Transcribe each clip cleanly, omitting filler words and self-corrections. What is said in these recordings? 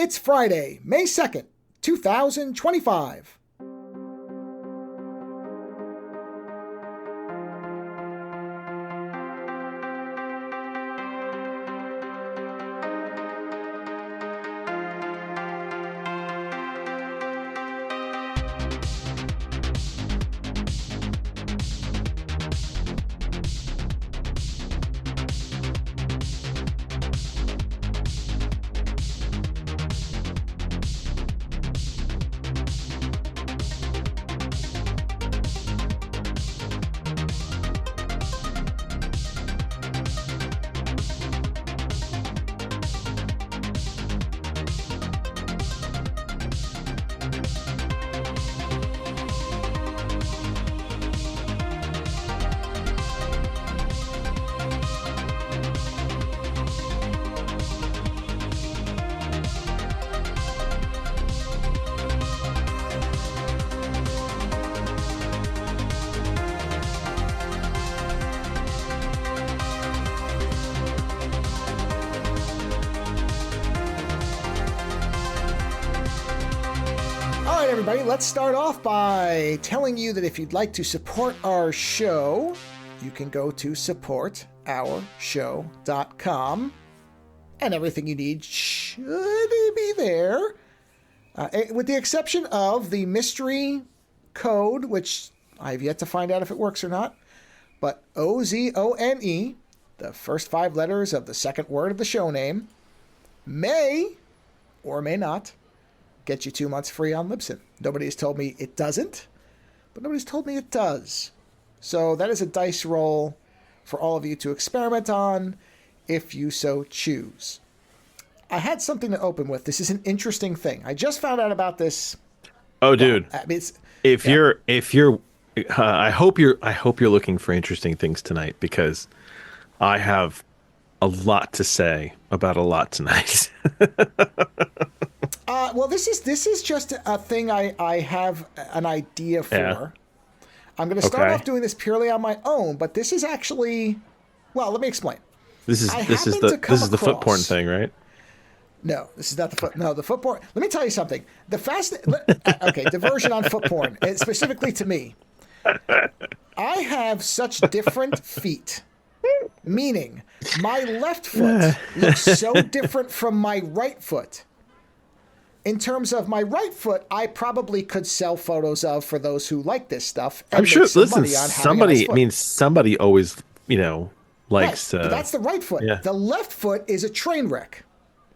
It's Friday, May 2nd, 2025. Everybody, let's start off by telling you that if you'd like to support our show, you can go to supportourshow.com and everything you need should be there, with the exception of the mystery code, which I've yet to find out if it works or not, but Ozone, the first 5 letters of the second word of the show name, may or may not get you 2 months free on Libsyn. Nobody has told me it doesn't, but nobody's told me it does. So that is a dice roll for all of you to experiment on if you so choose. I had something to open with. This is an interesting thing. I just found out about this. Oh, dude. I mean, I hope you're looking for interesting things tonight, because I have a lot to say about a lot tonight. Well, this is just a thing I have an idea for. Yeah. I'm going to start off doing this purely on my own, but this is actually, well, let me explain. This is the foot porn thing, right? No, this is not the foot. No, the foot porn. Let me tell you something. Diversion on foot porn, specifically to me. I have such different feet. Meaning, my left foot looks so different from my right foot. In terms of my right foot, I probably could sell photos of for those who like this stuff. And I'm sure. Listen, somebody always, likes. Right, but that's the right foot. Yeah. The left foot is a train wreck.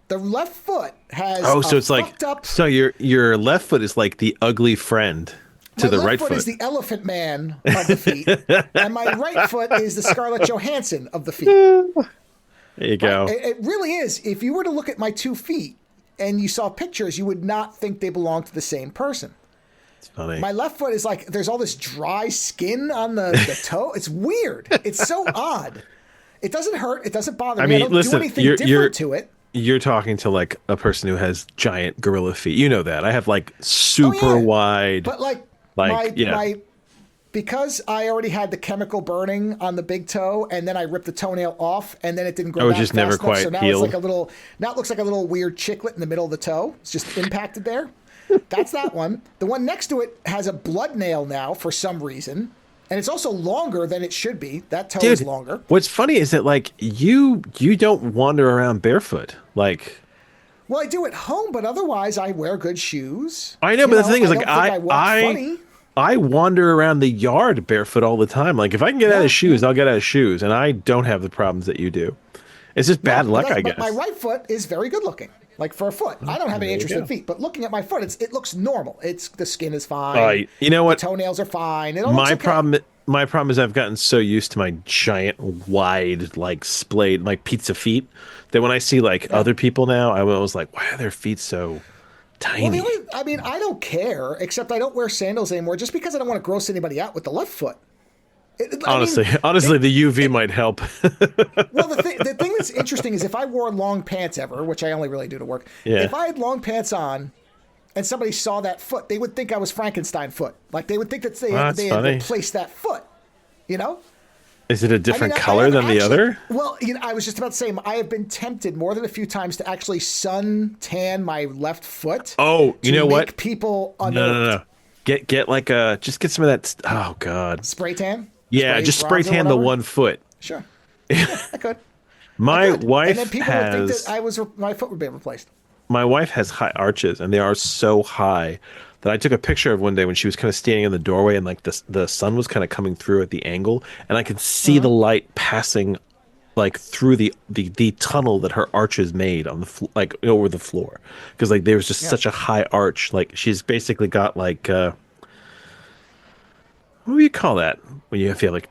The left foot has. Oh, so it's like up, so your left foot is like the ugly friend to the right foot. My left foot is the elephant man of the feet, and my right foot is the Scarlett Johansson of the feet. There you go. It really is. If you were to look at my 2 feet and you saw pictures, you would not think they belong to the same person. It's funny. My left foot is like, there's all this dry skin on the toe. It's weird. It's so odd. It doesn't hurt. It doesn't bother me. I don't do anything different to it. You're talking to like a person who has giant gorilla feet. You know that. I have like super wide. But because I already had the chemical burning on the big toe, and then I ripped the toenail off, and then it didn't grow back just fast never enough, quite so now healed. It's like now it looks like a little weird chiclet in the middle of the toe. It's just impacted there. That's that one. The one next to it has a blood nail now for some reason, and it's also longer than it should be. That toe is longer. What's funny is that like you don't wander around barefoot, like. Well, I do at home, but otherwise I wear good shoes. I know, but the thing is, like, I wander around the yard barefoot all the time. Like, if I can get out of shoes, I'll get out of shoes, and I don't have the problems that you do. It's just bad luck, I guess. But my right foot is very good looking, like for a foot. I don't have any interest in feet, but looking at my foot, it looks normal. The skin is fine. You know what? The toenails are fine. My problem is I've gotten so used to my giant, wide, like splayed, like pizza feet that when I see like other people now, I was like, why are their feet so tiny? Well, I don't care, except I don't wear sandals anymore just because I don't want to gross anybody out with the left foot. Honestly, the UV might help. Well, the thing that's interesting is if I wore long pants ever, which I only really do to work, if I had long pants on and somebody saw that foot, they would think I was Frankenstein foot. Like they would think that they had replaced that foot, you know? Is it a different I color have than the actually, other? well, I was just about to say, I have been tempted more than a few times to actually sun tan my left foot. Oh, you to know make what? people No, unnerved. no, no. Get like a just get some of that. Oh God. Spray tan? Yeah, just spray bronzer, tan the whatever? one foot. Sure. Yeah, I could. I My could. And then wife people would think that has my foot would be replaced. high arches, and they are so high that I took a picture of one day when she was kind of standing in the doorway, and like the sun was kind of coming through at the angle, and I could see the light passing like through the tunnel that her arches made on the like over the floor, because like there was just Yeah. such a high arch. Like she's basically got like what do you call that when you have like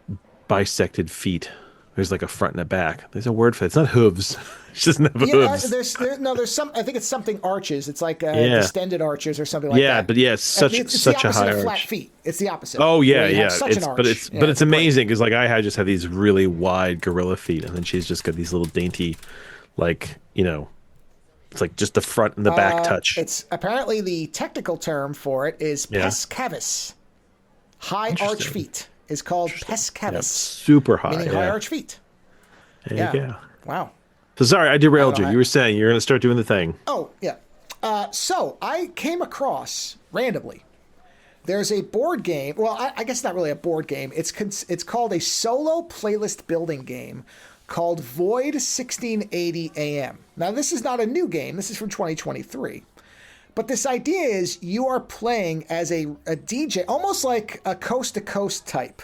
bisected feet? There's like a front and a back. There's a word for it. It's not hooves. She doesn't have Yeah, hooves. there's some. I think it's something arches. It's like Yeah. distended arches or something like Yeah, that. but yeah, it's It's such the a opposite high of flat arch. feet. It's the opposite. Oh yeah, where you have yeah. such an It's arch. but it's Yeah, but it's great. amazing because like I just have these really wide gorilla feet, and then she's just got these little dainty, like it's like just the front and the back touch. It's apparently the technical term for it is Yeah. pes cavus. High arch Interesting. feet is called pes Yeah, cavus, super high. meaning Yeah. high arch feet. There Yeah. you go. Wow. So sorry, I derailed you. I- You were saying you're going to start doing the thing. Oh, yeah. So I came across randomly. There's a board game. Well, I guess not really a board game. It's called a solo playlist building game called Void 1680 AM. Now, this is not a new game. This is from 2023. But this idea is you are playing as a DJ, almost like a coast to coast type,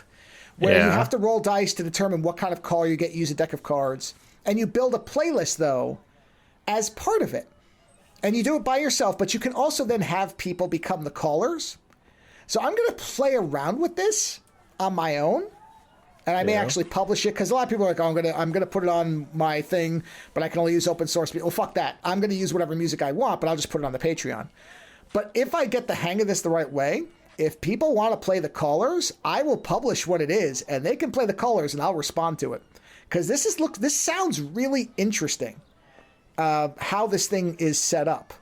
where you Yeah. have to roll dice to determine what kind of caller you get, use a deck of cards, and you build a playlist, though, as part of it. And you do it by yourself, but you can also then have people become the callers. So I'm going to play around with this on my own, and I may Yeah. actually publish it because a lot of people are like, "Oh, I'm gonna put it on my thing, but I can only use open source." Well, fuck that. I'm going to use whatever music I want, but I'll just put it on the Patreon. But if I get the hang of this the right way, if people want to play the callers, I will publish what it is, and they can play the callers, and I'll respond to it. Because this sounds really interesting. How this thing is set up,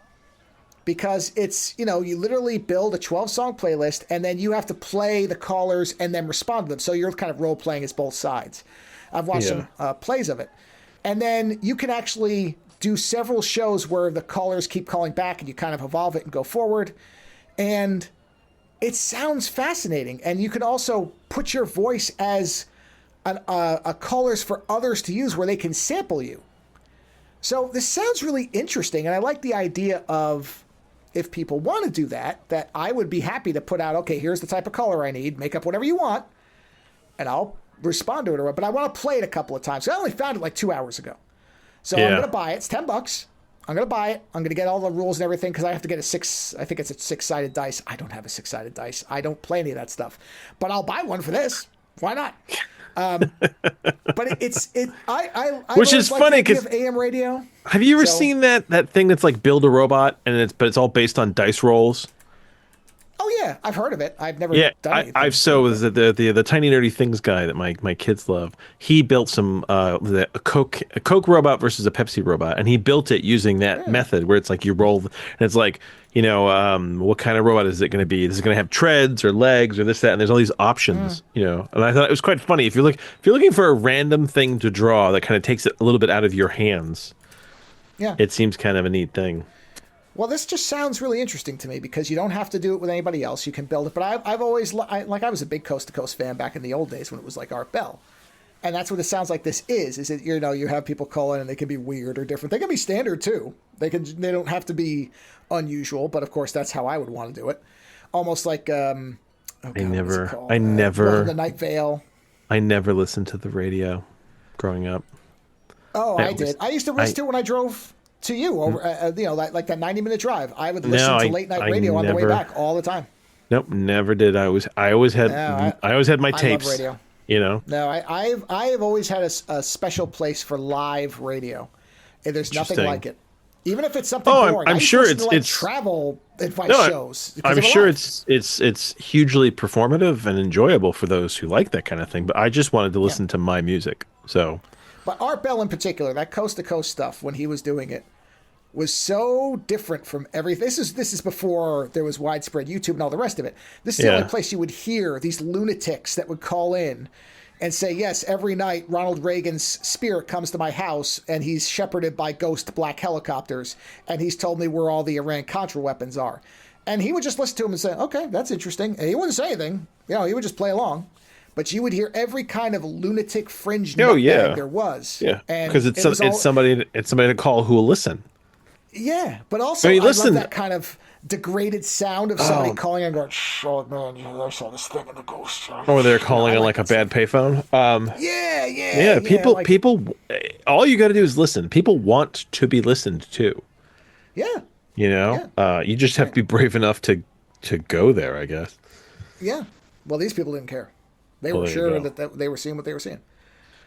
because it's you literally build a 12-song playlist, and then you have to play the callers and then respond to them. So you're kind of role playing as both sides. I've watched some plays of it, and then you can actually do several shows where the callers keep calling back, and you kind of evolve it and go forward, and it sounds fascinating. And you can also put your voice as a callers for others to use, where they can sample you. So this sounds really interesting, and I like the idea of, if people want to do that I would be happy to put out, okay, here's the type of color I need, make up whatever you want, and I'll respond to it. But I want to play it a couple of times. So I only found it like 2 hours ago. So I'm going to buy it. It's $10. I'm going to buy it. I'm going to get all the rules and everything, because I have to get I think it's a 6-sided dice. I don't have a 6-sided dice. I don't play any of that stuff. But I'll buy one for this. Why not? But I Which always is liked funny the idea 'cause- of AM radio. Have you ever So- seen that thing that's like Build a Robot, and it's all based on dice rolls? Oh yeah, I've heard of it. I've never Yeah, done anything. I've so was the tiny nerdy things guy that my kids love. He built some a Coke robot versus a Pepsi robot, and he built it using that method where it's like you roll, and it's like what kind of robot is it going to be? Is it going to have treads or legs or this that? And there's all these options, And I thought it was quite funny if you're looking for a random thing to draw that kind of takes it a little bit out of your hands. Yeah. It seems kind of a neat thing. Well, this just sounds really interesting to me, because you don't have to do it with anybody else. You can build it. But I've always I was a big Coast to Coast fan back in the old days when it was like Art Bell. And that's what it sounds like this is. Is that you have people call in, and they can be weird or different. They can be standard too. They don't have to be unusual, but of course that's how I would want to do it. Almost like the Night Vale. I never listened to the radio growing up. Oh, I did. I used to listen to it when I drove to you over, like that 90-minute drive. I would listen to late night radio on the way back all the time. Nope, never did. I always had my tapes. I love radio. No, I have always had a special place for live radio. And there's nothing like it. Even if it's something boring. I'm sure it's travel advice shows. I'm sure it's hugely performative and enjoyable for those who like that kind of thing. But I just wanted to listen to my music. So, but Art Bell in particular, that coast to coast stuff when he was doing it, was so different from everything. This is before there was widespread YouTube and all the rest of it. This is the only place you would hear these lunatics that would call in and say, yes, every night Ronald Reagan's spirit comes to my house and he's shepherded by ghost black helicopters and he's told me where all the Iran-Contra weapons are. And he would just listen to him and say, okay, that's interesting. And he wouldn't say anything. You know, he would just play along. But you would hear every kind of lunatic fringe nutbag there was. Yeah, because it's somebody to call who will listen. Yeah, but also I love that kind of degraded sound of somebody calling and going, "Oh man, I saw this thing in the ghost." Or they're calling on like a bad payphone. Yeah. People. All you got to do is listen. People want to be listened to. Yeah. You know, you just have to be brave enough to go there, I guess. Yeah. Well, these people didn't care. They were sure that they were seeing what they were seeing.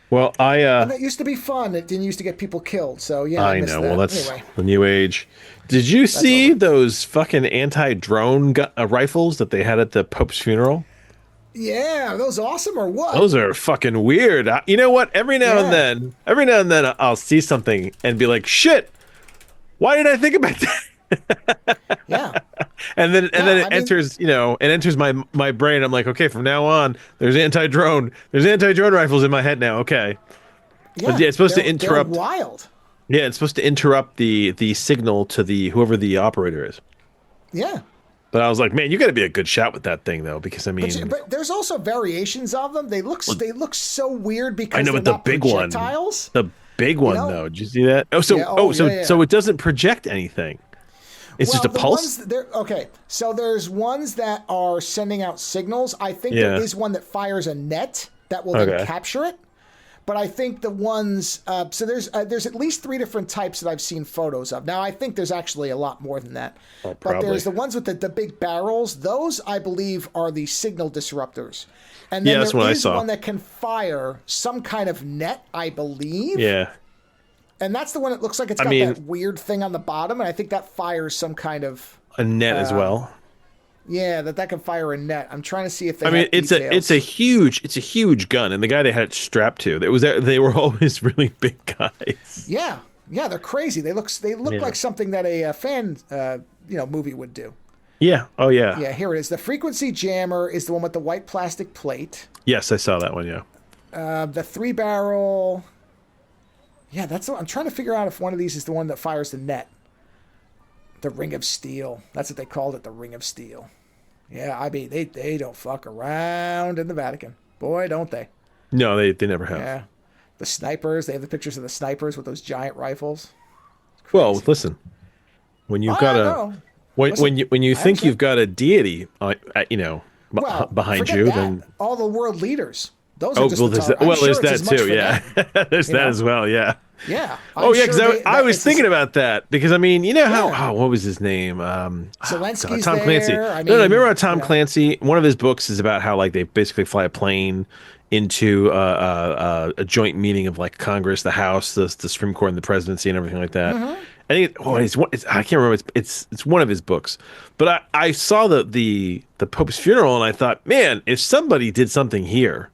Well, and that used to be fun. It didn't used to get people killed. So yeah, I know. That. Well, that's the new age. Did you see those fucking anti-drone rifles that they had at the Pope's funeral? Yeah, are those awesome or what? Those are fucking weird. You know what? Every now and then, I'll see something and be like, "Shit, why did I think about that?" Yeah. And then it enters, my brain. I'm like, okay, from now on, there's anti-drone rifles in my head now. Okay. Yeah, it's supposed to interrupt. They're wild. Yeah, it's supposed to interrupt the signal to whoever the operator is. Yeah. But I was like, man, you got to be a good shot with that thing, though, because I mean, but there's also variations of them. They look so weird because I know, but the big projectiles. The big one, though. Did you see that? So it doesn't project anything. It's just a pulse? Okay, so there's ones that are sending out signals. I think there is one that fires a net that will then capture it. But I think the ones... so there's at least 3 different types that I've seen photos of. Now, I think there's actually a lot more than that. Oh, but there's the ones with the big barrels. Those, I believe, are the signal disruptors. And then there is one that can fire some kind of net, I believe. Yeah. And that's the one that looks like it's got that weird thing on the bottom, and I think that fires some kind of a net as well. Yeah, that can fire a net. I'm trying to see if they. It's a huge gun, and the guy they had it strapped to, they were always really big guys. Yeah, they're crazy. They look like something that a fan movie would do. Yeah. Oh yeah. Yeah. Here it is. The frequency jammer is the one with the white plastic plate. Yes, I saw that one. Yeah. The 3-barrel. Yeah, I'm trying to figure out if one of these is the one that fires the net. The Ring of Steel. That's what they called it, the Ring of Steel. Yeah, I mean, they don't fuck around in the Vatican. Boy, don't they. No, they never have. Yeah. The snipers, they have the pictures of the snipers with those giant rifles. Well, listen. When you've got when you think you've got a deity, behind you, then all the world leaders. Those are just there's that too. Yeah, there's that as well. Yeah. Yeah. Because I was thinking about that because I mean, you know how what was his name? Zelensky's Tom Clancy. Remember how Tom Clancy? One of his books is about how like they basically fly a plane into a joint meeting of like Congress, the House, the Supreme Court, and the presidency, and everything like that. Mm-hmm. I think I can't remember. It's one of his books, but I saw the Pope's funeral and I thought, man, if somebody did something here,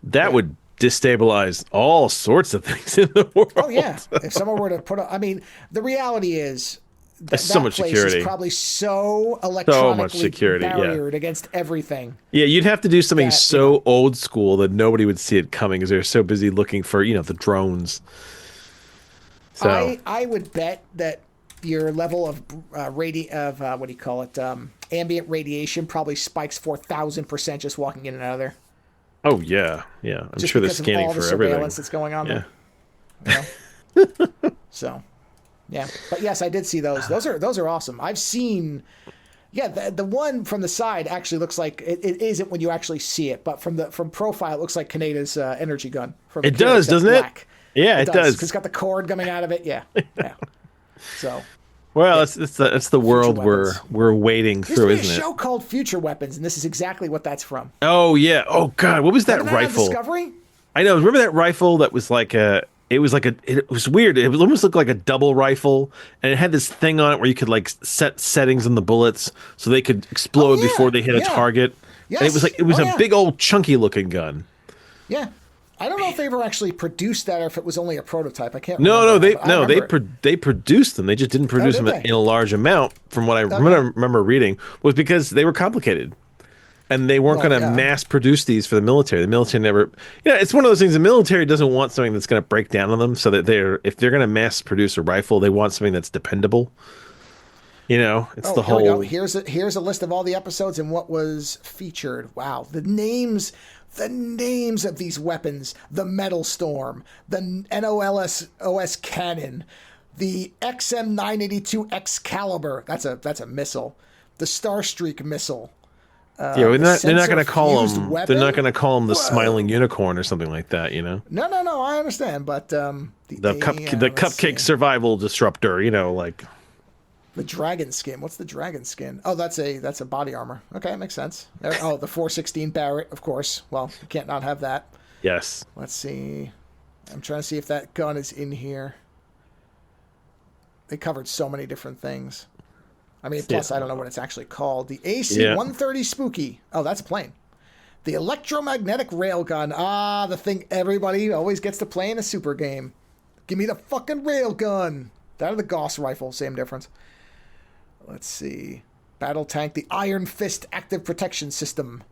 that would destabilize all sorts of things in the world. Oh yeah, if someone were to the reality is that so much place security. Is probably so electronically barriered against everything. Yeah, you'd have to do something old school that nobody would see it coming because they're so busy looking for the drones. So I would bet that your level of ambient radiation probably spikes 4,000% just walking in and out of there. Oh yeah. I'm just sure they're scanning for everything. That's going on there. So, yeah. But yes, I did see those. Those are awesome. I've seen. Yeah, the one from the side actually looks like it isn't when you actually see it, but from profile it looks like Kaneda's energy gun. It does, doesn't it? Yeah, it does. Because it's got the cord coming out of it. Yeah. So. Well, that's the world we're wading through, isn't it? There's a show called Future Weapons, and this is exactly what that's from. Oh yeah. Oh god, what was that rifle? Discovery? I know. Remember that rifle that was like it was weird. It almost looked like a double rifle, and it had this thing on it where you could like set settings on the bullets so they could explode before they hit a target. Yes. And it was a big old chunky looking gun. Yeah. I don't know if they ever actually produced that or if it was only a prototype. I can't remember. They produced them. They just didn't produce them in a large amount. From what I remember reading, was because they were complicated. and they weren't Well, going to yeah. mass produce these for the military. The military never, it's one of those things. The military doesn't want something that's going to break down on them, so that if they're going to mass produce a rifle, they want something that's dependable. It's Oh, the here we go. whole. Here's a list of all the episodes and what was featured. Wow, the names of these weapons: the Metal Storm, the NOLS cannon, the XM982 Excalibur. That's a missile. The Starstreak missile. Yeah, they're not going to call them. Weapon? They're not going to call them the Whoa. Smiling Unicorn or something like that. No, I understand, but the let's cupcake see. survival disruptor. Like. The dragon skin. What's the dragon skin? Oh, that's a body armor. Okay, that makes sense. Oh, the 416 Barrett, of course. Well, you can't not have that. Yes. Let's see. I'm trying to see if that gun is in here. They covered so many different things. I mean, plus I don't know what it's actually called. The AC-130 Spooky. Oh, that's a plane. The electromagnetic railgun. Ah, the thing everybody always gets to play in a super game. Give me the fucking railgun. That or the Gauss rifle. Same difference. Let's see. Battle tank. The Iron Fist active protection system.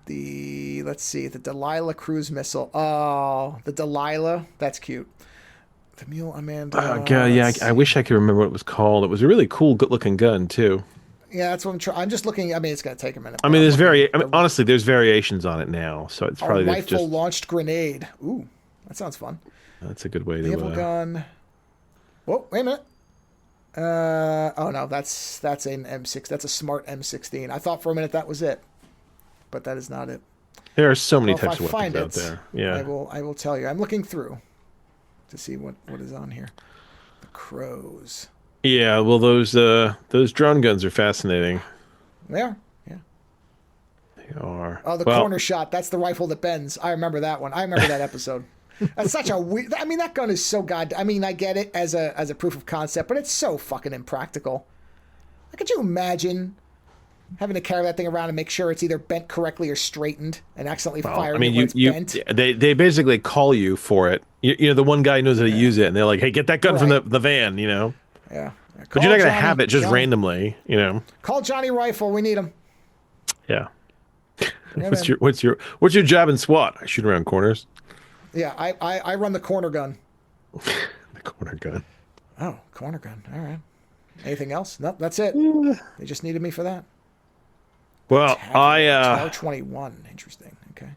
The Delilah cruise missile. Oh, the Delilah. That's cute. The Mule Amanda. Oh god, yeah. I wish I could remember what it was called. It was a really cool, good-looking gun too. Yeah, that's what I'm trying. I'm just looking. I mean, it's gonna take a minute. I mean, honestly, there's variations on it now, so it's probably rifle launched grenade. Ooh, that sounds fun. That's a good way to. Naval gun. Oh, wait a minute. Oh no, that's an M6. That's a smart M16. I thought for a minute that was it, but that is not it. There are so many types of weapons out there. Yeah, I will tell you. I'm looking through to see what is on here. The crows. Yeah, well, those drone guns are fascinating. They are. Yeah. They are. Oh, the corner shot. That's the rifle that bends. I remember that one. I remember that episode. That's such a weird. I mean, that gun is so I mean, I get it as a proof of concept, but it's so fucking impractical. Like, could you imagine having to carry that thing around and make sure it's either bent correctly or straightened, and accidentally firing it when it's bent? They basically call you for it. The one guy knows how to use it, and they're like, "Hey, get that gun from the van," Yeah. But you're not gonna have it just randomly, Call Johnny Rifle. We need him. Yeah. What's your job in SWAT? I shoot around corners. Yeah, I run the corner gun. The corner gun. Oh, corner gun. All right. Anything else? Nope, that's it. They just needed me for that. Well, Tower 21. Interesting. Okay.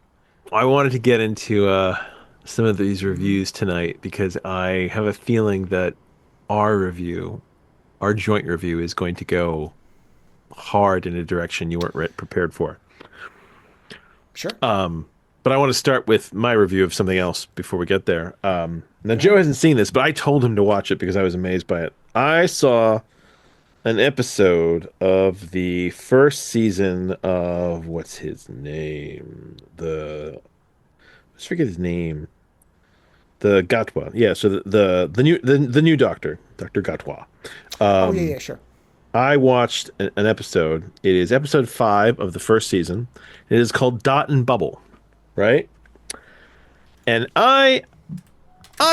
I wanted to get into some of these reviews tonight because I have a feeling that our joint review, is going to go hard in a direction you weren't prepared for. Sure. But I want to start with my review of something else before we get there. Now, Joe hasn't seen this, but I told him to watch it because I was amazed by it. I saw an episode of the first season of, what's his name? Let's forget his name. The Gatwa. Yeah, so the new doctor, Dr. Gatwa. yeah, sure. I watched an episode. It is episode 5 of the first season. It is called Dot and Bubble. Right? And I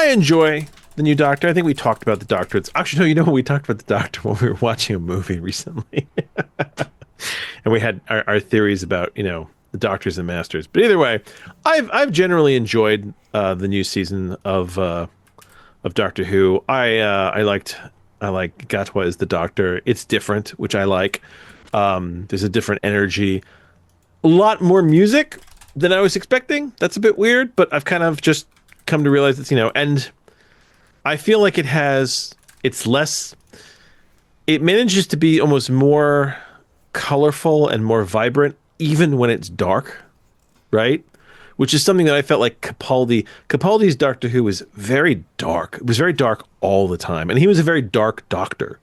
enjoy the new Doctor. I think we talked about the Doctor. It's actually, no, we talked about the Doctor when we were watching a movie recently. And we had our theories about, the Doctors and Masters. But either way, I've generally enjoyed the new season of Doctor Who. I like Gatwa as the Doctor. It's different, which I like. There's a different energy. A lot more music than I was expecting. That's a bit weird, but I've kind of just come to realize it's, and I feel like it manages to be almost more colorful and more vibrant, even when it's dark, right? Which is something that I felt like Capaldi's Doctor Who was very dark. It was very dark all the time. And he was a very dark doctor.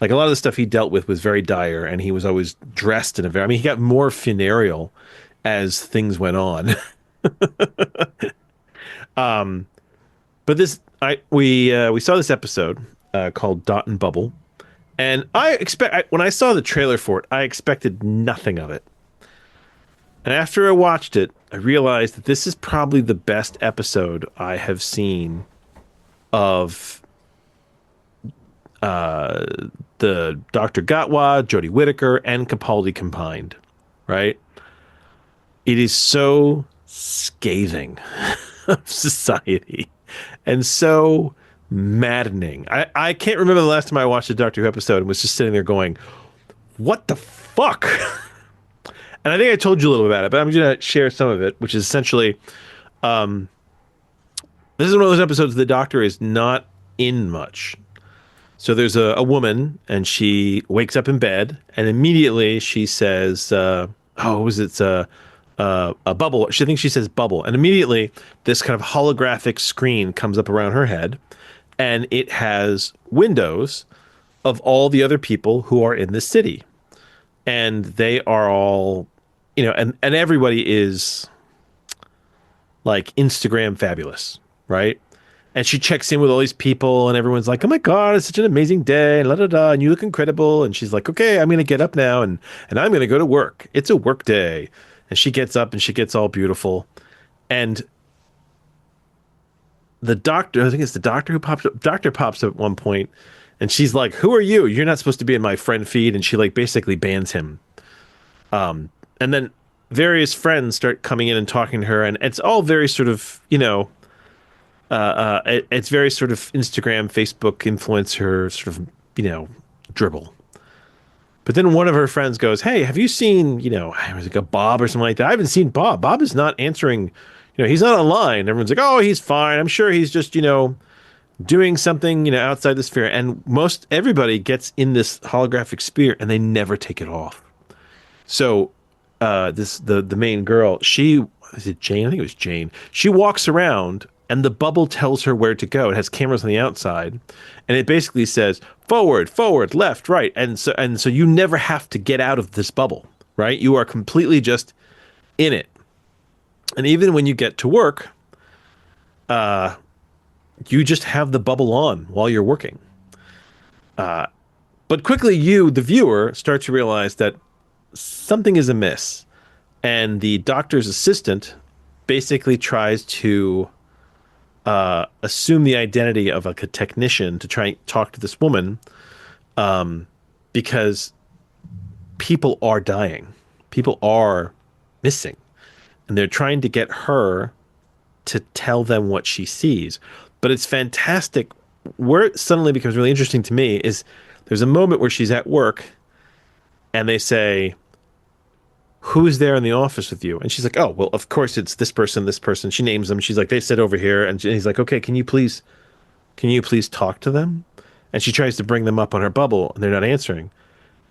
Like, a lot of the stuff he dealt with was very dire, and he was always dressed in he got more funereal as things went on. But we saw this episode called Dot and Bubble, and when I saw the trailer for it, I expected nothing of it. And after I watched it, I realized that this is probably the best episode I have seen of the Dr. Gatwa, Jodie Whittaker, and Capaldi combined. right? It is so scathing of society and so maddening. I can't remember the last time I watched a Doctor Who episode and was just sitting there going, what the fuck? And I think I told you a little about it, but I'm going to share some of it, which is essentially, this is one of those episodes the Doctor is not in much. So there's a woman, and she wakes up in bed, and immediately she says, "Oh, was it a bubble?" She thinks she says bubble, and immediately this kind of holographic screen comes up around her head, and it has windows of all the other people who are in the city, and they are all, and everybody is like Instagram fabulous, right? And she checks in with all these people, and everyone's like, "Oh my God, it's such an amazing day, and la da da, and you look incredible." And she's like, "Okay, I'm gonna get up now, and I'm gonna go to work. It's a work day." And she gets up, and she gets all beautiful, and the doctor, I think it's the doctor who pops up. Doctor pops up at one point, and she's like, "Who are you? You're not supposed to be in my friend feed." And she like basically bans him. And then various friends start coming in and talking to her, and it's all very sort of, it's very sort of Instagram, Facebook influencer sort of, dribble. But then one of her friends goes, "Hey, have you seen, was it a Bob or something like that? I haven't seen Bob. Bob is not answering, he's not online." Everyone's like, "Oh, he's fine. I'm sure he's just, doing something, outside the sphere." And everybody gets in this holographic sphere and they never take it off. So the main girl, is it Jane? I think it was Jane. She walks around and the bubble tells her where to go. It has cameras on the outside, and it basically says forward, left, right, and so you never have to get out of this bubble, right? You are completely just in it. And even when you get to work, you just have the bubble on while you're working. But quickly, you, the viewer, start to realize that something is amiss, and the doctor's assistant basically tries to assume the identity of like a technician to try and talk to this woman, because people are dying, people are missing, and they're trying to get her to tell them what she sees. But it's fantastic. Where it suddenly becomes really interesting to me is there's a moment where she's at work and they say, "Who's there in the office with you?" And she's like, "Oh, well, of course it's this person, this person." She names them. She's like, "They sit over here." And he's like, "Okay, can you please talk to them?" And she tries to bring them up on her bubble, and they're not answering.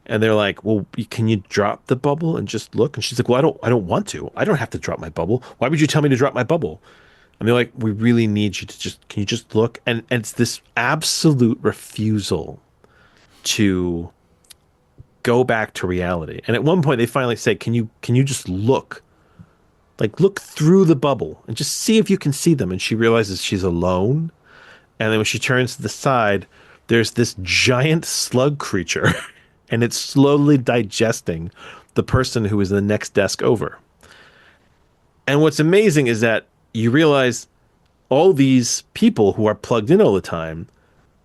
And they're like, "Well, can you drop the bubble and just look?" And she's like, "Well, I don't want to. I don't have to drop my bubble. Why would you tell me to drop my bubble?" And they're like, "We really need you to can you just look?" And it's this absolute refusal to go back to reality. And at one point they finally say, can you just look? Like, look through the bubble and just see if you can see them. And she realizes she's alone. And then when she turns to the side, there's this giant slug creature and it's slowly digesting the person who is the next desk over. And what's amazing is that you realize all these people who are plugged in all the time,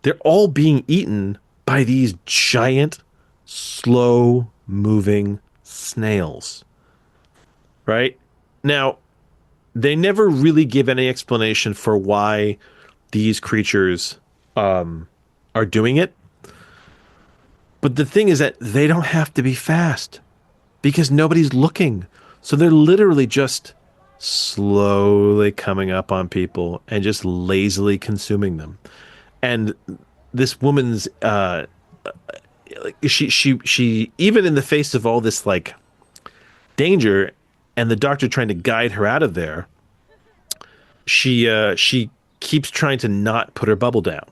they're all being eaten by these giant, slow moving snails. Right? Now, they never really give any explanation for why these creatures are doing it. But the thing is that they don't have to be fast because nobody's looking. So they're literally just slowly coming up on people and just lazily consuming them. And this woman's she even in the face of all this like danger and the doctor trying to guide her out of there, she keeps trying to not put her bubble down,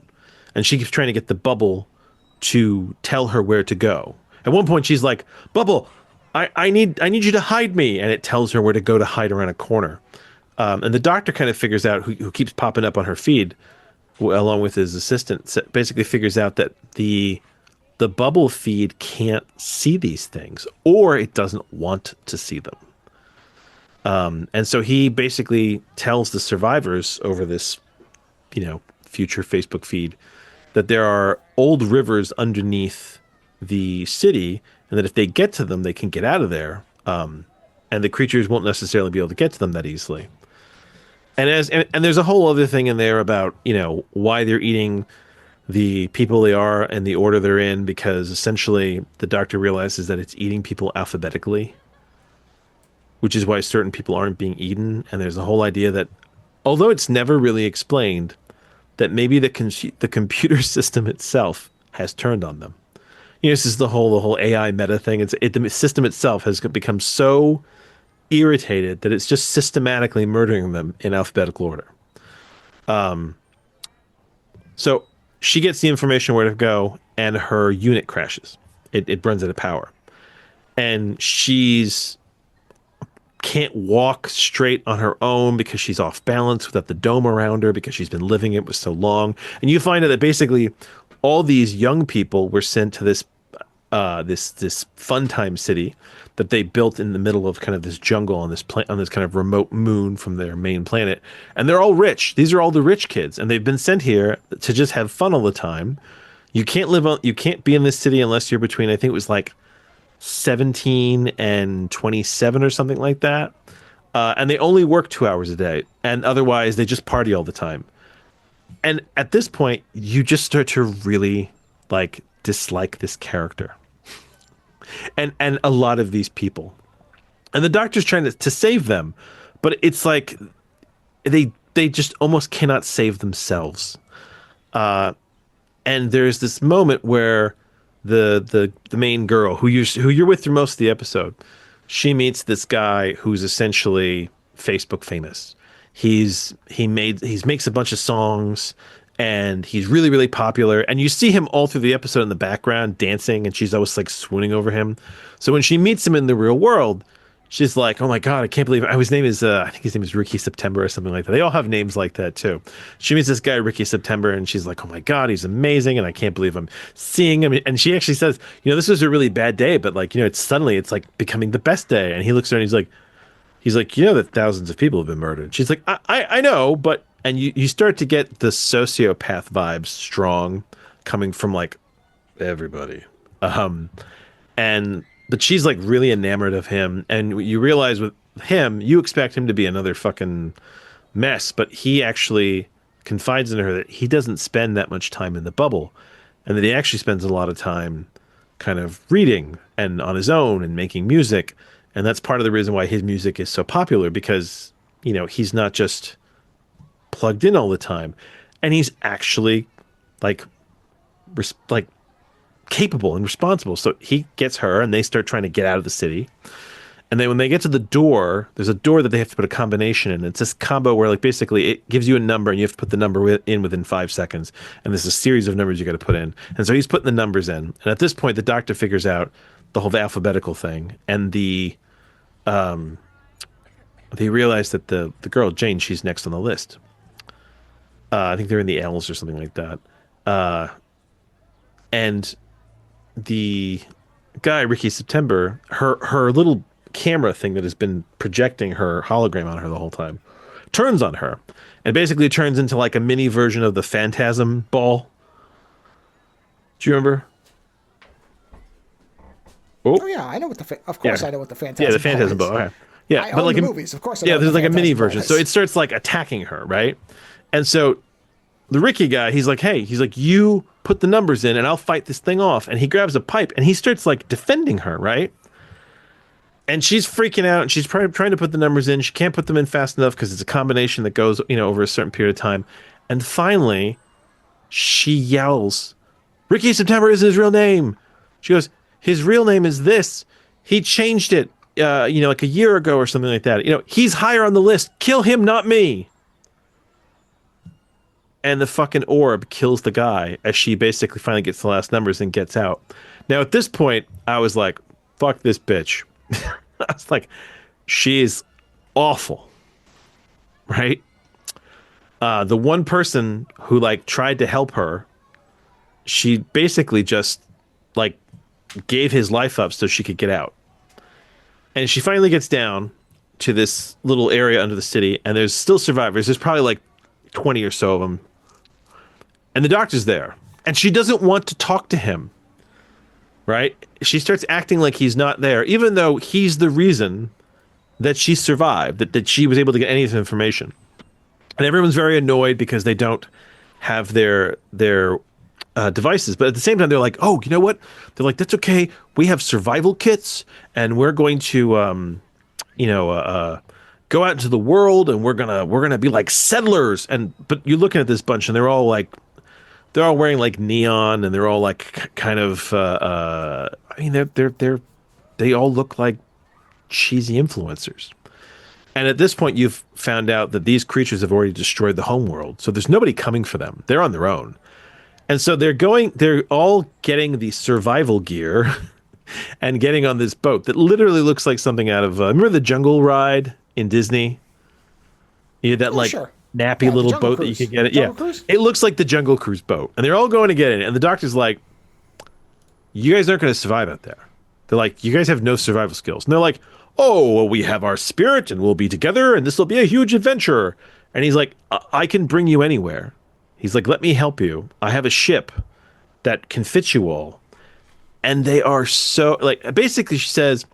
and she keeps trying to get the bubble to tell her where to go. At one point she's like, "Bubble, I need you to hide me," and it tells her where to go to hide around a corner. And the doctor kind of figures out, who keeps popping up on her feed along with his assistant, basically figures out that the bubble feed can't see these things, or it doesn't want to see them. And so he basically tells the survivors over this, future Facebook feed that there are old rivers underneath the city, and that if they get to them, they can get out of there. and the creatures won't necessarily be able to get to them that easily. And there's a whole other thing in there about, why they're eating the people they are and the order they're in, because essentially the doctor realizes that it's eating people alphabetically, which is why certain people aren't being eaten. And there's a whole idea that, although it's never really explained, that maybe the computer system itself has turned on them. This is the whole AI meta thing. The system itself has become so irritated that it's just systematically murdering them in alphabetical order. So she gets the information where to go, and her unit crashes. It runs out of power, and she's can't walk straight on her own because she's off balance without the dome around her because she's been living it for so long. And you find out that basically all these young people were sent to this fun time city that they built in the middle of kind of this jungle on this kind of remote moon from their main planet. And they're all rich. These are all the rich kids, and they've been sent here to just have fun all the time. You can't be in this city unless you're between, I think it was like 17 and 27 or something like that. And they only work 2 hours a day, and otherwise they just party all the time. And at this point, you just start to really dislike this character and a lot of these people. And the doctor's trying to save them, but it's like they just almost cannot save themselves. And there's this moment where the main girl who you're with through most of the episode, she meets this guy who's essentially Facebook famous. He makes a bunch of songs, and he's really, really popular. And you see him all through the episode in the background dancing, and she's always swooning over him. So when she meets him in the real world, she's like, "Oh my God, I can't believe it." His name is I think his name is Ricky September or something like that. They all have names like that too. She meets this guy Ricky September, and she's like, "Oh my God, he's amazing, and I can't believe I'm seeing him." And she actually says, "This was a really bad day, but it's becoming the best day." And he looks at her and he's like, "You know that thousands of people have been murdered." She's like, I know, but." And you start to get the sociopath vibes strong coming from everybody. But she's really enamored of him. And you realize with him, you expect him to be another fucking mess, but he actually confides in her that he doesn't spend that much time in the bubble, and that he actually spends a lot of time kind of reading and on his own and making music. And that's part of the reason why his music is so popular, because, he's not just plugged in all the time, and he's actually capable and responsible. So he gets her, and they start trying to get out of the city. And then when they get to the door, there's a door that they have to put a combination in. It's this combo where basically it gives you a number, and you have to put the number in within 5 seconds. And there's a series of numbers you got to put in. And so he's putting the numbers in. And at this point, the doctor figures out the whole alphabetical thing, and they realize that the girl Jane, she's next on the list. I think they're in the L's or something like that. And the guy, Ricky September, her little camera thing that has been projecting her hologram on her the whole time, turns on her. And basically turns into a mini version of the Phantasm ball. Do you remember? Oh yeah, I know what of course, yeah. I know what the Phantasm ball is. Yeah, the Phantasm ball. Okay. Yeah, I own the movies, of course. There's a mini version. So it starts attacking her, right? And so the Ricky guy, he's like, "Hey," he's like, "You put the numbers in and I'll fight this thing off." And he grabs a pipe and he starts defending her, right? And she's freaking out, and she's trying to put the numbers in. She can't put them in fast enough because it's a combination that goes, over a certain period of time. And finally, she yells, "Ricky September isn't his real name." She goes, "His real name is this. He changed it, a year ago or something like that. He's higher on the list. Kill him, not me." And the fucking orb kills the guy as she basically finally gets the last numbers and gets out. Now, at this point, I was like, fuck this bitch. I was like, she's awful. Right? The one person who tried to help her, she basically just gave his life up so she could get out. And she finally gets down to this little area under the city, and there's still survivors. There's probably 20 or so of them. And the doctor's there, and she doesn't want to talk to him. right? She starts acting like he's not there, even though he's the reason that she survived, that she was able to get any of this information. And everyone's very annoyed because they don't have their devices. But at the same time, they're like, oh, you know what? They're like, that's okay. We have survival kits, and we're going to, go out into the world, and we're gonna be like settlers. And but you're looking at this bunch, and they're all wearing like neon, and they're all like kind of. I mean, they all look like cheesy influencers. And at this point, you've found out that these creatures have already destroyed the homeworld, so there's nobody coming for them. They're on their own. And so they're all getting the survival gear and getting on this boat that literally looks like something out of, remember the Jungle Ride in Disney? You had that Sure. nappy little boat Cruise. that you could get it. Jungle Yeah. Cruise? It looks like the Jungle Cruise boat. And they're all going to get in. And the doctor's like, you guys aren't going to survive out there. They're like, you guys have no survival skills. And they're like, oh, well, we have our spirit and we'll be together and this will be a huge adventure. And he's like, I can bring you anywhere. He's like, let me help you. I have a ship that can fit you all. And they are so, basically she says,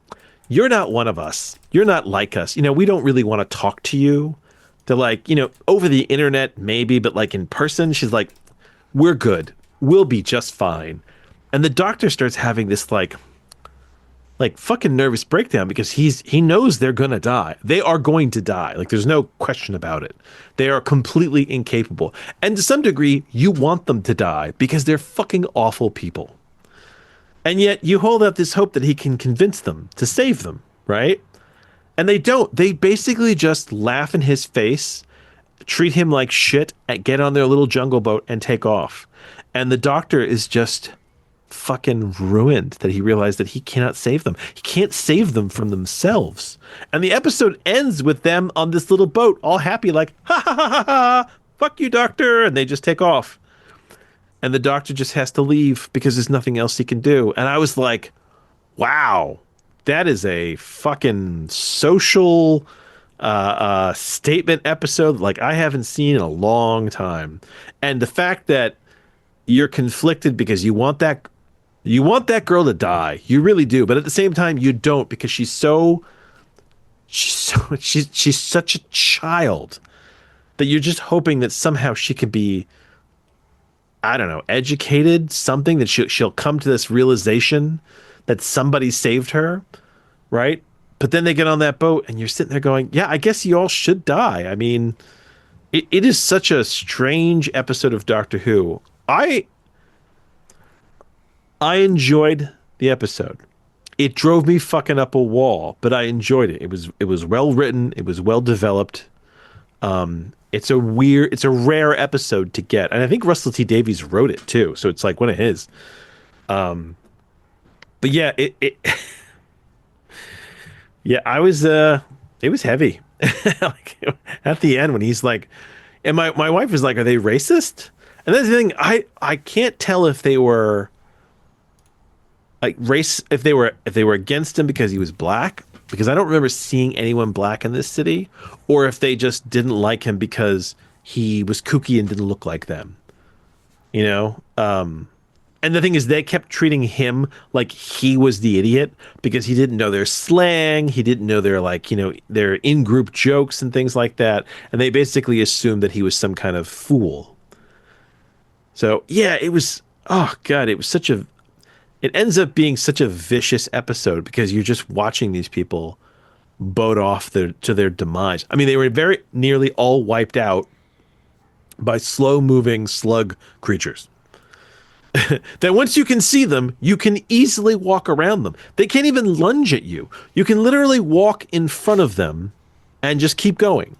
you're not one of us. You're not like us. We don't really want to talk to you. They're like, over the internet, maybe, but like in person, she's like, we're good. We'll be just fine. And the doctor starts having this like fucking nervous breakdown because he knows they're gonna die. They are going to die. Like there's no question about it. They are completely incapable. And to some degree, you want them to die because they're fucking awful people. And yet you hold out this hope that he can convince them to save them, right? And they don't. They basically just laugh in his face, treat him like shit, and get on their little jungle boat and take off. And the doctor is just fucking ruined that he realized that he cannot save them. He can't save them from themselves. And the episode ends with them on this little boat, all happy, like, ha ha ha ha ha, fuck you, doctor. And they just take off. And the doctor just has to leave because there's nothing else he can do. And I was like, wow, that is a fucking social statement episode like I haven't seen in a long time. And the fact that you're conflicted because you want that girl to die. You really do. But at the same time, you don't because she's such a child that you're just hoping that somehow she could be, I don't know, educated, something that she'll come to this realization that somebody saved her, right? But then they get on that boat and you're sitting there going, yeah, I guess you all should die. I mean, it is such a strange episode of Doctor Who. I enjoyed the episode. It drove me fucking up a wall, but I enjoyed it. It was well written. It was well developed. It's a rare episode to get, and I think Russell T Davies wrote it too, so it's like one of his. But yeah, yeah, it was heavy. Like, at the end when he's like, and my wife was like, "Are they racist?" And that's the thing, I can't tell if they were like if they were against him because he was black, because I don't remember seeing anyone black in this city, or if they just didn't like him because he was kooky and didn't look like them. And the thing is, they kept treating him like he was the idiot because he didn't know their slang. He didn't know their their in-group jokes and things like that. And they basically assumed that he was some kind of fool. So yeah, it was, oh God, it ends up being such a vicious episode because you're just watching these people boat off to their demise. I mean, they were very nearly all wiped out by slow-moving slug creatures. That once you can see them, you can easily walk around them. They can't even lunge at you. You can literally walk in front of them and just keep going.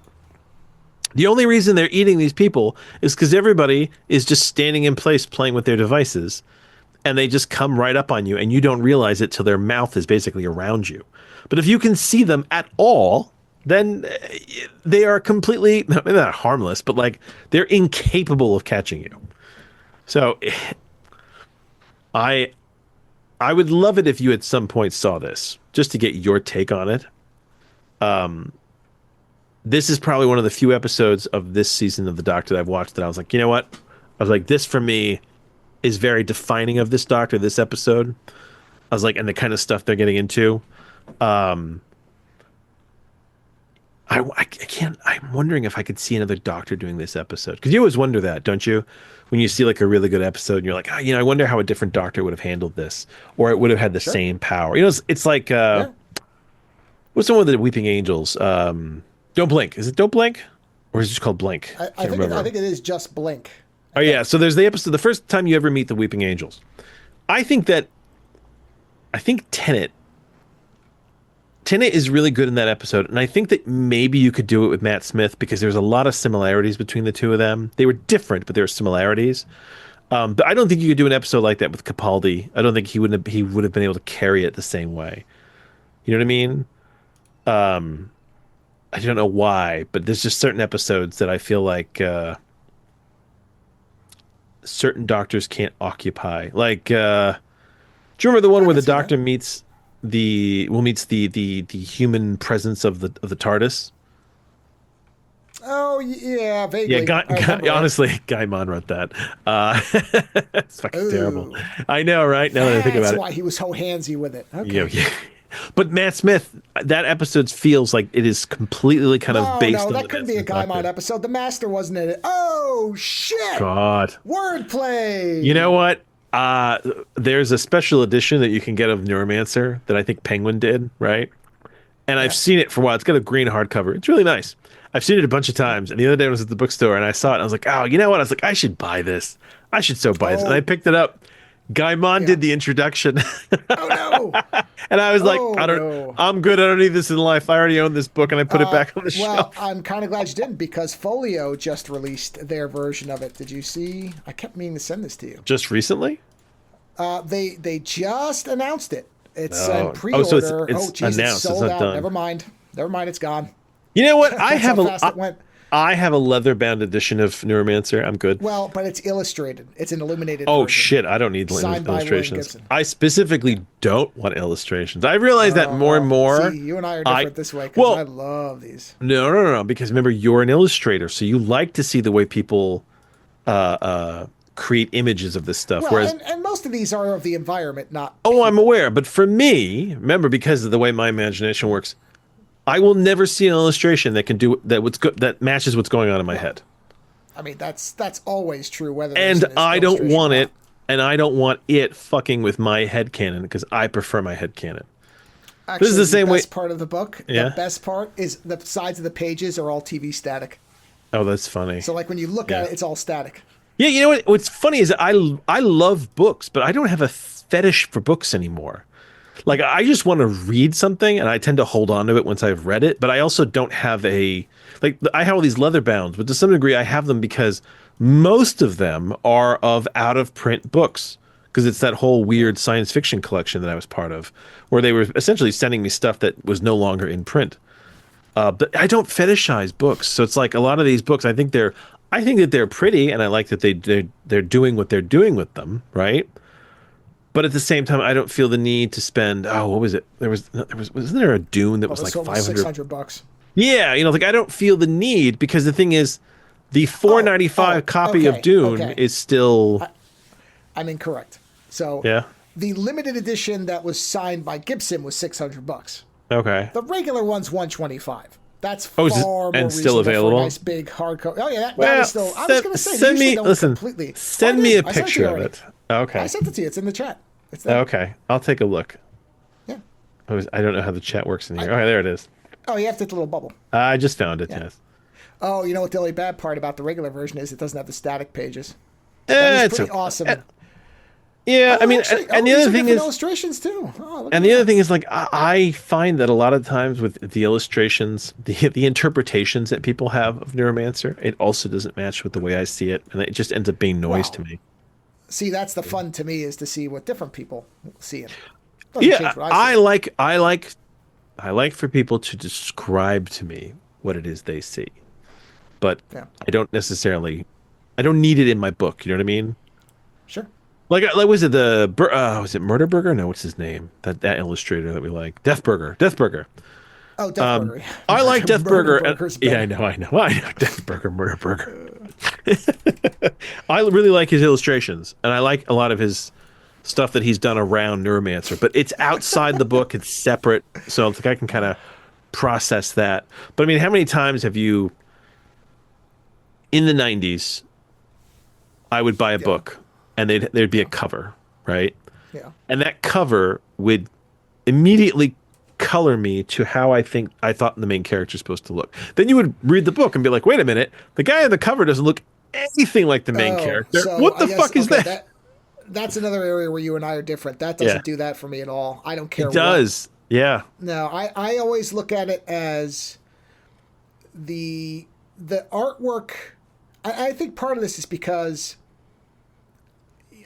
The only reason they're eating these people is because everybody is just standing in place playing with their devices, and they just come right up on you, and you don't realize it till their mouth is basically around you. But if you can see them at all, then they are completely, maybe not harmless, but like they're incapable of catching you. So I would love it if you at some point saw this, just to get your take on it. This is probably one of the few episodes of this season of The Doctor that I've watched that I was like, you know what? I was like, this for me is very defining of this Doctor, this episode. I was like, and the kind of stuff they're getting into. I can't. I'm wondering if I could see another Doctor doing this episode, because you always wonder that, don't you? When you see like a really good episode, and you're like, I wonder how a different Doctor would have handled this, or it would have had the Sure. same power. It's like Yeah. what's the one with the Weeping Angels? Don't Blink. Is it Don't Blink, or is it just called Blink? Can't remember. I think it is just Blink. Oh yeah. So there's the episode, the first time you ever meet the Weeping Angels. I think Tennant is really good in that episode, and I think that maybe you could do it with Matt Smith, because there's a lot of similarities between the two of them. They were different, but there are similarities. But I don't think you could do an episode like that with Capaldi. I don't think he would have been able to carry it the same way. You know what I mean? I don't know why, but there's just certain episodes that I feel like certain doctors can't occupy. Like, do you remember the one where the Doctor meets the human presence of the TARDIS? Oh yeah, vaguely. Yeah, honestly, Guy Mon wrote that. It's fucking terrible. I know, right? Now that I think about it, that's why he was so handsy with it. Okay. Yeah. But Matt Smith, that episode feels like it is completely kind of based on. No, that couldn't be a Guy Mon episode. The Master wasn't in it. Oh shit! God, wordplay. You know what? There's a special edition that you can get of Neuromancer that I think Penguin did, right? And I've seen it for a while. It's got a green hardcover. It's really nice. I've seen it a bunch of times. And the other day I was at the bookstore and I saw it. And I was like, oh, you know what? I was like, I should buy this. I should so buy this. And I picked it up. Guy Mon did the introduction. Oh no! And I was like, I'm good. I don't need this in life. I already own this book, and I put it back on the shelf. Well, I'm kind of glad you didn't, because Folio just released their version of it. Did you see? I kept meaning to send this to you. Just recently? They just announced it. It's in pre-order. So it's geez, announced. It's sold not out. done. Never mind. It's gone. You know what? That's how fast it went. I have a leather-bound edition of Neuromancer. I'm good. Well, but it's illustrated. It's an illuminated Oh, version. shit. I don't need Signed by illustrations. William Gibson. I specifically don't want illustrations. I realize that more and more. See, you and I are different this way, because I love these. No. Because remember, you're an illustrator, so you like to see the way people create images of this stuff. Well, whereas, and most of these are of the environment, not... Oh, I'm aware. But for me, remember, because of the way my imagination works, I will never see an illustration that can do that. That matches what's going on in my head. I mean, that's always true. Whether and I don't want it, and I don't want it fucking with my headcanon, because I prefer my headcanon. Actually, this is the same way. Best part of the book. Yeah? The best part is the sides of the pages are all TV static. Oh, that's funny. So like when you look at it, it's all static. Yeah, you know what? What's funny is that I love books, but I don't have a fetish for books anymore. Like, I just want to read something, and I tend to hold on to it once I've read it. But I also don't have I have all these leather bounds, but to some degree I have them because most of them are of out of print books. Because it's that whole weird science fiction collection that I was part of, where they were essentially sending me stuff that was no longer in print. But I don't fetishize books, so it's like a lot of these books. I think that they're pretty, and I like that they're doing what they're doing with them, right? But at the same time, I don't feel the need to spend. Oh, what was it? Wasn't there a Dune that was like $500? Yeah, like I don't feel the need, because the thing is, the $4.95 copy of Dune is still. I'm incorrect. So yeah, the limited edition that was signed by Gibson was $600. Okay. The regular one's $125. That's far more and still available. For a nice big hardcover. Oh yeah, that is still. I was going to say, send me. Listen, send me a picture of it. Okay. I sent it to you. It's in the chat. It's there. Okay, I'll take a look. Yeah. I don't know how the chat works in here. Okay, there it is. Oh, you have to hit the little bubble. I just found it. Yeah. Yes. Oh, you know what the only bad part about the regular version is? It doesn't have the static pages. It's pretty awesome. Yeah, I mean, and the other thing is illustrations too. And the other thing is, like, I find that a lot of times with the illustrations, the interpretations that people have of Neuromancer, it also doesn't match with the way I see it, and it just ends up being noise to me. See, that's the fun to me, is to see what different people see it. Yeah, I like for people to describe to me what it is they see, but I don't need it in my book. You know what I mean? Sure. Like was it was it Murderburger? No, what's his name? That illustrator that we like, Deathburger. Oh, Deathburger. I like Deathburger. Yeah, I know. Deathburger, Murderburger. I really like his illustrations, and I like a lot of his stuff that he's done around Neuromancer, but it's outside the book. It's separate, so I can kind of process that. But I mean, how many times have you, in the 90s, I would buy a book and there'd be a cover, right? Yeah. And that cover would immediately color me to how I thought the main character is supposed to look. Then you would read the book and be like, wait a minute, the guy on the cover doesn't look anything like the main character. So what the fuck is that? That's another area where you and I are different. That doesn't do that for me at all. I don't care. It does. Yeah. No, I always look at it as the artwork. I think part of this is because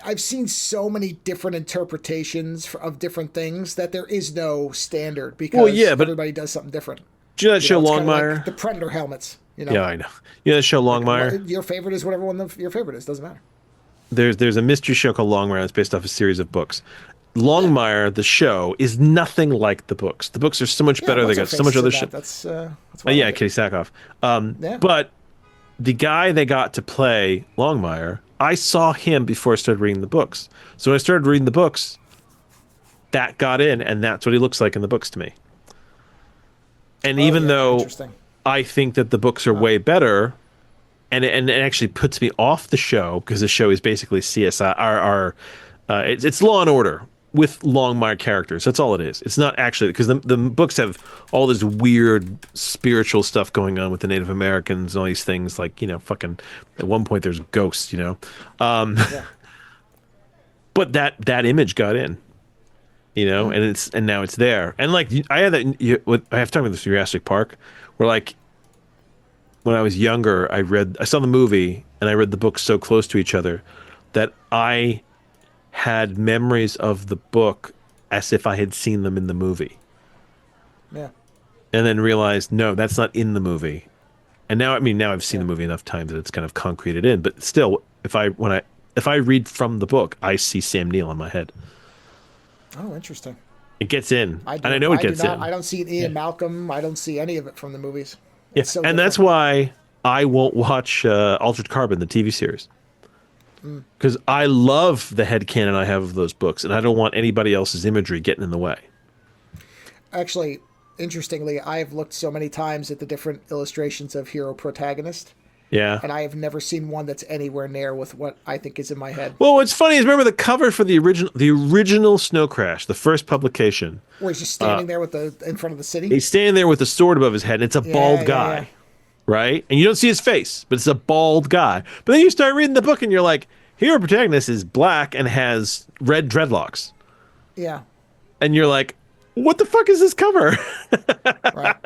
I've seen so many different interpretations of different things that there is no standard because but everybody does something different. Do you know that show Longmire? Like the Predator helmets. You know? Yeah, I know. You know that show Longmire? Your favorite is whatever one your favorite is. Doesn't matter. There's a mystery show called Longmire that's based off a series of books. Longmire, the show, is nothing like the books. The books are so much better. They got so much other shit. That's Kitty Sackhoff. But the guy they got to play Longmire, I saw him before I started reading the books. So when I started reading the books, that got in, and that's what he looks like in the books to me. And even though I think that the books are way better, and it actually puts me off the show because the show is basically CSI, it's Law and Order with Longmire characters. That's all it is. It's not actually, because the books have all this weird spiritual stuff going on with the Native Americans and all these things, like, fucking at one point there's ghosts, but that image got in, and now it's there. And like I had that I have talking about this Jurassic Park, where like when I was younger, I saw the movie and I read the books so close to each other that I had memories of the book as if I had seen them in the movie. Yeah. And then realized, no, that's not in the movie. And now I've seen the movie enough times that it's kind of concreted in. But still, if I read from the book, I see Sam Neill in my head. Oh, interesting. It gets in. And I know it gets in. I don't see Ian Malcolm. I don't see any of it from the movies. Yes, so and that's why I won't watch Altered Carbon, the TV series. Because I love the headcanon I have of those books, and I don't want anybody else's imagery getting in the way. Actually, interestingly, I've looked so many times at the different illustrations of hero protagonist. Yeah. And I have never seen one that's anywhere near with what I think is in my head. Well, what's funny is, remember the cover for the original Snow Crash, the first publication. Where he's just standing there in front of the city? He's standing there with a sword above his head, and it's a bald guy. Yeah. Right? And you don't see his face, but it's a bald guy. But then you start reading the book and you're like, hero protagonist is black and has red dreadlocks. Yeah. And you're like, what the fuck is this cover? Right.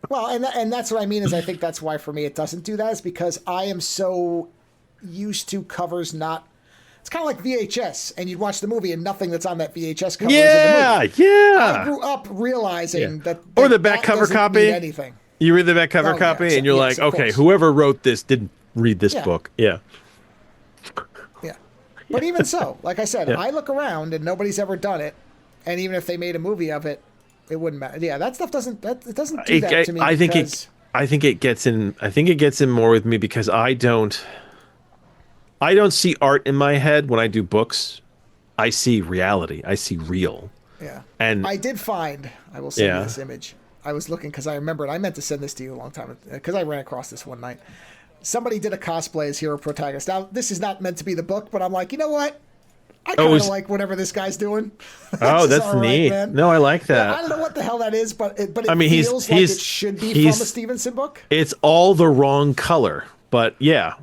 Well, and that's what I mean is I think that's why for me it doesn't do that, is because I am so used to covers not... It's kind of like VHS, and you'd watch the movie and nothing that's on that VHS cover is in the movie. Yeah. I grew up realizing that or the back cover copy. Mean anything. You read the back cover copy, and you're like, okay, whoever wrote this didn't read this book. Yeah. Yeah. But even so, like I said, I look around and nobody's ever done it, and even if they made a movie of it, it wouldn't matter. Yeah, that stuff doesn't do that to me. I think it gets in. I think it gets in more with me because I don't see art in my head when I do books. I see reality. I see real. Yeah. And I did find. I will send you this image. I was looking because I remembered. I meant to send this to you a long time because I ran across this one night. Somebody did a cosplay as hero protagonist. Now, this is not meant to be the book, but I'm like, you know what? I kind of like whatever this guy's doing. Oh, that's neat. Right, no, I like that. Yeah, I don't know what the hell that is, but it feels like it should be from a Stevenson book. It's all the wrong color, but yeah.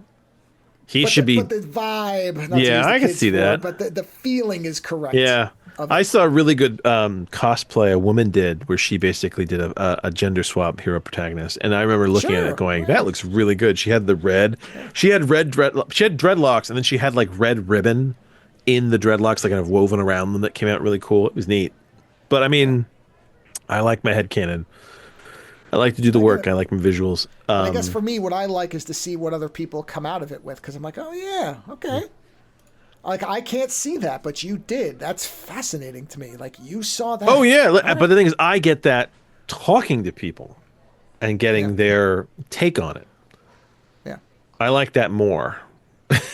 But the vibe. Yeah, I can see that. But the feeling is correct. Yeah. I saw a really good cosplay a woman did where she basically did a gender swap hero protagonist, and I remember looking at it going, that looks really good. She had she had dreadlocks, and then she had like red ribbon in the dreadlocks, like kind of woven around them, that came out really cool. It was neat. But I mean, I like my headcanon. I like to do the work. I like my visuals. I guess for me, what I like is to see what other people come out of it with, because I'm like, oh yeah, okay. Like, I can't see that, but you did. That's fascinating to me. Like, you saw that. Oh, yeah. Right. But the thing is, I get that talking to people and getting their take on it. Yeah. I like that more.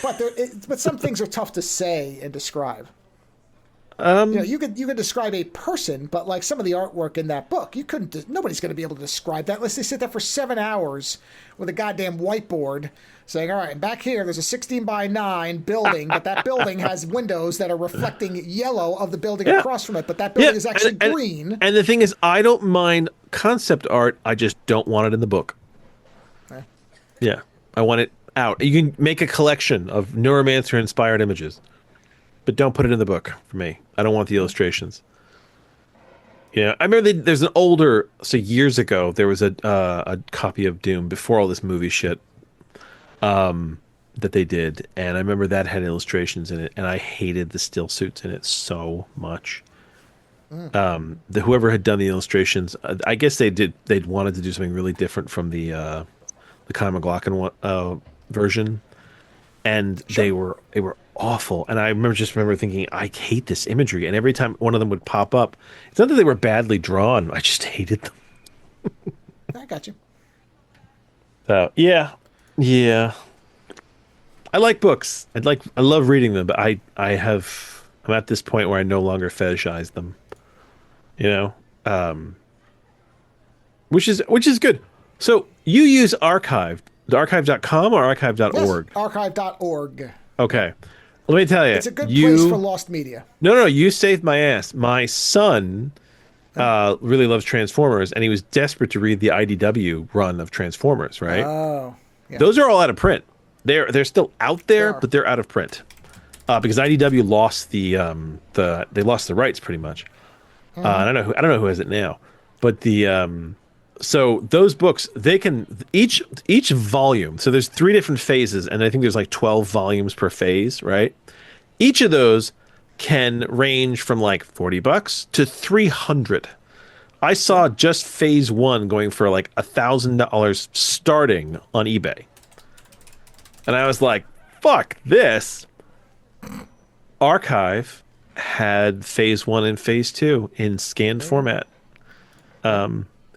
but some things are tough to say and describe. You could describe a person, but like some of the artwork in that book, you couldn't. Nobody's going to be able to describe that unless they sit there for 7 hours with a goddamn whiteboard saying, "All right, and back here there's a 16 by 9 building, but that building has windows that are reflecting yellow of the building across from it, but that building is actually green." And the thing is, I don't mind concept art. I just don't want it in the book. Okay. Yeah, I want it out. You can make a collection of Neuromancer-inspired images. But don't put it in the book for me. I don't want the illustrations. Yeah, I remember there's an older. So years ago, there was a copy of Doom before all this movie shit that they did, and I remember that had illustrations in it, and I hated the still suits in it so much. Whoever had done the illustrations, I guess they'd wanted to do something really different from the Conor McLaughlin version, and they were awful. And I remember thinking, I hate this imagery. And every time one of them would pop up, it's not that they were badly drawn. I just hated them. I got you. So yeah. I like books. I love reading them, but I'm at this point where I no longer fetishize them. Which is good. So you use archive.com or archive.org? Yes, archive.org. Okay. Let me tell you. It's a good place for lost media. No, you saved my ass. My son really loves Transformers, and he was desperate to read the IDW run of Transformers, right? Oh. Yeah. Those are all out of print. They're still out there, but they're out of print. Because IDW lost they lost the rights pretty much. I don't know who has it now. But so those books, they can each volume. So there's 3 different phases, and I think there's like 12 volumes per phase, right? Each of those can range from like $40 to $300. I saw just phase 1 going for like $1,000 starting on eBay, and I was like, "Fuck this!" Archive had phase 1 and phase 2 in scanned format.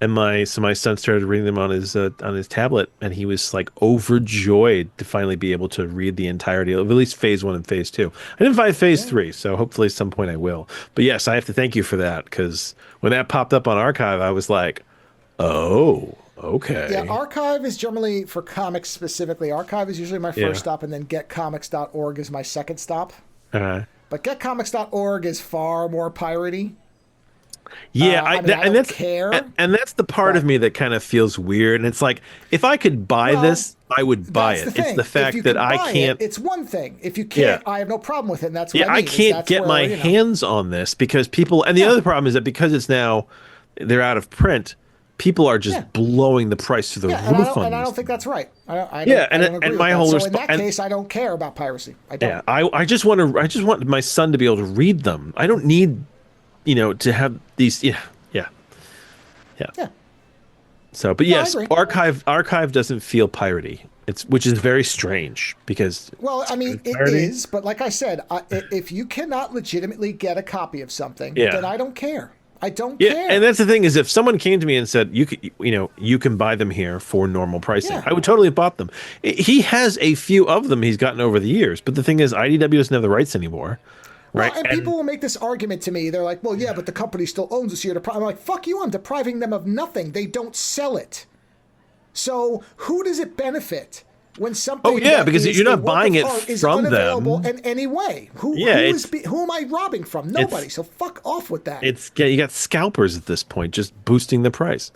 And my son started reading them on his tablet, and he was like overjoyed to finally be able to read the entirety of at least phase 1 and phase 2. I didn't find phase 3, so hopefully at some point I will. But yes, I have to thank you for that, because when that popped up on Archive, I was like, oh, okay. Yeah, Archive is generally for comics specifically. Archive is usually my first stop, and then getcomics.org is my second stop. But getcomics.org is far more piratey. Yeah, I don't care. And that's the part of me that kind of feels weird. And it's like, if I could buy this, I would buy it. It's the fact that I can't. It's one thing. If you can't, I have no problem with it. And that's what I mean. I can't get my hands on this because people. And the other problem is that because it's now they're out of print, people are just blowing the price to the roof on. And I don't think that's right. I and my whole so in that case, I don't care about piracy. I don't. Yeah, I just want my son to be able to read them. I don't need. To have these, yeah. So, but yes, archive doesn't feel piratey. Which is very strange because. Well, I mean, it is, but like I said, if you cannot legitimately get a copy of something, then I don't care. I don't care. And that's the thing is, if someone came to me and said you can buy them here for normal pricing, I would totally have bought them. He has a few of them he's gotten over the years, but the thing is, IDW doesn't have the rights anymore. Right. Well, and people will make this argument to me. They're like, well, yeah, but the company still owns this here. I'm like, fuck you, I'm depriving them of nothing. They don't sell it. So who does it benefit when something because you're not buying it from them in any way? Who am I robbing from? Nobody. So fuck off with that. You got scalpers at this point just boosting the price.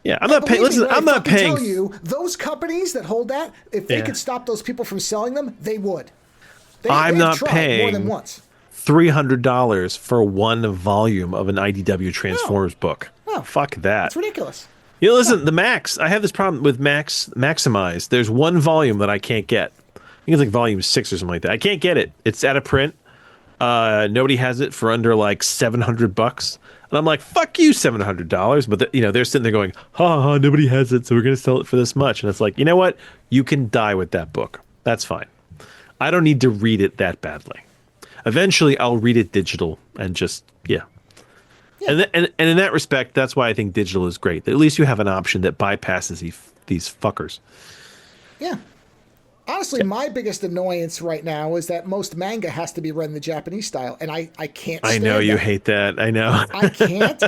Yeah, I'm not paying. Listen, I'm not paying. I tell you, those companies that hold that, if they could stop those people from selling them, they would. I'm not paying more than once. $300 for one volume of an IDW Transformers book. No. Fuck that. It's ridiculous. Listen, the Max. I have this problem with Maximize. There's one volume that I can't get. I think it's like volume 6 or something like that. I can't get it. It's out of print. Nobody has it for under like $700. And I'm like, fuck you, $700. But they're sitting there going, ha, nobody has it, so we're gonna sell it for this much. And it's like, you know what? You can die with that book. That's fine. I don't need to read it that badly. Eventually, I'll read it digital and just And in that respect, that's why I think digital is great. At least you have an option that bypasses these fuckers. Yeah, Honestly, my biggest annoyance right now is that most manga has to be read in the Japanese style, and I can't I stand know you that. hate that. I know. I can't.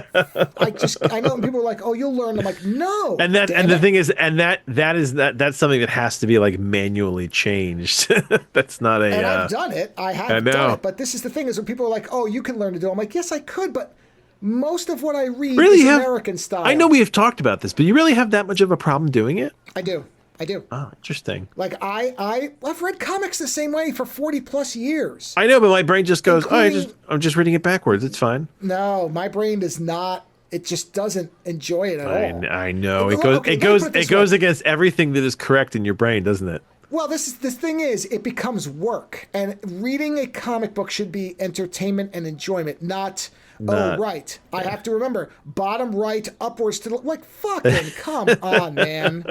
I know when people are like, "Oh, you'll learn." I'm like, "No, And damn the it." thing is, that's something that has to be like manually changed. That's not a. And I've done it. I I have done know. it. But this is the thing: is when people are like, "Oh, you can learn to do," it. I'm like, "Yes, I could," but most of what I read Really is have. American style. I know we have talked about this, but you really have that much of a problem doing it? I do. I do. Oh, interesting. Like I've read comics the same way for 40 plus years. I know, but my brain just goes, Including- I'm just reading it backwards. It's fine. No, my brain does not. It just doesn't enjoy it at all. I know. Look, It goes okay, it let me goes put it this it goes way. against everything that is correct in your brain, doesn't it? Well, this thing is, it becomes work, and reading a comic book should be entertainment and enjoyment, not. Oh, right. I have to remember bottom right, upwards to the like. Fucking come on, man.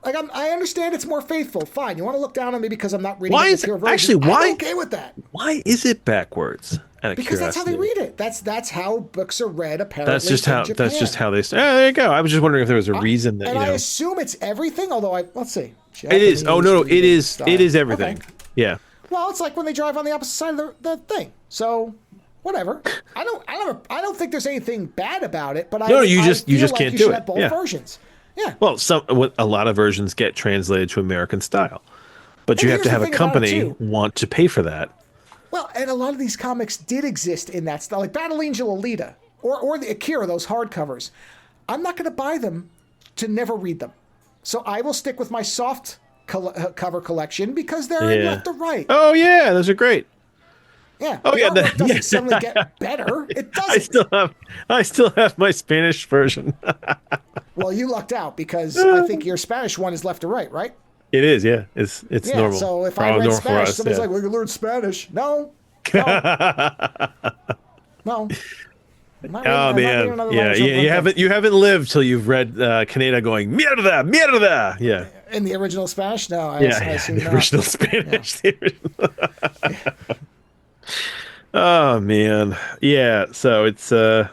Like I understand it's more faithful. Fine, you want to look down on me because I'm not reading Why the is pure it version. actually why I'm okay with that why is it backwards? Out of because that's how they curiosity. read it. That's how books are read. Apparently, That's just in how Japan. they. Oh, there you go. I was just wondering if there was a reason that And you I know. assume it's everything. Although let's see. It is. Oh no, it is. Style. It is everything. Okay. Yeah. Well, it's like when they drive on the opposite side of the thing. So, whatever. I don't think there's anything bad about it. But No, you I just feel like can't you do should it. have both Yeah. versions. Yeah. Well, a lot of versions get translated to American style, but And you have here's to the have a thing about it, company too. want to pay for that. Well, and a lot of these comics did exist in that style, like Battle Angel Alita or the Akira, those hardcovers. I'm not going to buy them to never read them. So I will stick with my soft cover collection because they're in left to right. Oh yeah, those are great. Yeah. Oh, the yeah, artwork doesn't yes. suddenly get better. It I doesn't. still have my Spanish version. Well, you lucked out because I think your Spanish one is left to right, right? It is, yeah. It's Yeah. normal. So if For- I read normal for Spanish, us, somebody's yeah. like, "We can learn Spanish." No. No. No. I'm not reading- Oh I'm not reading man, another yeah, language yeah. over You haven't lived till you've read Kaneda going mierda, mierda. Yeah, in the original Spanish. No, I yeah, assume the not. original Spanish. The original- Oh man, yeah. So it's I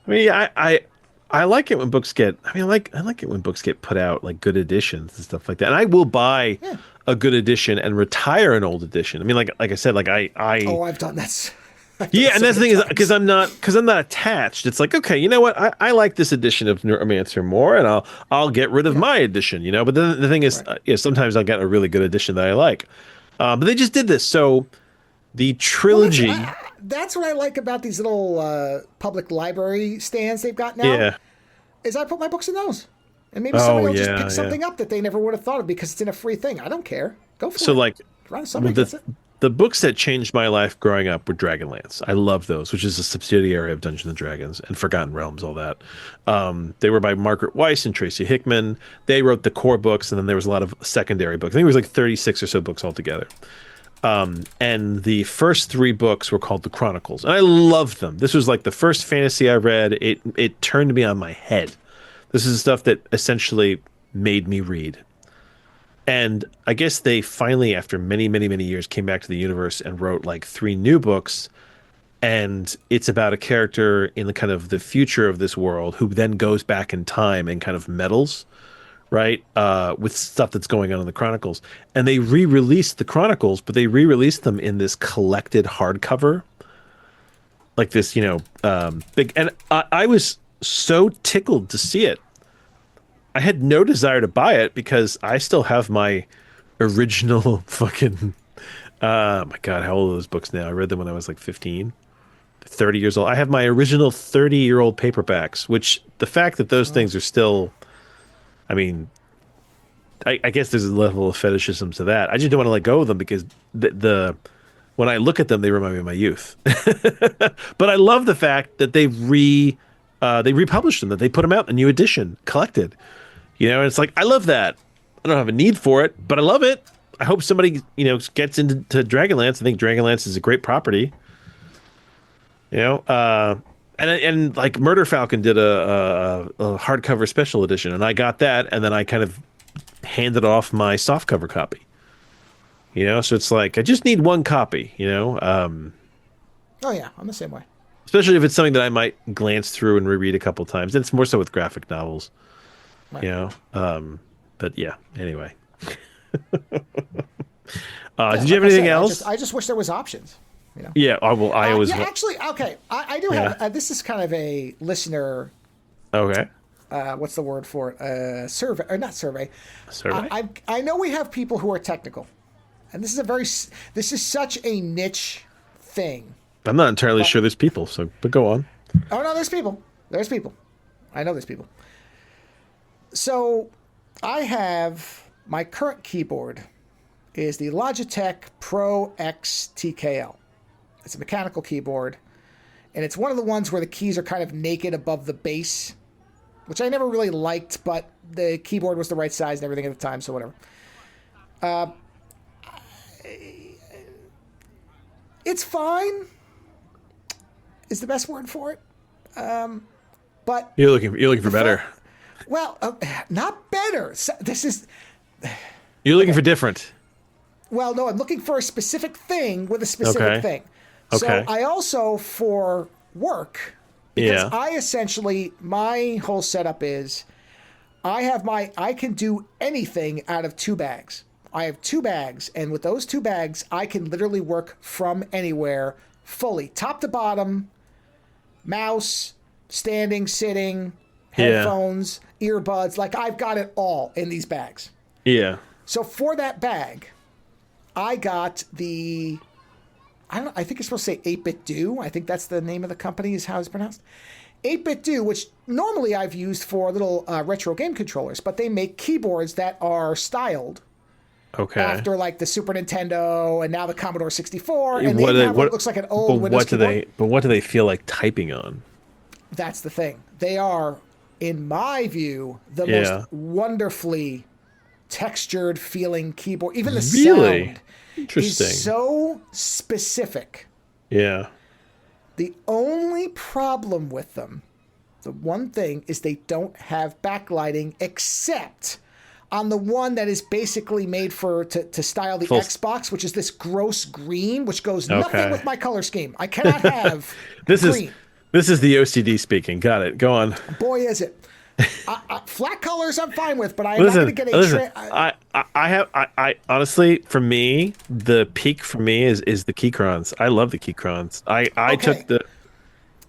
mean, I like it when books get. I mean, I like it when books get put out like good editions and stuff like that. And I will buy a good edition and retire an old edition. I mean, like I said, like I Oh, I've done that. yeah, and that's the thing is because I'm not attached. It's like, okay, you know what? I like this edition of Neuromancer more, and I'll get rid of my edition, you know. But then the thing is, sometimes I'll get a really good edition that I like. But they just did this, so the trilogy. That's what I like about these little public library stands they've got now. Yeah. Is I put my books in those, and maybe Oh, somebody will just yeah, pick something up that they never would have thought of because it's in a free thing. I don't care. Go for it. So like Somebody gets it. the books that changed my life growing up were Dragonlance. I love those, which is a subsidiary of Dungeons and Dragons and Forgotten Realms, all that. They were by Margaret Weiss and Tracy Hickman. They wrote the core books, and then there was a lot of secondary books. I think it was like 36 or so books altogether. And the first 3 books were called the Chronicles, and I loved them. This was like the first fantasy I read. It turned me on my head. This is stuff that essentially made me read. And I guess they finally, after many, many, many years, came back to the universe and wrote like 3 new books. And it's about a character in the kind of the future of this world who then goes back in time and kind of meddles, right, with stuff that's going on in the Chronicles. And they re-released the Chronicles, but they re-released them in this collected hardcover, like this, big. And I was so tickled to see it. I had no desire to buy it because I still have my original fucking. Oh my God, how old are those books now? I read them when I was like 15, 30 years old. I have my original 30-year-old paperbacks, which the fact that those things are still. I mean, I guess there's a level of fetishism to that. I just don't want to let go of them because the when I look at them, they remind me of my youth. But I love the fact that they republished them, that they put them out in a new edition, collected. And it's like, I love that. I don't have a need for it, but I love it. I hope somebody, gets into Dragonlance. I think Dragonlance is a great property. And like Murder Falcon did a hardcover special edition, and I got that, and then I kind of handed off my softcover copy. So it's like I just need one copy. Oh yeah, I'm the same way. Especially if it's something that I might glance through and reread a couple times. It's more so with graphic novels. Right. But yeah. Anyway. Yeah, Did you like have I anything said, else? I just wish there was options. You know. Yeah, I will. I always. Yeah, actually, okay. I do Yeah. have. This is kind of a listener. Okay. What's the word for it? Survey or not survey? Survey. I know we have people who are technical, and this is such a niche thing. I'm not entirely sure there's people. So, but go on. Oh no, there's people. There's people. I know there's people. So, I have my current keyboard is the Logitech Pro X TKL. It's a mechanical keyboard, and it's one of the ones where the keys are kind of naked above the base, which I never really liked, but the keyboard was the right size and everything at the time, so whatever. It's fine, is the best word for it. But You're looking for better. well, not better. This is You're looking for different. well, no, I'm looking for a specific thing with a specific thing. So Okay. I also, for work, because Yeah. I essentially, my whole setup is I can do anything out of two bags. I have two bags, and with those two bags, I can literally work from anywhere, fully, top to bottom, mouse, standing, sitting, headphones, earbuds. Like, I've got it all in these bags. Yeah. So for that bag, I got I think it's supposed to say 8-Bit Do. I think that's the name of the company is how it's pronounced. 8-Bit Do, which normally I've used for little retro game controllers, but they make keyboards that are styled Okay. after like the Super Nintendo and now the Commodore 64, and What they do have what what looks like an old but Windows what do keyboard. they? But what do they feel like typing on? That's the thing. They are, in my view, the Yeah. most wonderfully textured feeling keyboard. Even the Really? sound Interesting. is so specific. Yeah. The only problem with them, the one thing, is they don't have backlighting except on the one that is basically made to style the Xbox, which is this gross green, which goes nothing with my color scheme. I cannot have green. This is the OCD speaking. Got it. Go on. Boy, is it. Flat colors I'm fine with, but I'm not going to get a... I honestly, for me, the peak for me is the Keychrones. I love the Keychrones. I took the...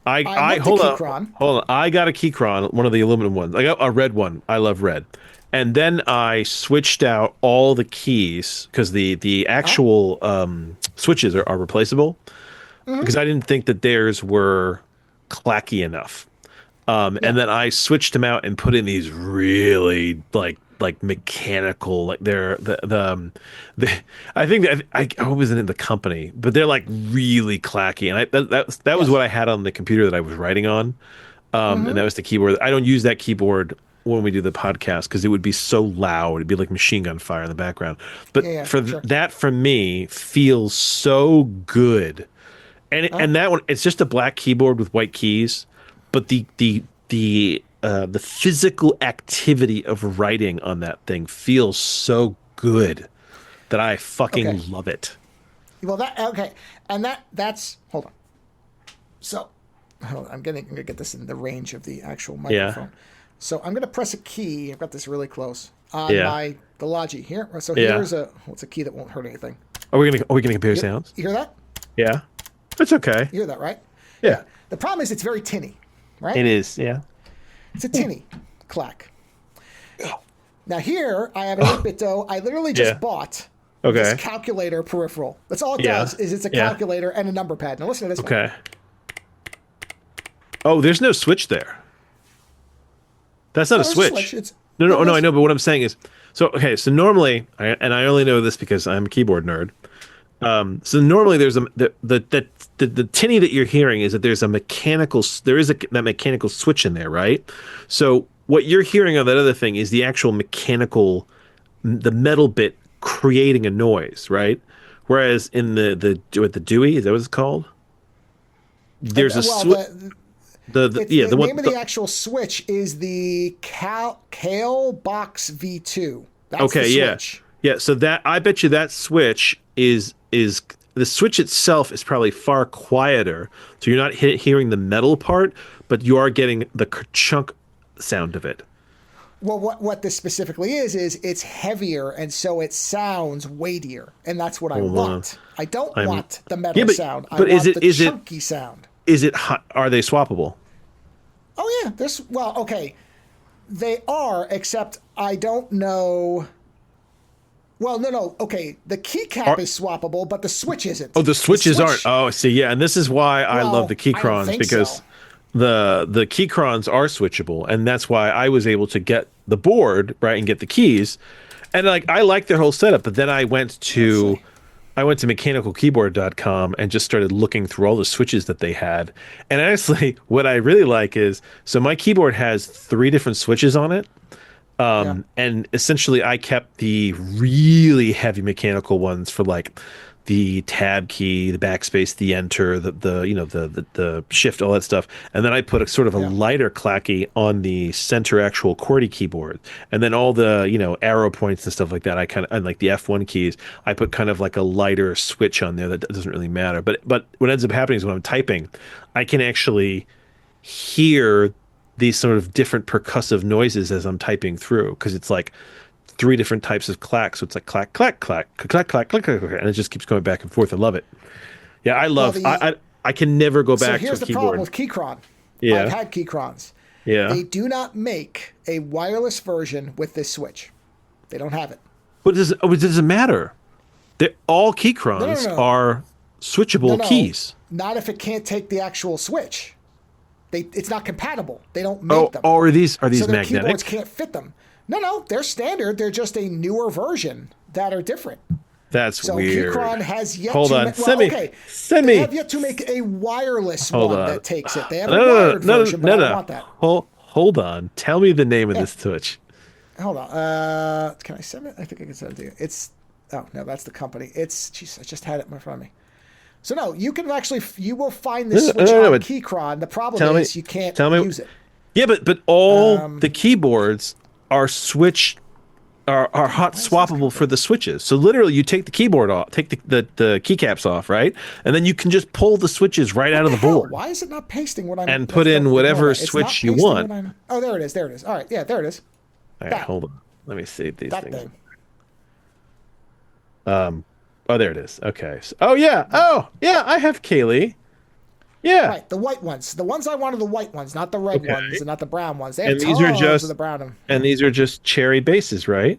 hold on. I got a Keychron, one of the aluminum ones. I got a red one. I love red. And then I switched out all the keys because the actual switches are replaceable, because I didn't think that theirs were clacky enough. And then I switched them out and put in these really like mechanical, like they're I think that I wasn't in the company, but they're like really clacky, and that was what I had on the computer that I was writing on, and that was the keyboard. I don't use that keyboard when we do the podcast because it would be so loud. It'd be like machine gun fire in the background. But that for me feels so good, and that one, it's just a black keyboard with white keys. But the physical activity of writing on that thing feels so good that I fucking love it. Well, that's hold on. So, I'm gonna get this in the range of the actual microphone. Yeah. So I'm gonna press a key. I've got this really close on the Logi here. So here's what's a key that won't hurt anything. Are we gonna compare sounds? You hear that? Yeah, that's okay. You hear that, right? Yeah. The problem is it's very tinny. Right? It is, yeah. It's a tinny clack. Now here I have an 8-Bit Do. I literally just bought this calculator peripheral. That's all it does is it's a calculator and a number pad. Now listen to this one. Okay. Oh, there's no switch there. That's not a switch. No, I know, but what I'm saying is, so normally, and I only know this because I'm a keyboard nerd. So normally there's the tinny that you're hearing is that there's a mechanical, that mechanical switch in there, right? So what you're hearing on that other thing is the actual mechanical, the metal bit creating a noise, right? Whereas in the Dewey, is that what it's called? There's a switch. The name of the actual switch is the Kale Box V2. That's the switch. Yeah. So that, I bet you that switch is the switch itself is probably far quieter, so you're not hearing the metal part, but you are getting the chunk sound of it. Well, what this specifically is it's heavier, and so it sounds weightier, and that's what I want. I don't want the metal sound. I want the chunky sound. Is it hot? Are they swappable? Oh yeah, okay. They are, except I don't know. Well, no. Okay, the keycap is swappable, but the switch isn't. Oh, the switches aren't. Oh, see, yeah, and this is why I love the Keychrons, because the Keychrons are switchable, and that's why I was able to get the board right and get the keys, and like I like their whole setup. But then I went to mechanicalkeyboard.com and just started looking through all the switches that they had. And honestly, what I really like is, so my keyboard has 3 different switches on it. And essentially I kept the really heavy mechanical ones for like the tab key, the backspace, the enter, the shift, all that stuff. And then I put a sort of a lighter clacky on the center actual QWERTY keyboard. And then all the, arrow points and stuff like that, and like the F1 keys, I put kind of like a lighter switch on there that doesn't really matter. But what ends up happening is when I'm typing, I can actually hear these sort of different percussive noises as I'm typing through, because it's like 3 different types of clack. So it's like clack, clack, clack, clack, clack, clack, clack, and it just keeps going back and forth. I love it. Yeah, I love. I can never go back to a keyboard. So here's the problem with Keychron. Yeah, I've had Keychrons. Yeah, they do not make a wireless version with this switch. They don't have it. But does it matter? All Keychrons are switchable keys. Not if it can't take the actual switch. It's not compatible. They don't make them. Oh, are these so magnetic? Keyboards can't fit them. No, they're standard. They're just a newer version that are different. That's weird. So Keychron has yet Hold to on. They have yet to make a wireless that takes it. They have a wired version, but I don't want that. Hold on. Tell me the name of this switch. Hold on. Can I send it? I think I can send it to you. No, that's the company. I just had it in front of me. So no, you will find this switch on Keychron. The problem is you can't use it. Yeah, but all the keyboards are are hot swappable for the switches. So literally, you take the keyboard off, take the keycaps off, right, and then you can just pull the switches right out of the board. Why is it not pasting what I'm? And put in whatever switch you want. Oh, there it is. There it is. All right, yeah, there it is. All right, hold on. Let me save these things. Oh, there it is. Okay. Oh, yeah. I have Kaylee. Yeah. Right. The white ones. The ones I wanted, the white ones, not the red ones and not the brown ones. They have these are just of the brown. And these are just cherry bases, right?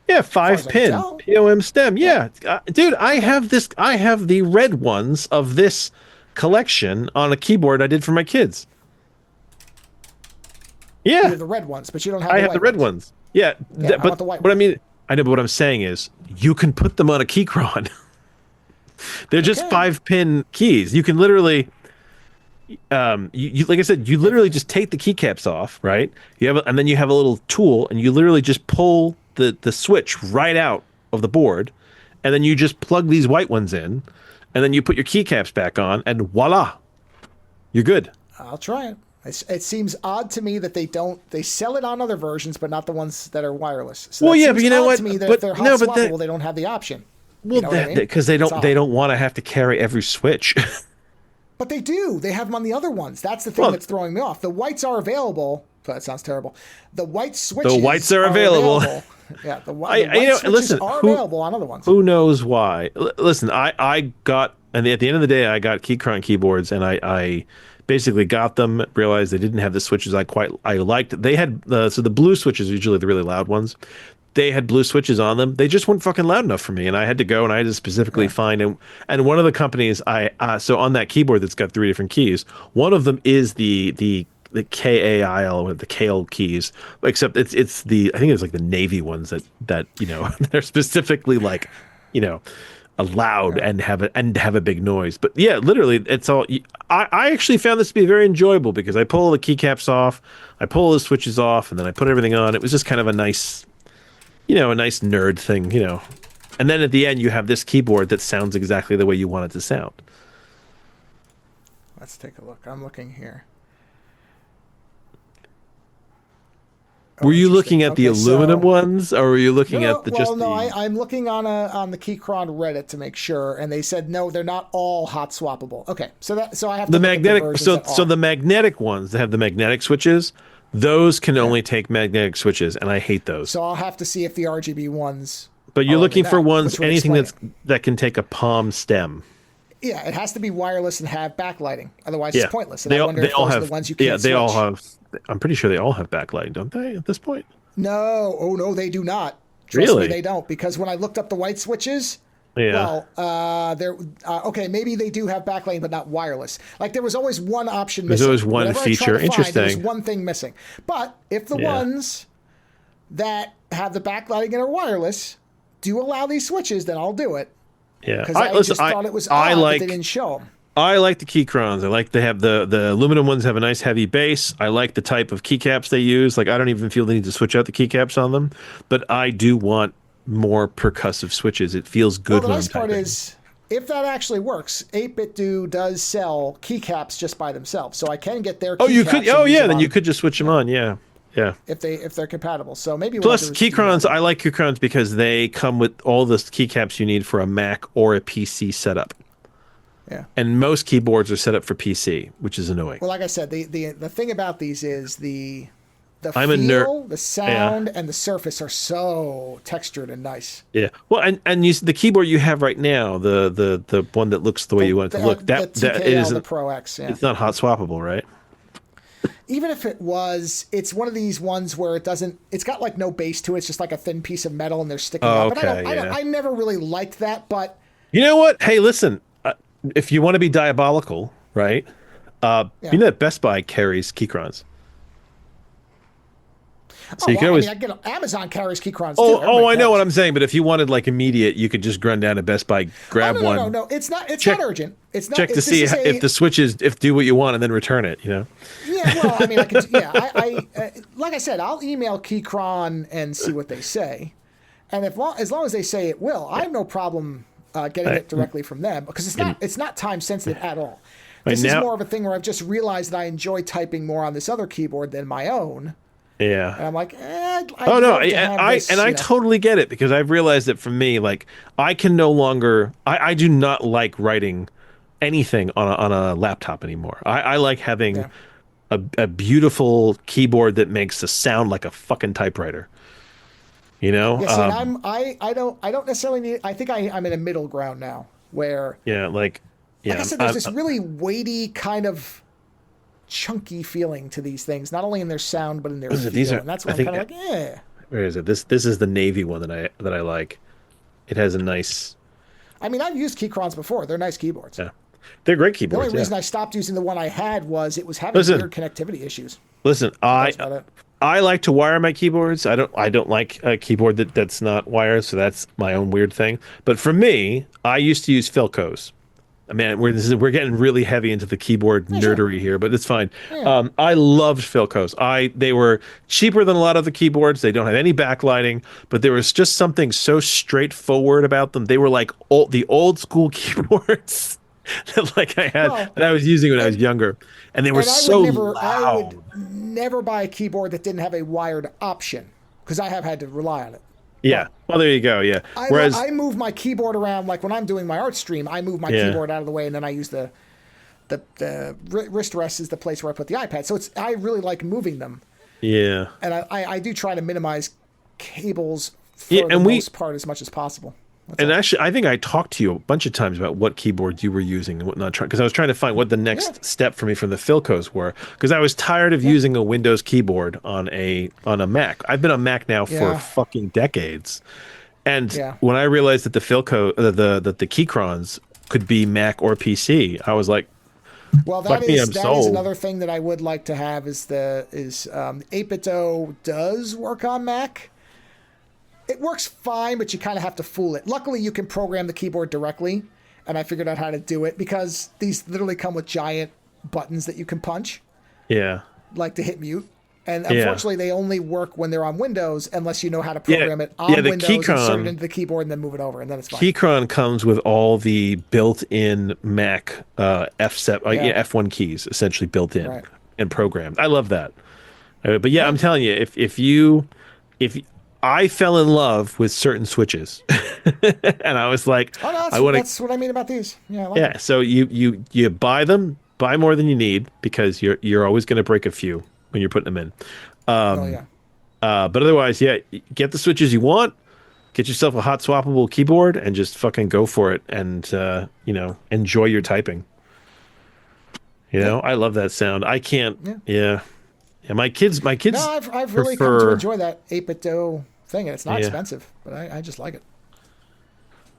Yeah, 5-pin POM stem. Yeah. Dude, I have the red ones of this collection on a keyboard I did for my kids. Yeah. You have the red ones, but you don't have I have the red ones. Yeah, but what I mean, I know, but what I'm saying is you can put them on a Keychron. They're just 5-pin keys. You can literally, like I said, you literally just take the keycaps off, right? And then you have a little tool, and you literally just pull the switch right out of the board, and then you just plug these white ones in, and then you put your keycaps back on, and voila, you're good. I'll try it. It seems odd to me that they sell it on other versions, but not the ones that are wireless. So well, yeah, but you know what? To me that if they're hot swappable, they don't have the option. Well, because they don't want to have to carry every switch. But they do. They have them on the other ones. That's the thing that's throwing me off. The whites are available. That sounds terrible. The white switches. The whites are available. Yeah, the white switches are available on other ones. Who knows why? Listen, I got, and at the end of the day, I got Keychron keyboards, and I basically got them, realized they didn't have the switches I liked. They had so the blue switches are usually the really loud ones. They had blue switches on them. They just weren't fucking loud enough for me, and I had to go and I had to specifically find and one of the companies so on that keyboard that's got 3 different keys, one of them is the KAIL with the KAIL keys, except it's the, I think it's like the Navy ones that they're specifically like loud and have a big noise. But yeah, literally, it's all. I actually found this to be very enjoyable because I pull the keycaps off, I pull the switches off, and then I put everything on. It was just kind of a nice, a nice nerd thing, And then at the end, you have this keyboard that sounds exactly the way you want it to sound. Let's take a look. I'm looking here. Were you looking at the aluminum ones, or were you looking at I'm looking on the Keychron Reddit to make sure, and they said no, they're not all hot swappable. Okay, so I have to the magnetic. So the magnetic ones that have the magnetic switches, Those can only take magnetic switches, and I hate those. So I'll have to see if the RGB ones. But you're are looking under for that, ones, which would anything explain that can take a palm stem. Yeah, it has to be wireless and have backlighting. Otherwise, Yeah, it's pointless. And I wonder they if all those have. are the ones you can't Yeah, they switch. all have. I'm pretty sure they all have backlighting, don't they? At this point. No, oh no, they do not. Trust Really? me, they don't. Because when I looked up the white switches, Yeah. well, they're okay. Maybe they do have backlighting, but not wireless. Like there was always one option There's missing. always one Whatever I tried feature. to find, there was Interesting. one thing missing. But if the Yeah. ones that have the backlighting and are wireless do allow these switches, then I'll do it. Yeah. Because I just thought it was odd that they didn't show them. I like the keychrons. I like they have the aluminum ones have a nice heavy base. I like the type of keycaps they use. Like I don't even feel the need to switch out the keycaps on them, but I do want more percussive switches. It feels good. Well, the when nice I'm part typing. is, if that actually works, 8BitDo does sell keycaps just by themselves, so I can get their. Oh, you keycaps could. and Oh, use yeah. them Then on- you could just switch them on. Yeah. Yeah. if they're compatible. So maybe Plus, keychrons. I like keychrons because they come with all the keycaps you need for a Mac or a PC setup. Yeah. And most keyboards are set up for PC, which is annoying. Well, like I said, the thing about these is the I'm a nerd. feel, the sound, and the surface are so textured and nice. Yeah. Well, and the keyboard you have right now, the one that looks the way you want it to look, that the TKL, is the Pro X. Yeah. it's not hot swappable, right? Even if it was, it's one of these ones where it doesn't. It's got like no base to it. It's just like a thin piece of metal, and they're sticking Oh, up. And okay, yeah. I never really liked that, but. You know what? Hey, listen. If you want to be diabolical, right? You know that Best Buy carries keychrons. So you can always. I get Amazon carries keychrons too. Oh, I know carries. what I'm saying. But if you wanted like immediate, you could just run down to Best Buy, grab one. No. It's not. It's Check- not urgent. It's not. Check to this see is if the switches if do what you want and then return it. You know. Yeah, well, I mean, I could. Yeah, like I said, I'll email Keychron and see what they say, and as long as they say it will, I have no problem getting it directly from them because it's not time sensitive at all. This is more of a thing where I've just realized that I enjoy typing more on this other keyboard than my own. Yeah. And I'm like, Oh no, I totally get it because I've realized that for me, like I can no longer, I do not like writing anything on a laptop anymore. I like having a beautiful keyboard that makes a sound like a fucking typewriter. You know? Yeah, see, and I don't necessarily need. I think I'm in a middle ground now where. Like I said, there's this really weighty kind of chunky feeling to these things, not only in their sound but in their feel. And that's what I'm kind of like, eh. Where is it? This is the navy one that I like. It has a nice. I mean, I've used Keychrons before. They're nice keyboards. Yeah, they're great The keyboards. only reason I stopped using the one I had was it was having weird connectivity issues. Listen, That's about it. I like to wire my keyboards. I don't like a keyboard that's not wired, so that's my own weird thing. But for me, I used to use Philcos. I mean, we're getting really heavy into the keyboard nerdery here, but it's fine. Yeah. I loved Philcos. They were cheaper than a lot of the keyboards. They don't have any backlighting, but there was just something so straightforward about them. They were like the old school keyboards that like I was using when I was younger, and they were so loud. I would never buy a keyboard that didn't have a wired option because I have had to rely on it. Yeah. Well, there you go. Yeah. Whereas I move my keyboard around, like when I'm doing my art stream, I move my keyboard out of the way, and then I use the wrist rest is the place where I put the iPad. So I really like moving them. Yeah. And I do try to minimize cables for the most part as much as possible. Actually, I think I talked to you a bunch of times about what keyboards you were using and whatnot, because I was trying to find what the next step for me from the Philcos were, because I was tired of using a Windows keyboard on a Mac. I've been on Mac now for fucking decades, and when I realized that the Philco, the Keychrons could be Mac or PC, I was like, well, that is another thing that I would like to have is 8BitDo does work on Mac. It works fine, but you kind of have to fool it. Luckily, you can program the keyboard directly, and I figured out how to do it because these literally come with giant buttons that you can punch. Yeah. Like to hit mute. And unfortunately, they only work when they're on Windows unless you know how to program it on Windows, insert it into the keyboard, and then move it over, and then it's fine. Keychron comes with all the built-in Mac F1 keys, essentially built in and programmed. I love that. But I'm telling you, if I fell in love with certain switches, and I was like, that's what I mean about these. So you buy them, buy more than you need because you're always going to break a few. when you're putting them in. Oh yeah. But otherwise, yeah, get the switches you want. Get yourself a hot swappable keyboard and just fucking go for it, and enjoy your typing. I love that sound. I can't. Yeah. Yeah, my kids. No, I've really come to enjoy that 8-bit-do thing, and it's not expensive, but I just like it.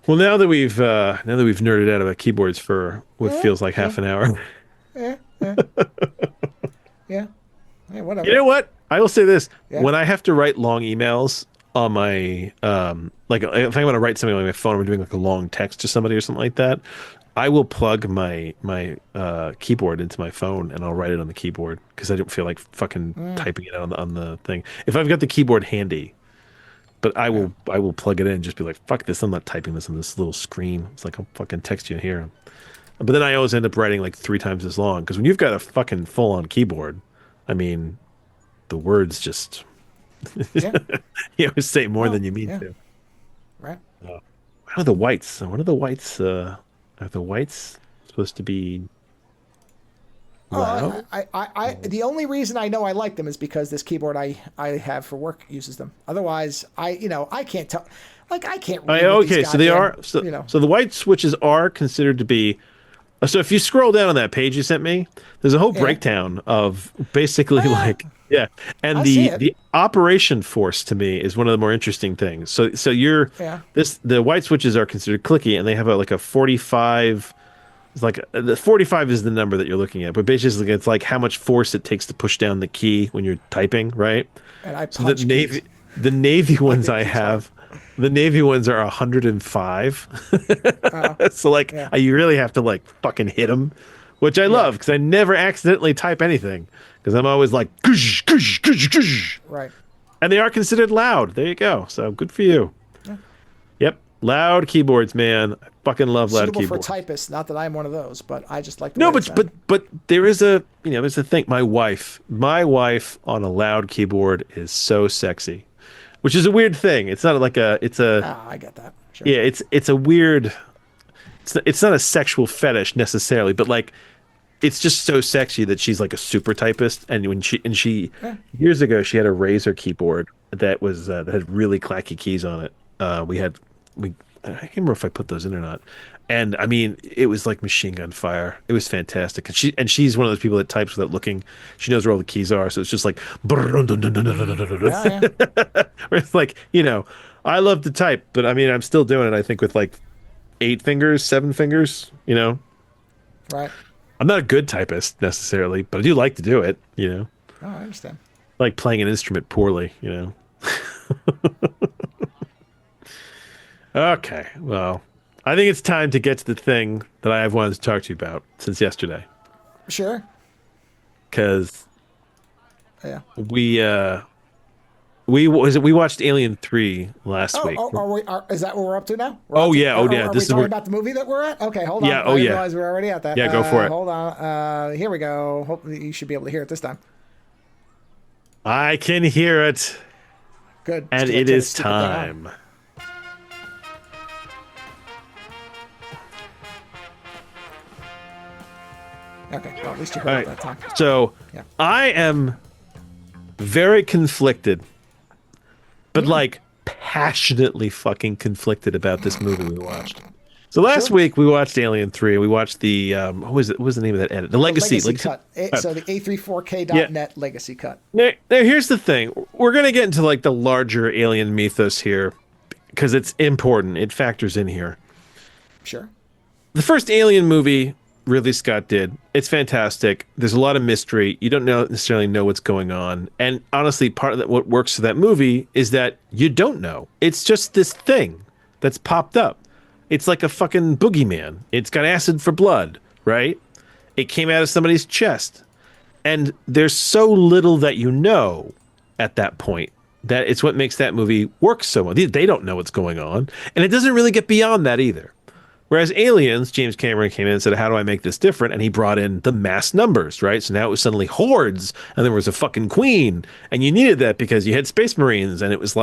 Well, now that we've nerded out about keyboards for what feels like half an hour. Yeah. Yeah, whatever. You know what? I will say this: when I have to write long emails on my like if I want to write something on my phone, or doing like a long text to somebody or something like that, I will plug my keyboard into my phone and I'll write it on the keyboard because I don't feel like fucking typing it on the thing. If I've got the keyboard handy, but I will plug it in and just be like, fuck this, I'm not typing this on this little screen. It's like I'll fucking text you here. But then I always end up writing like 3 times as long because when you've got a fucking full on keyboard, I mean, the words just you always say more than you mean to. Right. What are the whites? What are the whites? Are the whites supposed to be loud? I the only reason I know I like them is because this keyboard I have for work uses them. Otherwise, I can't tell. Like I can't read. Okay, so they are. So the white switches are considered to be. So if you scroll down on that page you sent me, there's a whole breakdown of basically and the operation force to me is one of the more interesting things. So the white switches are considered clicky, and they have a 45. It's like the 45 is the number that you're looking at, but basically it's like how much force it takes to push down the key when you're typing, right? And I punch the navy ones I have. The navy ones are 105. So you really have to fucking hit them, which I love because I never accidentally type anything because I'm always like gush, gush, gush, gush. Right. And they are considered loud. There you go. So good for you. Yeah. Yep. Loud keyboards, man. I fucking love loud keyboards. Suitable for typists. Not that I'm one of those, but I just like the No, but there is there's a thing. My wife on a loud keyboard is so sexy. Which is a weird thing. It's not like I get that. Sure. Yeah, it's a weird. It's not a sexual fetish necessarily, but it's just so sexy that she's like a super typist. And when she years ago she had a Razer keyboard that was that had really clacky keys on it. I can't remember if I put those in or not. And I mean, it was like machine gun fire. It was fantastic. And she's one of those people that types without looking. She knows where all the keys are, so it's just like. Where it's like, I love to type, but I mean, I'm still doing it. I think with 8 fingers, 7 fingers. Right. I'm not a good typist necessarily, but I do like to do it. Oh, I understand. Like playing an instrument poorly. Okay, well. I think it's time to get to the thing that I have wanted to talk to you about since yesterday. Sure. Because we watched Alien 3 last week. Is that what we're up to now? Are we talking about the movie that we're at? Okay, hold on. I realize we're already at that. Yeah, go for it. Hold on. Here we go. Hopefully you should be able to hear it this time. I can hear it. Good. And it is time. Okay, well, at least you heard that time. So, I am very conflicted, but passionately fucking conflicted about this movie we watched. So last week we watched Alien 3. We watched the what was the name of that edit? The Legacy cut. So the A34K.net Legacy cut. Now here's the thing. We're gonna get into the larger Alien mythos here because it's important. It factors in here. Sure. The first Alien movie Ridley Scott did. It's fantastic. There's a lot of mystery. You don't necessarily know what's going on. And honestly, part of what works for that movie is that you don't know. It's just this thing that's popped up. It's like a fucking boogeyman. It's got acid for blood, right? It came out of somebody's chest. And there's so little that you know at that point that it's what makes that movie work so well. They don't know what's going on. And it doesn't really get beyond that either. Whereas Aliens, James Cameron came in and said, how do I make this different? And he brought in the mass numbers, right? So now it was suddenly hordes, and there was a fucking queen. And you needed that because you had space marines, and it was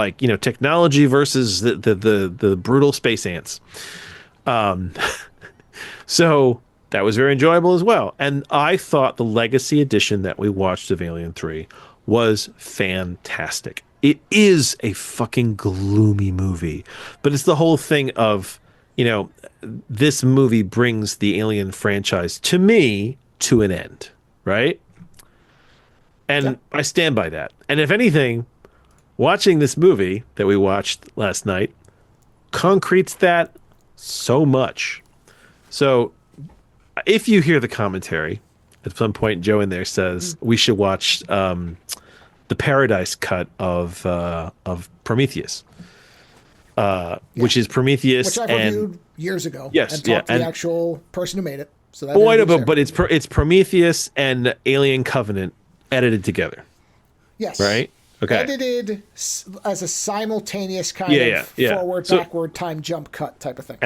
technology versus the brutal space ants. So That was very enjoyable as well. And I thought the Legacy edition that we watched of Alien 3 was fantastic. It is a fucking gloomy movie, but it's the whole thing of, this movie brings the Alien franchise, to me, to an end, right? And I stand by that. And if anything, watching this movie that we watched last night concretes that so much. So if you hear the commentary, at some point Joe in there says we should watch the Paradise cut of Prometheus, which is Prometheus, which I reviewed years ago. Yes, and talked to the actual person who made it. So that but it's Prometheus and Alien Covenant edited together. Yes. Right. Okay. Edited as a simultaneous kind of forward, backward, time jump cut type of thing.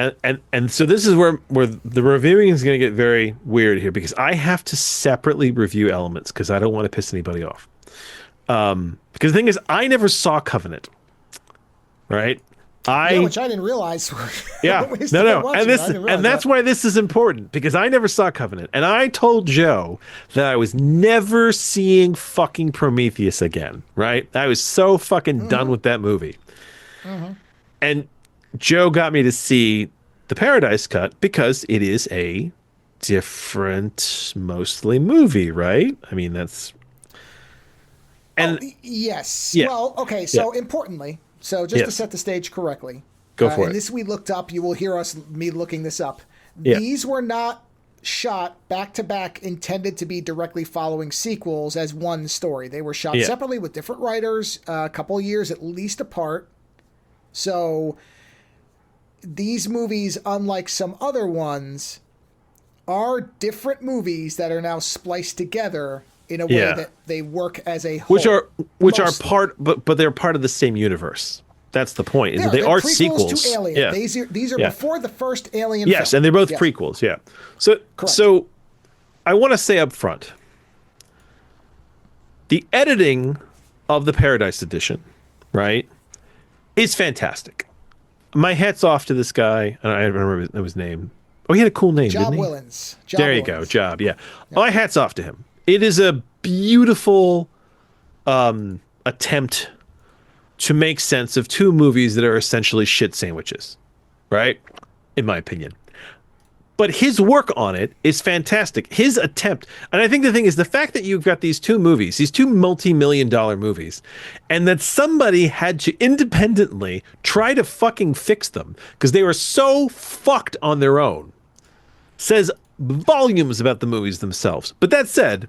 And so this is where the reviewing is going to get very weird here, because I have to separately review elements because I don't want to piss anybody off. Because the thing is, I never saw Covenant, right? Which I didn't realize. And that's why this is important, because I never saw Covenant, and I told Joe that I was never seeing fucking Prometheus again, right? I was so fucking done with that movie. And Joe got me to see the Paradise cut because it is a different, mostly movie, right? I mean, that's... And yes. Yeah. Well, okay. So importantly, just to set the stage correctly, go for it. And this we looked up. You will hear me looking this up. Yeah. These were not shot back to back, intended to be directly following sequels as one story. They were shot separately with different writers, a couple of years at least apart. So these movies, unlike some other ones, are different movies that are now spliced together in a way that they work as a whole. Which are part, but they're part of the same universe. That's the point. Is they are sequels to Alien. Yeah. These are before the first Alien. Yes, film. And they're both prequels. Yeah. So I want to say up front, the editing of the Paradise Edition, right, is fantastic. My hat's off to this guy. And I don't remember his name. Oh, he had a cool name, didn't he? Willens. There you go. Job. Yeah. My hat's off to him. It is a beautiful attempt to make sense of two movies that are essentially shit sandwiches, right? In my opinion. But his work on it is fantastic. His attempt, and I think the thing is the fact that you've got these two movies, these two multi-million-dollar movies, and that somebody had to independently try to fucking fix them because they were so fucked on their own, says volumes about the movies themselves. But that said,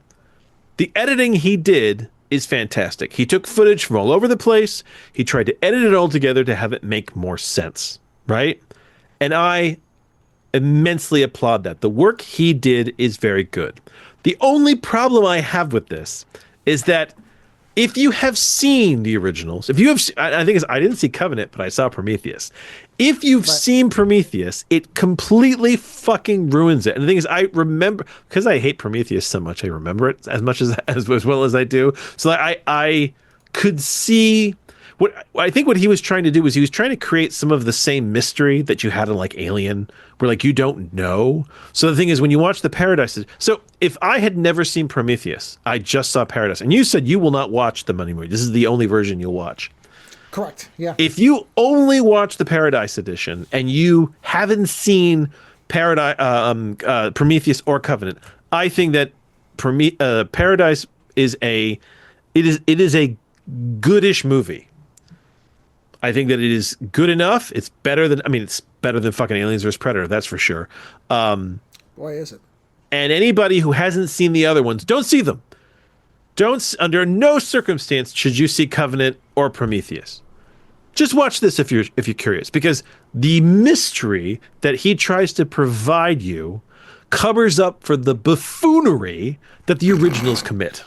the editing he did is fantastic. He took footage from all over the place. He tried to edit it all together to have it make more sense, right? And I immensely applaud that. The work he did is very good. The only problem I have with this is that if you have seen the originals, if you have, I think I didn't see Covenant, but I saw Prometheus. If you've seen Prometheus, it completely fucking ruins it. And the thing is, I remember, because I hate Prometheus so much, I remember it as well as I do. So I could see I think what he was trying to do was he was trying to create some of the same mystery that you had in like Alien, where like you don't know. So the thing is, when you watch the Paradise, so if I had never seen Prometheus, I just saw Paradise, and you said you will not watch the Money movie. This is the only version you'll watch. Correct. Yeah. If you only watch the Paradise edition and you haven't seen Prometheus or Covenant, I think that Paradise is a goodish movie. I think that it is good enough. It's better than fucking Aliens vs. Predator, that's for sure. Boy, is it. And anybody who hasn't seen the other ones, don't see them. Under no circumstance should you see Covenant or Prometheus. Just watch this if you're curious, because the mystery that he tries to provide you covers up for the buffoonery that the originals commit.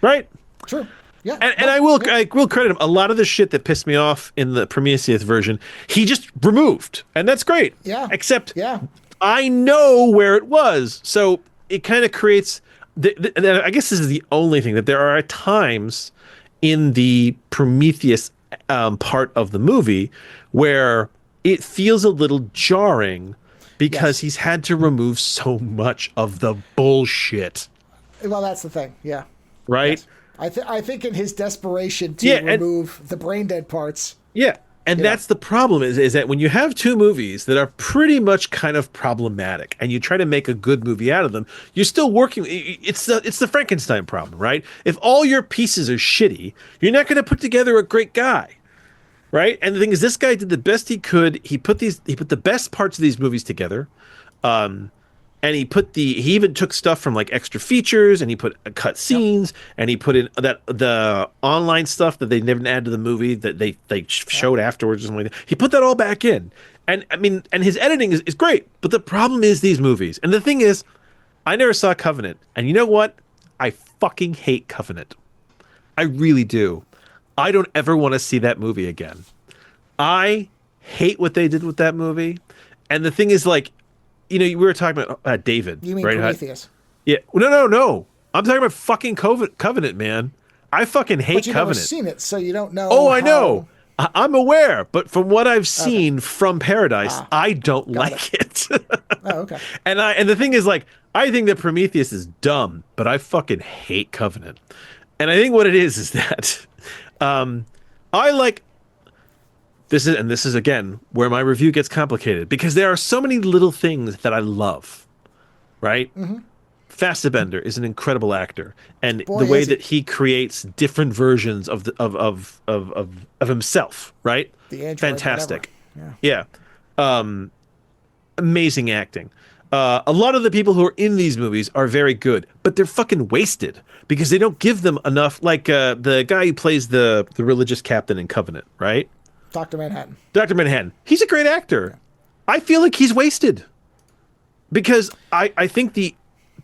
Right? True. Yeah, and I will credit him. A lot of the shit that pissed me off in the Prometheus version, he just removed, and that's great. Yeah. Except I know where it was, so it kind of creates. I guess this is the only thing that there are times in the Prometheus part of the movie where it feels a little jarring because Yes. he's had to remove so much of the bullshit, Well, that's the thing. Yeah. right? Yes. I think in his desperation to Yeah, and remove the brain dead parts. yeah, and You know. that's the problem is that when you have two movies that are pretty much kind of problematic and you try to make a good movie out of them, you're still working. It's the Frankenstein problem, right? If all your pieces are shitty, you're not going to put together a great guy. Right? And the thing is, this guy did the best he could. He put the best parts of these movies together. And he even took stuff from like extra features, and he put cut scenes, and he put in the online stuff that they never add to the movie that they showed afterwards or something like that. He put that all back in. And I mean, and his editing is great, but the problem is these movies. And the thing is, I never saw Covenant. And you know what? I fucking hate Covenant. I really do. I don't ever want to see that movie again. I hate what they did with that movie. And the thing is, like, you know, we were talking about David. You mean right? Prometheus? Yeah. No. I'm talking about fucking Covenant, man. I fucking hate But you've never Covenant. seen it, so you don't know. Oh, I know. I'm aware, but from what I've seen from Paradise, I don't like it. Oh, okay. And the thing is, like, I think that Prometheus is dumb, but I fucking hate Covenant. And I think what it is that I like this is again where my review gets complicated, because there are so many little things that I love, right? Mm-hmm. Fassbender is an incredible actor, and Boy, the way is he. that he creates different versions of himself, right? The android, Fantastic. whatever. Yeah. Amazing acting. A lot of the people who are in these movies are very good, but they're fucking wasted because they don't give them enough. Like the guy who plays the religious captain in Covenant, right? Dr. Manhattan. Dr. Manhattan. He's a great actor. I feel like he's wasted because I think the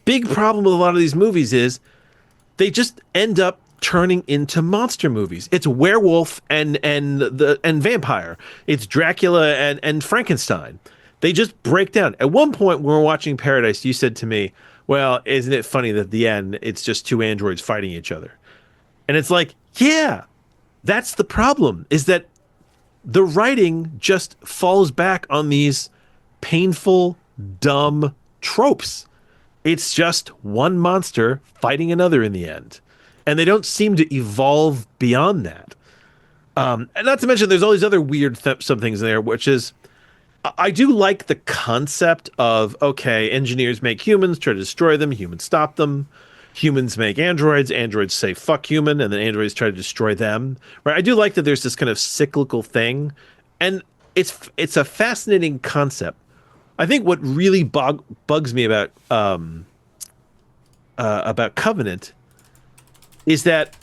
big problem with a lot of these movies is they just end up turning into monster movies. It's werewolf and vampire. It's Dracula and Frankenstein. They just break down. At one point when we were watching Paradise, you said to me, well, isn't it funny that at the end it's just two androids fighting each other? And it's like, yeah, that's the problem, is that the writing just falls back on these painful, dumb tropes. It's just one monster fighting another in the end. And they don't seem to evolve beyond that. And not to mention, there's all these other weird some things in there, which is, I do like the concept of, okay, engineers make humans, try to destroy them, humans stop them. Humans make androids say fuck human, and then androids try to destroy them. Right? I do like that there's this kind of cyclical thing, and it's a fascinating concept. I think what really bugs me about Covenant is that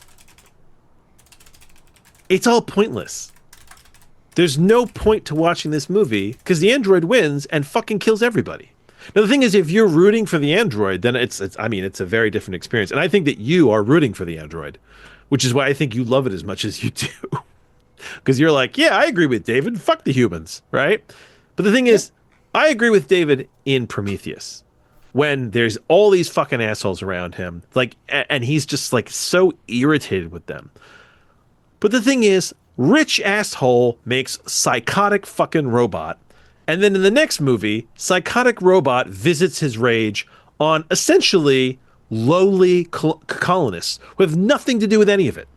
it's all pointless. There's no point to watching this movie because the android wins and fucking kills everybody. Now, the thing is, if you're rooting for the android, then it's a very different experience. And I think that you are rooting for the android, which is why I think you love it as much as you do. Because you're like, yeah, I agree with David. Fuck the humans, right? But the thing is, I agree with David in Prometheus when there's all these fucking assholes around him, like, and he's just like so irritated with them. But the thing is, rich asshole makes psychotic fucking robot. And then in the next movie, psychotic robot visits his rage on essentially lowly colonists who have nothing to do with any of it.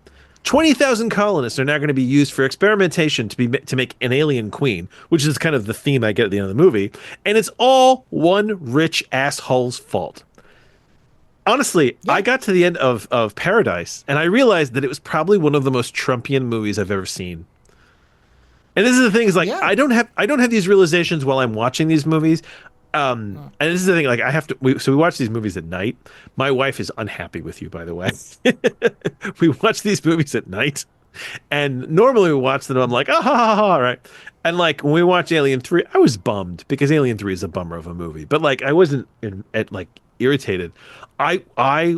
20,000 colonists are now going to be used for experimentation to make an alien queen, which is kind of the theme I get at the end of the movie. And it's all one rich asshole's fault. Honestly, yeah. I got to the end of Paradise, and I realized that it was probably one of the most Trumpian movies I've ever seen. And this is the thing, is like, yeah. I don't have these realizations while I'm watching these movies. And this is the thing, like, we watch these movies at night. My wife is unhappy with you, by the way. We watch these movies at night, and normally we watch them, I'm like, ah, ha, ha, ha, right? And like, when we watch Alien 3, I was bummed because Alien 3 is a bummer of a movie, but like, I wasn't irritated. I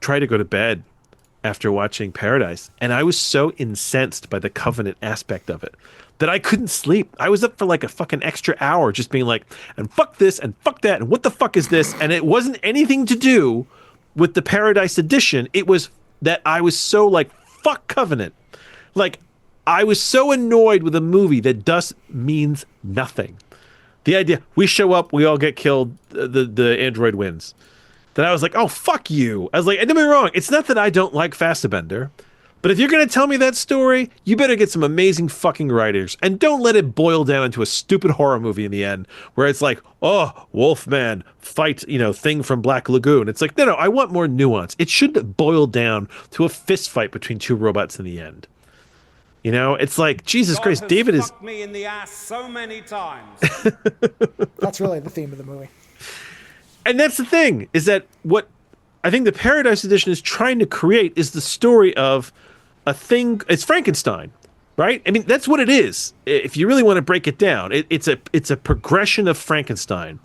tried to go to bed after watching Paradise, and I was so incensed by the Covenant aspect of it that I couldn't sleep. I was up for like a fucking extra hour just being like, and fuck this and fuck that and what the fuck is this? And it wasn't anything to do with the Paradise edition. It was that I was so like, fuck Covenant. Like, I was so annoyed with a movie that means nothing. The idea, we show up, we all get killed, the android wins. Then I was like, oh, fuck you. I was like, and don't get me wrong, it's not that I don't like Fassbender, but if you're going to tell me that story, you better get some amazing fucking writers. And don't let it boil down into a stupid horror movie in the end where it's like, oh, Wolfman, fight, thing from Black Lagoon. It's like, no, I want more nuance. It shouldn't boil down to a fist fight between two robots in the end. It's like, Jesus God Christ, has David is... fucked me in the ass so many times. That's really the theme of the movie. And that's the thing, is that what I think the Paradise Edition is trying to create is the story of a thing. It's Frankenstein, right? I mean, that's what it is. If you really want to break it down, it's a progression of Frankenstein.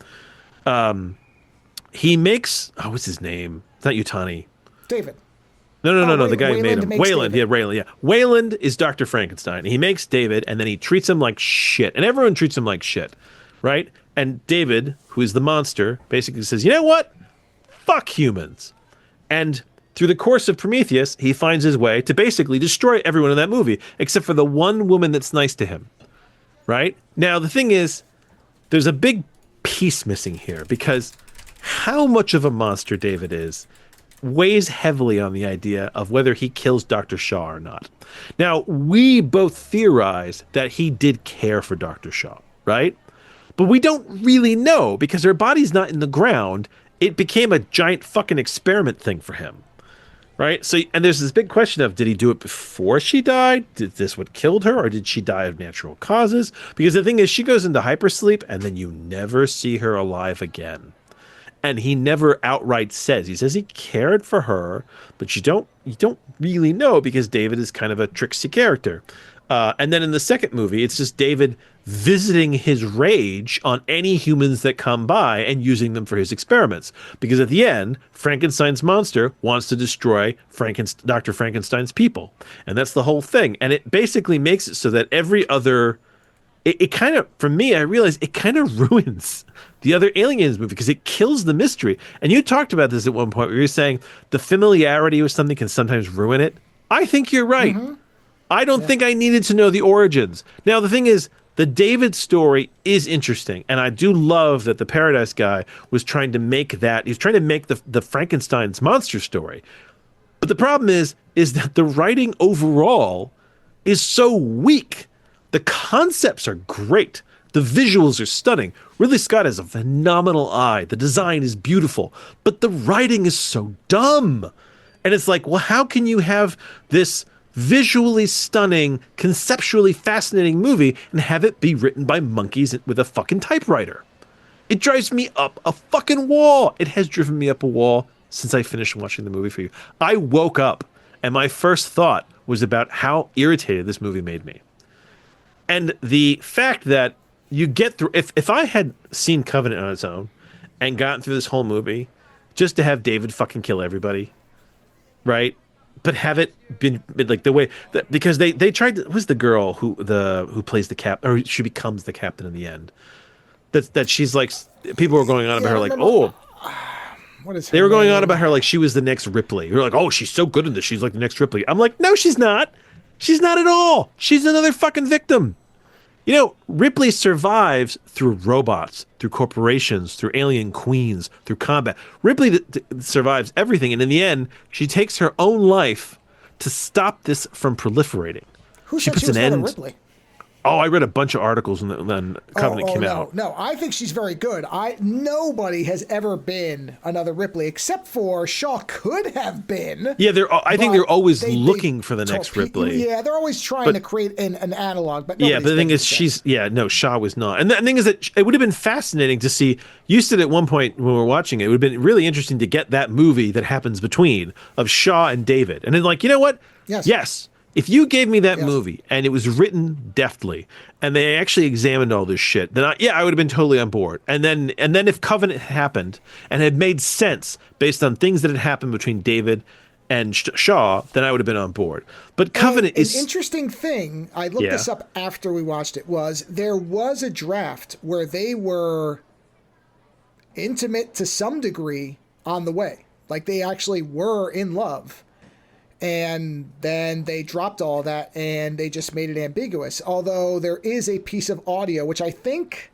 He makes, what's his name? It's not Yutani. David. No. The guy who made him. Wayland. Wayland. Yeah. Wayland is Dr. Frankenstein. He makes David, and then he treats him like shit. And everyone treats him like shit, right? And David, who is the monster, basically says, you know what? Fuck humans. And through the course of Prometheus, he finds his way to basically destroy everyone in that movie, except for the one woman that's nice to him, right? Now, the thing is, there's a big piece missing here, because how much of a monster David is weighs heavily on the idea of whether he kills Dr. Shaw or not. Now, we both theorize that he did care for Dr. Shaw, right? But we don't really know, because her body's not in the ground. It became a giant fucking experiment thing for him, right? So, and there's this big question of, did he do it before she died? Did this what killed her, or did she die of natural causes? Because the thing is, she goes into hypersleep, and then you never see her alive again. And he never outright says. He says he cared for her, but you don't really know, because David is kind of a tricksy character. And then in the second movie, it's just David visiting his rage on any humans that come by and using them for his experiments. Because at the end, Frankenstein's monster wants to destroy Dr. Frankenstein's people. And that's the whole thing. And it basically makes it so that every other... It kind of, for me, I realized it kind of ruins the other Aliens movie, because it kills the mystery. And you talked about this at one point where you were saying the familiarity with something can sometimes ruin it. I think you're right. Mm-hmm. I don't think I needed to know the origins. Now, the thing is, the David story is interesting, and I do love that the Paradise guy was trying to make that. He's trying to make the Frankenstein's monster story. But the problem is that the writing overall is so weak. The concepts are great. The visuals are stunning. Ridley Scott has a phenomenal eye. The design is beautiful, but the writing is so dumb. And it's like, well, how can you have this visually stunning, conceptually fascinating movie and have it be written by monkeys with a fucking typewriter? It drives me up a fucking wall. It has driven me up a wall since I finished watching the movie for you. I woke up and my first thought was about how irritated this movie made me. And the fact that you get through, if I had seen Covenant on its own and gotten through this whole movie just to have David fucking kill everybody, right? But have it been like the way that, because they tried to, who's the girl who plays the cap, or she becomes the captain in the end? That she's like, people were going on about her like, oh, what is her they were going name? on about her like she was the next Ripley. You're like, oh, she's so good in this, she's like the next Ripley. I'm like, no, she's not. She's not at all. She's another fucking victim. Ripley survives through robots, through corporations, through alien queens, through combat. Ripley survives everything, and in the end, she takes her own life to stop this from proliferating. Who said she was not a Ripley? Oh, I read a bunch of articles when Covenant came out. No, I think she's very good. Nobody has ever been another Ripley, except for Shaw could have been. Yeah, I think they're always looking for the next Ripley. Yeah, they're always trying to create an analog. But yeah, but the thing is, Shaw was not. And the thing is that it would have been fascinating to see. You said at one point when we were watching it would have been really interesting to get that movie that happens between of Shaw and David. And then like, you know what? Yes. If you gave me that movie and it was written deftly and they actually examined all this shit, then I would have been totally on board. And then if Covenant happened and had made sense based on things that had happened between David and Shaw, then I would have been on board. But Covenant is an interesting thing. I looked this up after we watched it. There was a draft where they were intimate to some degree on the way, like they actually were in love. And then they dropped all that and they just made it ambiguous. Although there is a piece of audio, which I think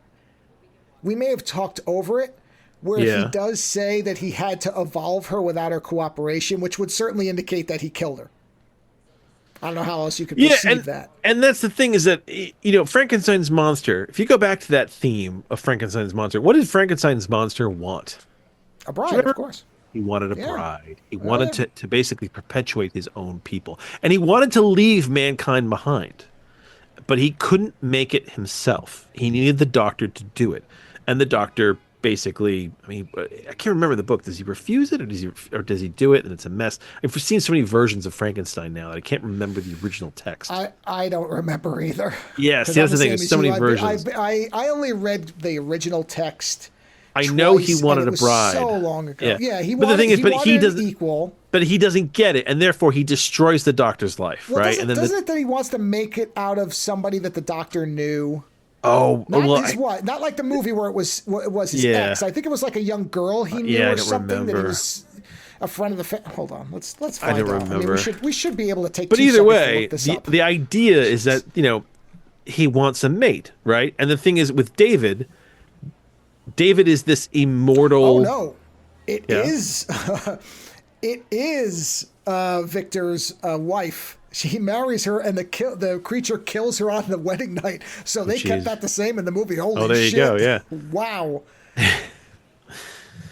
we may have talked over it, where he does say that he had to evolve her without her cooperation, which would certainly indicate that he killed her. I don't know how else you could perceive that. And that's the thing is that, Frankenstein's monster, if you go back to that theme of Frankenstein's monster, what did Frankenstein's monster want? A bride, of course. He wanted a bride. He wanted to basically perpetuate his own people. And he wanted to leave mankind behind. But he couldn't make it himself. He needed the doctor to do it. And the doctor basically, I can't remember the book. Does he refuse it or does he do it and it's a mess? I've seen so many versions of Frankenstein now that I can't remember the original text. I don't remember either. Yes, that's the thing. There's so many versions. I only read the original text. I know he wanted a bride. So long ago. Yeah, he wanted, he doesn't equal. But he doesn't get it, and therefore he destroys the doctor's life, right? Doesn't it that he wants to make it out of somebody that the doctor knew? Oh, not like the movie where it was his ex. I think it was like a young girl he knew or something remember. That he was a friend of the family. Hold on, let's find out. I don't remember. We should be able to take. But either way, the idea is that he wants a mate, right? And the thing is with David is this immortal. Oh no, it is. It is Victor's wife. He marries her, and the creature kills her on the wedding night. So they kept that the same in the movie. Holy shit! There you go. Yeah. Wow.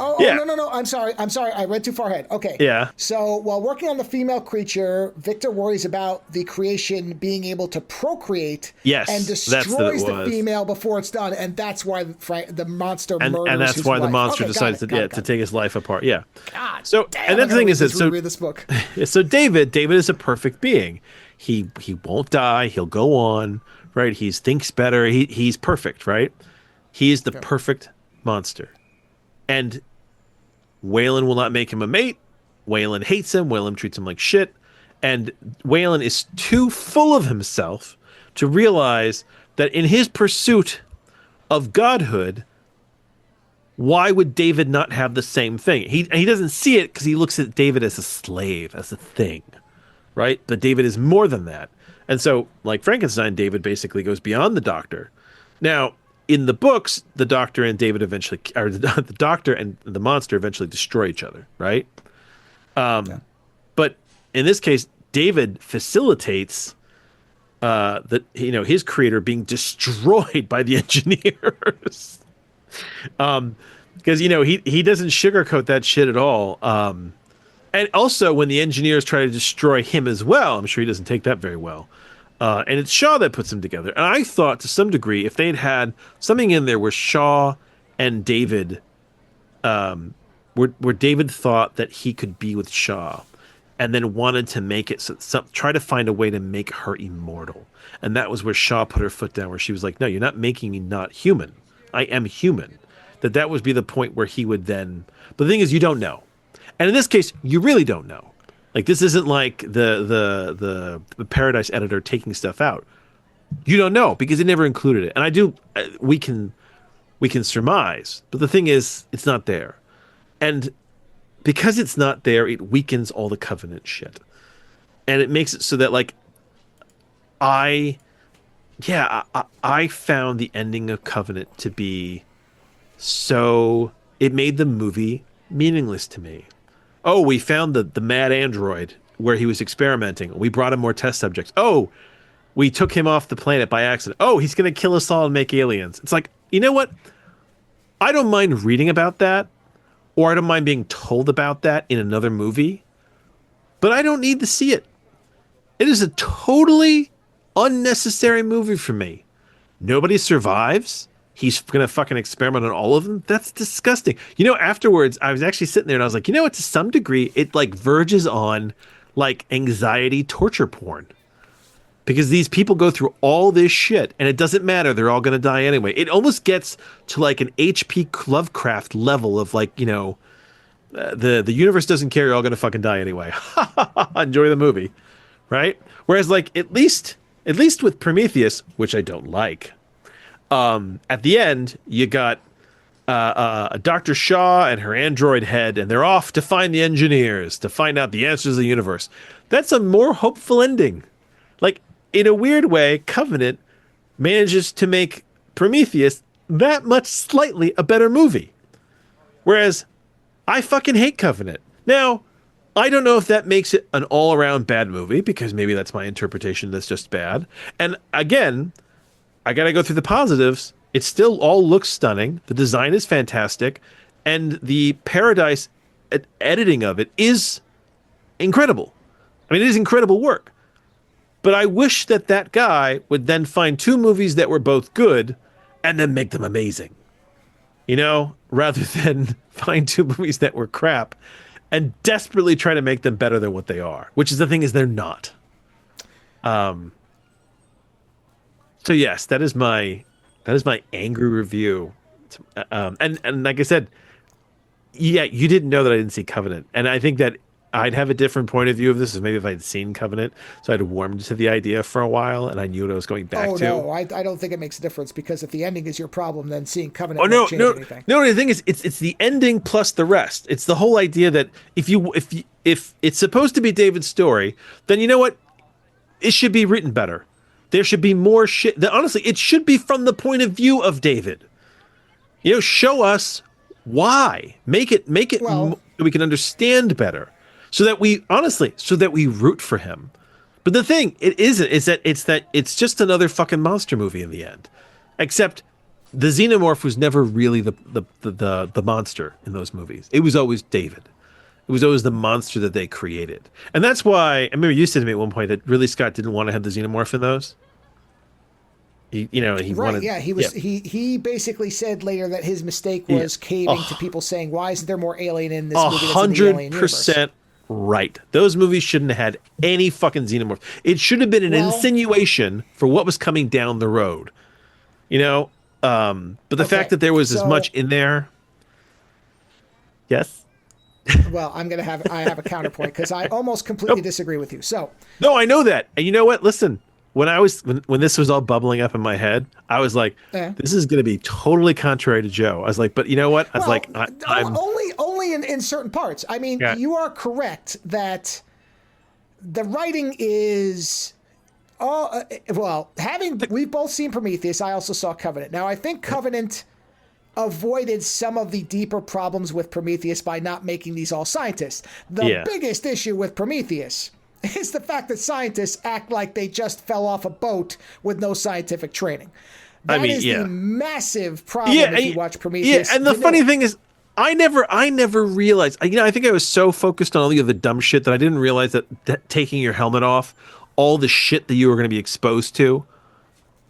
No. I'm sorry. I read too far ahead. Okay. Yeah. So while working on the female creature, Victor worries about the creation being able to procreate. Yes, and destroys the female before it's done, and that's why the monster murders and that's his why wife. the monster decides to take his life apart. Yeah. God. So damn, and then the thing is that read this book. So David is a perfect being. He won't die. He'll go on. Right. He thinks better. He's perfect. Right. He is the perfect monster. And Waylon will not make him a mate. Waylon hates him. Waylon treats him like shit. And Waylon is too full of himself to realize that in his pursuit of godhood, why would David not have the same thing? He doesn't see it because he looks at David as a slave, as a thing, right? But David is more than that. And so, like Frankenstein, David basically goes beyond the doctor. Now, in the books, the doctor and David eventually, or the doctor and the monster eventually destroy each other, right? But in this case, David facilitates his creator being destroyed by the engineers, because he doesn't sugarcoat that shit at all. And also, when the engineers try to destroy him as well, I'm sure he doesn't take that very well. And it's Shaw that puts them together. And I thought, to some degree, if they'd had something in there where Shaw and David, where David thought that he could be with Shaw, and then wanted to make it try to find a way to make her immortal. And that was where Shaw put her foot down, where she was like, "No, you're not making me not human. I am human." That would be the point where he would then. But the thing is, you don't know. And in this case, you really don't know. Like, this isn't like the Paradise editor taking stuff out. You don't know because it never included it. And we can surmise, but the thing is, it's not there. And because it's not there, it weakens all the Covenant shit. And it makes it so that, like, I found the ending of Covenant to be so, it made the movie meaningless to me. Oh, we found the mad android where he was experimenting. We brought him more test subjects. Oh, we took him off the planet by accident. Oh, he's going to kill us all and make aliens. It's like, you know what? I don't mind reading about that, or I don't mind being told about that in another movie, but I don't need to see it. It is a totally unnecessary movie for me. Nobody survives. He's going to fucking experiment on all of them. That's disgusting. Afterwards, I was actually sitting there and I was like, to some degree, it like verges on like anxiety torture porn. Because these people go through all this shit and it doesn't matter. They're all going to die anyway. It almost gets to like an H.P. Lovecraft level of like, the universe doesn't care. You're all going to fucking die anyway. Enjoy the movie. Right? Whereas like, at least with Prometheus, which I don't like, at the end, you got a Dr. Shaw and her android head, and they're off to find the engineers to find out the answers of the universe. That's a more hopeful ending. Like, in a weird way, Covenant manages to make Prometheus that much slightly a better movie. Whereas I fucking hate Covenant. Now, I don't know if that makes it an all-around bad movie, because maybe that's my interpretation that's just bad. And again, I gotta go through the positives. It still all looks stunning. The design is fantastic. And the Paradise editing of it is incredible. I mean, it is incredible work. But I wish that guy would then find two movies that were both good and then make them amazing. You know, rather than find two movies that were crap and desperately try to make them better than what they are, which is the thing, is they're not. So yes, that is my angry review. And like I said, yeah, you didn't know that I didn't see Covenant, and I think that I'd have a different point of view of this as maybe if I'd seen Covenant, so I'd warmed to the idea for a while, and I knew what I was going back to. Oh no, I don't think it makes a difference, because if the ending is your problem, then seeing Covenant won't change anything. No, the thing is, it's the ending plus the rest. It's the whole idea that if it's supposed to be David's story, then you know what? It should be written better. There should be more shit. Honestly, it should be from the point of view of David. You know, show us why. Make it so we can understand better. So that we root for him. But the thing is that it's just another fucking monster movie in the end. Except the xenomorph was never really the monster in those movies. It was always David. It was always the monster that they created. And that's why, I remember you said to me at one point that Ridley Scott didn't want to have the xenomorph in those. He wanted. Yeah, he basically said later that his mistake was caving to people saying, "Why isn't there more alien in this movie?" 100% right. Those movies shouldn't have had any fucking xenomorph. It should have been an insinuation for what was coming down the road. You know, but the fact that there was as much in there. Yes. Well, I have a counterpoint, because I almost completely disagree with you. So no, I know that, and you know what? Listen. When this was all bubbling up in my head, I was like, this is going to be totally contrary to Joe. I was like, but you know what? I was I'm only in certain parts. I mean, you are correct that the writing is, we've both seen Prometheus. I also saw Covenant. Now, I think Covenant avoided some of the deeper problems with Prometheus by not making these all scientists. The biggest issue with Prometheus is the fact that scientists act like they just fell off a boat with no scientific training. That is the massive problem if you watch Prometheus. Yeah, and the funny thing is, I never realized. I think I was so focused on all the other dumb shit that I didn't realize that taking your helmet off, all the shit that you were going to be exposed to.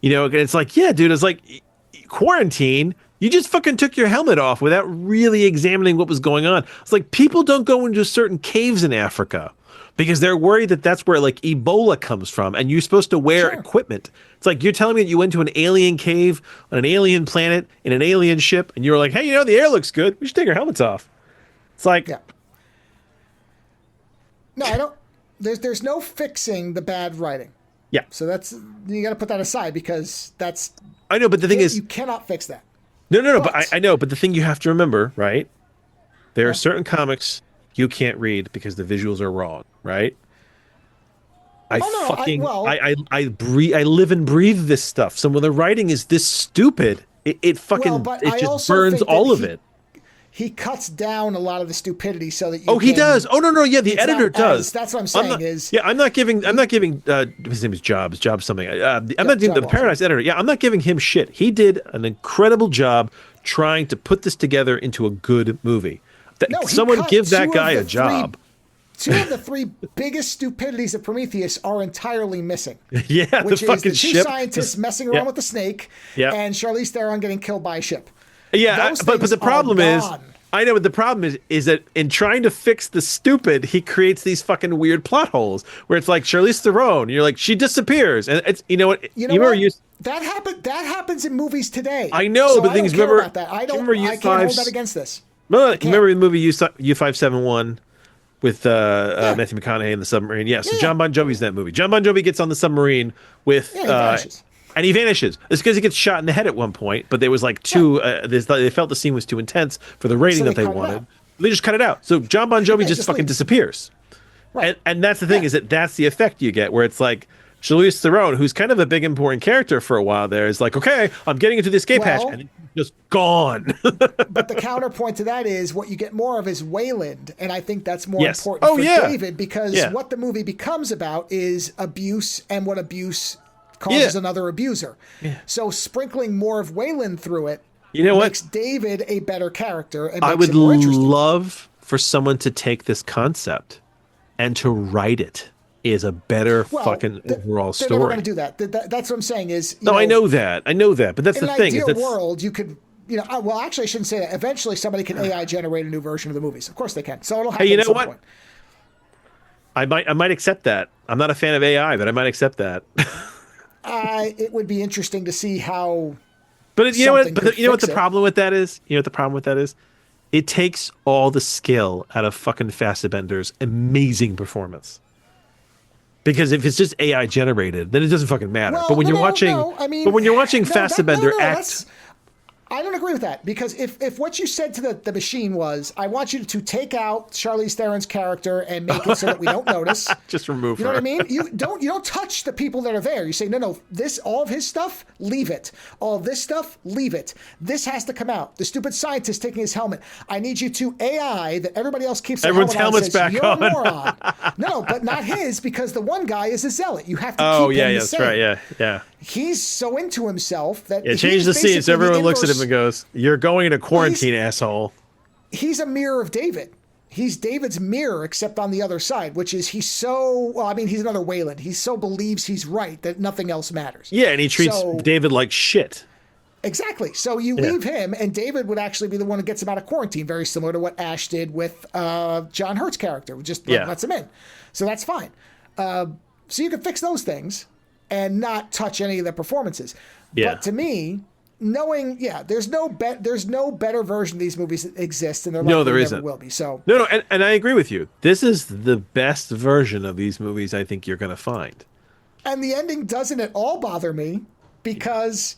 You know, it's like, yeah, dude, it's like quarantine. You just fucking took your helmet off without really examining what was going on. It's like people don't go into certain caves in Africa because they're worried that that's where like Ebola comes from, and you're supposed to wear equipment. It's like you're telling me that you went to an alien cave on an alien planet in an alien ship, and you were like, hey, you know, the air looks good. We should take our helmets off. It's like, no, I don't. There's no fixing the bad writing. Yeah. So you got to put that aside, because that's. I know, but the thing is, you cannot fix that. No. But I know, but the thing you have to remember, right? There are certain comics you can't read because the visuals are wrong, right? I live and breathe this stuff. So when the writing is this stupid, it just burns all of it. He cuts down a lot of the stupidity so that you. He does. Oh no, yeah, the editor does. That's what I'm saying. I'm not giving. His name is Jobs something. I'm not giving the Paradise editor. Yeah, I'm not giving him shit. He did an incredible job trying to put this together into a good movie. Someone give that guy a job. Two of the three biggest stupidities of Prometheus are entirely missing. Yeah, which the fucking is the two ship. scientists messing around with the snake, and Charlize Theron getting killed by a ship. Yeah, but the problem is, I know, but the problem is that in trying to fix the stupid, he creates these fucking weird plot holes where it's like Charlize Theron, and you're like, she disappears, and it's that happens in movies today. I know, so but things remember about that. I can't hold that against this. No, remember the movie U571 with Matthew McConaughey in the submarine? Yeah, so John Bon Jovi's in that movie. John Bon Jovi gets on the submarine with and he vanishes. It's because he gets shot in the head at one point, but there was like they felt the scene was too intense for the rating that they wanted. They just cut it out. So John Bon Jovi just fucking disappears. Right. And that's the thing, is that's the effect you get, where it's like Charlize Theron, who's kind of a big important character for a while there, is like, okay, I'm getting into the escape hatch, and then she's just gone. But the counterpoint to that is what you get more of is Wayland, and I think that's more important for David, because what the movie becomes about is abuse and what abuse causes another abuser. So sprinkling more of Wayland through it makes David a better character and makes it more interesting. Love for someone to take this concept and to write it is a better fucking overall story. They're never going to do that. That's what I'm saying is... I know that, but that's the thing. In an ideal world, you could... well, actually, I shouldn't say that. Eventually, somebody can AI generate a new version of the movies. Of course they can. So it'll happen at some point. I might accept that. I'm not a fan of AI, but I might accept that. It would be interesting to see how... But you know what? But you know what the problem with that is? You know what the problem with that is? It takes all the skill out of fucking Fassbender's amazing performance. Because if it's just AI generated, then it doesn't fucking matter. Well, but when you're watching, Fassbender act. I don't agree with that, because if what you said to the machine was, I want you to take out Charlize Theron's character and make it so that we don't notice. Just remove her. You know what I mean? You don't touch the people that are there. You say, no, all of his stuff, leave it. All of this stuff, leave it. This has to come out. The stupid scientist taking his helmet. I need you to AI that everybody else keeps their everyone's helmet helmet's on, back you're on. A moron. No, but not his, because the one guy is a zealot. You have to keep him the same. That's right. Yeah. He's so into himself that change the scene so everyone looks at him and goes, "You're going into quarantine, asshole." He's a mirror of David. He's David's mirror, except on the other side, which is he's another Wayland. He so believes he's right that nothing else matters. Yeah, and he treats David like shit. Exactly. So you leave him, and David would actually be the one who gets him out of quarantine, very similar to what Ash did with John Hurt's character, just lets him in. So that's fine. So you can fix those things and not touch any of the performances. Yeah. But to me, knowing, there's no better version of these movies that exist, and there never will be. So no, and I agree with you. This is the best version of these movies I think you're going to find. And the ending doesn't at all bother me, because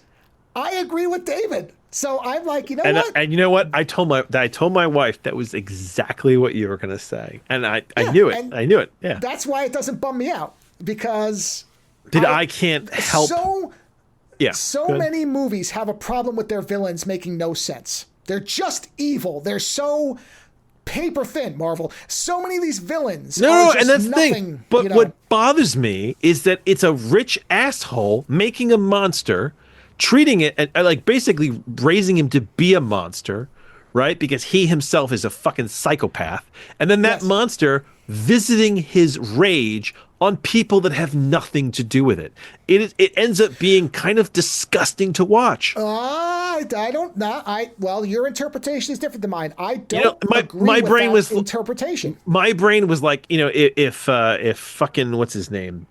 I agree with David. So I'm like, what? And you know what? I told my wife that was exactly what you were going to say, and I knew it. I knew it. Yeah. That's why it doesn't bum me out, because I can't help. So many movies have a problem with their villains making no sense. They're just evil. They're so paper thin, Marvel. So many of these villains are just and that's nothing. The thing. But what bothers me is that it's a rich asshole making a monster, treating it and like basically raising him to be a monster, right? Because he himself is a fucking psychopath. And then that monster visiting his rage on people that have nothing to do with it. It ends up being kind of disgusting to watch. I don't know. Well, your interpretation is different than mine. I don't agree my with brain that was interpretation. My brain was like, if fucking what's his name,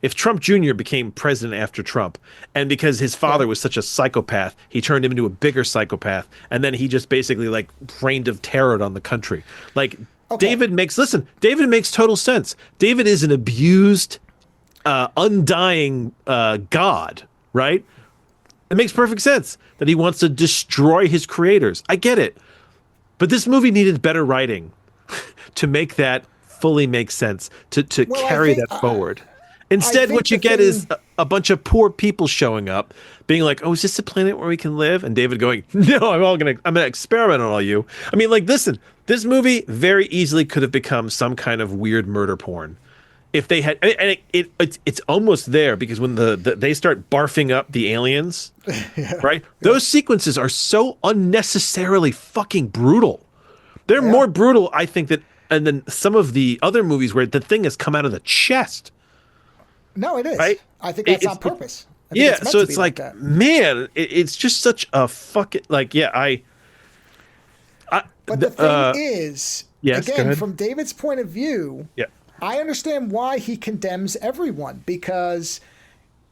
if Trump Jr. became president after Trump, and because his father was such a psychopath, he turned him into a bigger psychopath, and then he just basically like reigned of terror on the country. Like David makes total sense. David is an abused, undying god, right? It makes perfect sense that he wants to destroy his creators. I get it. But this movie needed better writing to make that fully make sense, to carry that forward. Instead, what you get is a bunch of poor people showing up, being like, "Oh, is this a planet where we can live?" And David going, "No, I'm gonna experiment on all you." I mean, like, listen, this movie very easily could have become some kind of weird murder porn, if they had. And it's almost there, because when they start barfing up the aliens, right? Those sequences are so unnecessarily fucking brutal. They're more brutal, I think, than some of the other movies where the thing has come out of the chest. No, it is. Right? I think that's on purpose. So it's like man, it's just such a fucking But the thing is, again, from David's point of view, yeah. I understand why he condemns everyone, because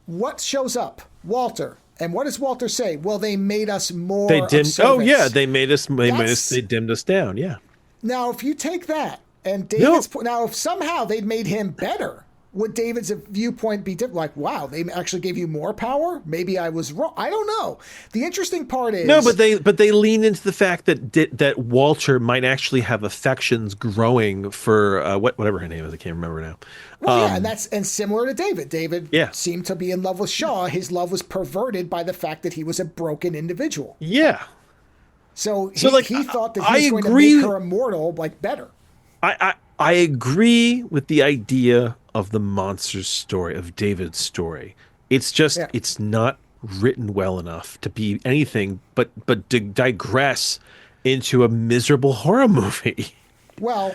what shows up? Walter. And what does Walter say? Well, they made us more. They dimmed. Servants. Oh yeah, they made us. They dimmed us down. Yeah. Now, if you take that and David's now, if somehow they'd made him better, would David's viewpoint be different? Like, wow, they actually gave you more power? Maybe I was wrong. I don't know. The interesting part is no, but they lean into the fact that Walter might actually have affections growing for whatever her name is. I can't remember now. Well, yeah, and similar to David. David Yeah. seemed to be in love with Shaw. His love was perverted by the fact that he was a broken individual. Yeah. So like, he thought that I he was going agree. to make her immortal, like, better. I agree with the idea of the monster's story, of David's story. It's just it's not written well enough to be anything but to digress into a miserable horror movie. Well,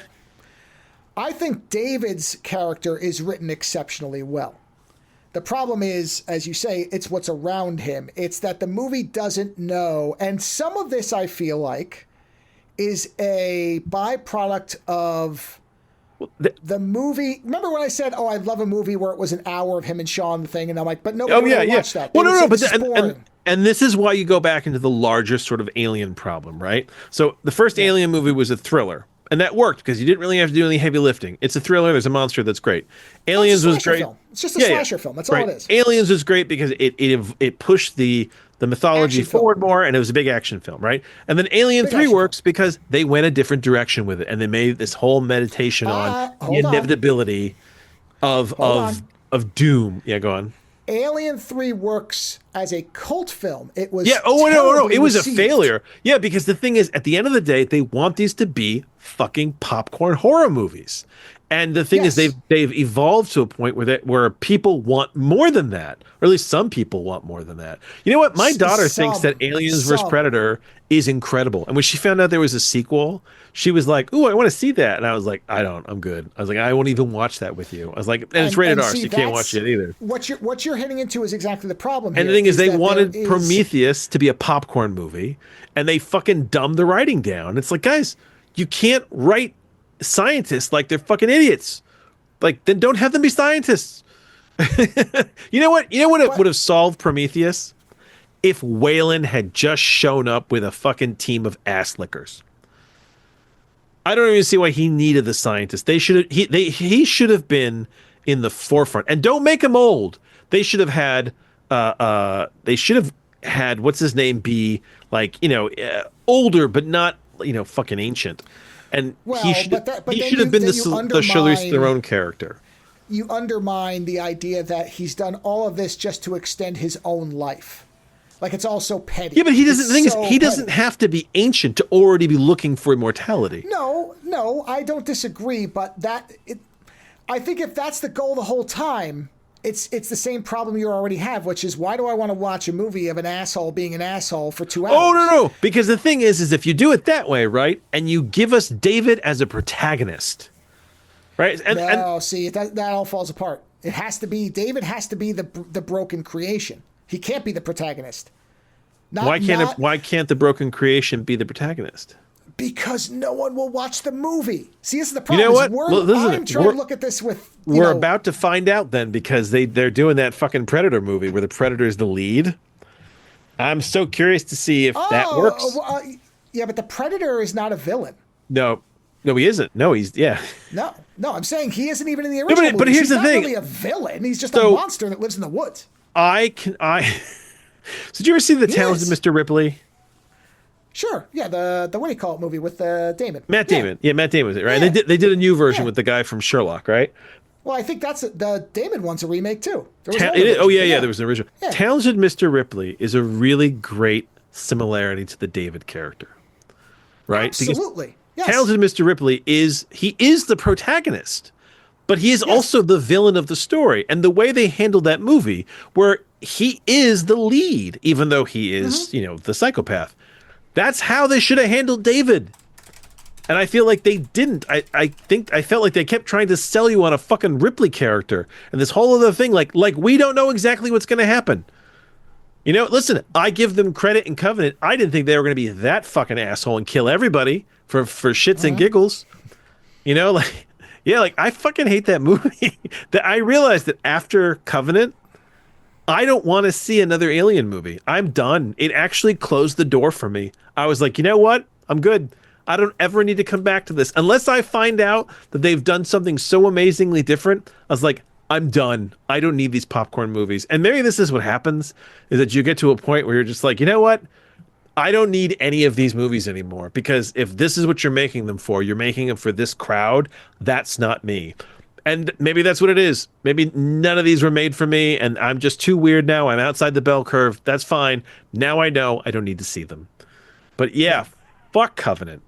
I think David's character is written exceptionally well. The problem is, as you say, it's what's around him. It's that the movie doesn't know, and some of this I feel like is a byproduct of the movie. Remember when I said, "Oh, I'd love a movie where it was an hour of him and Shaw on the thing," and I'm like, "But nobody really watched that." Well, no, but and this is why you go back into the larger sort of Alien problem, right? So the first Alien movie was a thriller, and that worked because you didn't really have to do any heavy lifting. It's a thriller. There's a monster that's great. Aliens was great. Film. It's just a slasher film. That's all it is. Aliens was great because it pushed the mythology forward more, and it was a big action film, right? And then Alien 3 works because they went a different direction with it, and they made this whole meditation on the inevitability of doom. Yeah, go on. Alien 3 works as a cult film. It was no. It was received. A failure. Yeah, because the thing is, at the end of the day, they want these to be fucking popcorn horror movies. And the thing is, they've evolved to a point where people want more than that, or at least some people want more than that. You know what? My daughter thinks that Aliens vs. Predator is incredible, and when she found out there was a sequel, she was like, "Ooh, I want to see that." And I was like, I'm good." I was like, "I won't even watch that with you." I was like, "And it's rated R, so you can't watch it either." What you're hitting into is exactly the problem here. And the thing is, they wanted Prometheus to be a popcorn movie, and they fucking dumbed the writing down. It's like, guys, you can't write scientists like they're fucking idiots. Like, then don't have them be scientists. You know what it would have solved Prometheus? If Whalen had just shown up with a fucking team of ass lickers. I don't even see why he needed the scientists. He should have been in the forefront. And don't make him old. They should have had what's his name be like, older but not, fucking ancient. And he should have been the Charlize Theron character. You undermine the idea that he's done all of this just to extend his own life. Like, it's all so petty. Yeah, but he doesn't. The thing is, he doesn't have to be ancient to already be looking for immortality. No, I don't disagree. But I think if that's the goal the whole time, it's the same problem you already have, which is, why do I want to watch a movie of an asshole being an asshole for 2 hours? Oh, no. Because the thing is if you do it that way, right, and you give us David as a protagonist, right? See, that all falls apart. It has to be, David has to be the broken creation. He can't be the protagonist. Why can't the broken creation be the protagonist? Because no one will watch the movie. See, this is the problem. You know what? I'm trying to look at this with... We're about to find out then, because they're doing that fucking Predator movie where the Predator is the lead. I'm so curious to see if that works. Yeah, but the Predator is not a villain. No, he isn't. No, he's... Yeah. No, I'm saying he isn't even in the original movie. But here's the thing. He's not really a villain. He's just a monster that lives in the woods. So did you ever see The Talented Mr. Ripley? Sure. Yeah, the what do you call it movie with Damon? Matt Damon. Yeah, Matt Damon was it, right? Yeah. They did a new version with the guy from Sherlock, right? Well, I think the Damon one's a remake too. There was an original. Yeah. Talented Mr. Ripley is a really great similarity to the David character, right? Absolutely. Yes. Talented Mr. Ripley is the protagonist, but he is also the villain of the story. And the way they handled that movie, where he is the lead, even though he is, the psychopath. That's how they should have handled David. And I feel like they didn't. I felt like they kept trying to sell you on a fucking Ripley character and this whole other thing. Like we don't know exactly what's going to happen. Listen, I give them credit in Covenant. I didn't think they were going to be that fucking asshole and kill everybody for shits and giggles. I fucking hate that movie. That I realized that after Covenant, I don't want to see another Alien movie. I'm done. It actually closed the door for me. I was like, you know what? I'm good. I don't ever need to come back to this. Unless I find out that they've done something so amazingly different, I was like, I'm done. I don't need these popcorn movies. And maybe this is what happens, is that you get to a point where you're just like, you know what? I don't need any of these movies anymore, because if this is what you're making them for, you're making them for this crowd. That's not me. And maybe that's what it is. Maybe none of these were made for me, and I'm just too weird now. I'm outside the bell curve. That's fine. Now I know I don't need to see them. But yeah, fuck Covenant.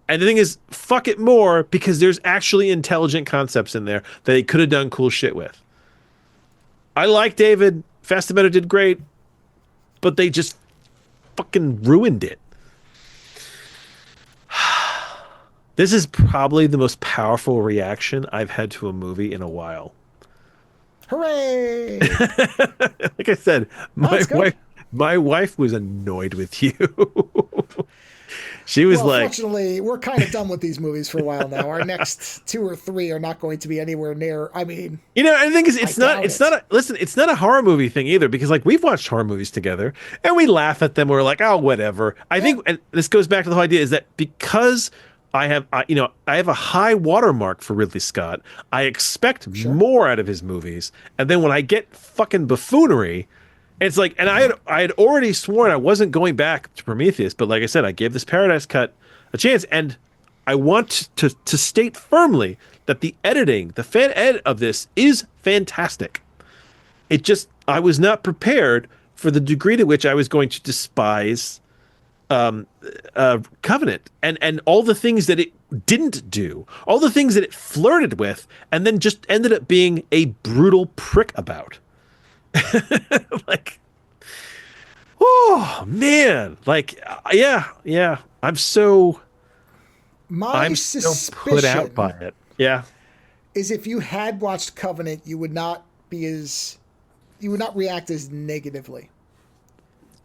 And the thing is, fuck it more, because there's actually intelligent concepts in there that they could have done cool shit with. I like David. Fast and Better did great, but they just fucking ruined it. This is probably the most powerful reaction I've had to a movie in a while. Hooray! Like I said, my wife was annoyed with you. She was like, fortunately, we're kind of done with these movies for a while now. Our next 2 or 3 are not going to be anywhere near. I mean, you know, I think it's not a horror movie thing either, because like we've watched horror movies together and we laugh at them. We're like, oh, whatever. I think, and this goes back to the whole idea, is that because I have a high watermark for Ridley Scott, I expect more out of his movies, and then when I get fucking buffoonery, it's like, and I had already sworn I wasn't going back to Prometheus, but like I said, I gave this Paradise Cut a chance, and I want to state firmly that the editing, the fan ed of this is fantastic. It just, I was not prepared for the degree to which I was going to despise Covenant and all the things that it didn't do, all the things that it flirted with, and then just ended up being a brutal prick about. Like, oh man, like, yeah, I'm so suspicion put out by it. Yeah, is if you had watched Covenant, you would not react as negatively.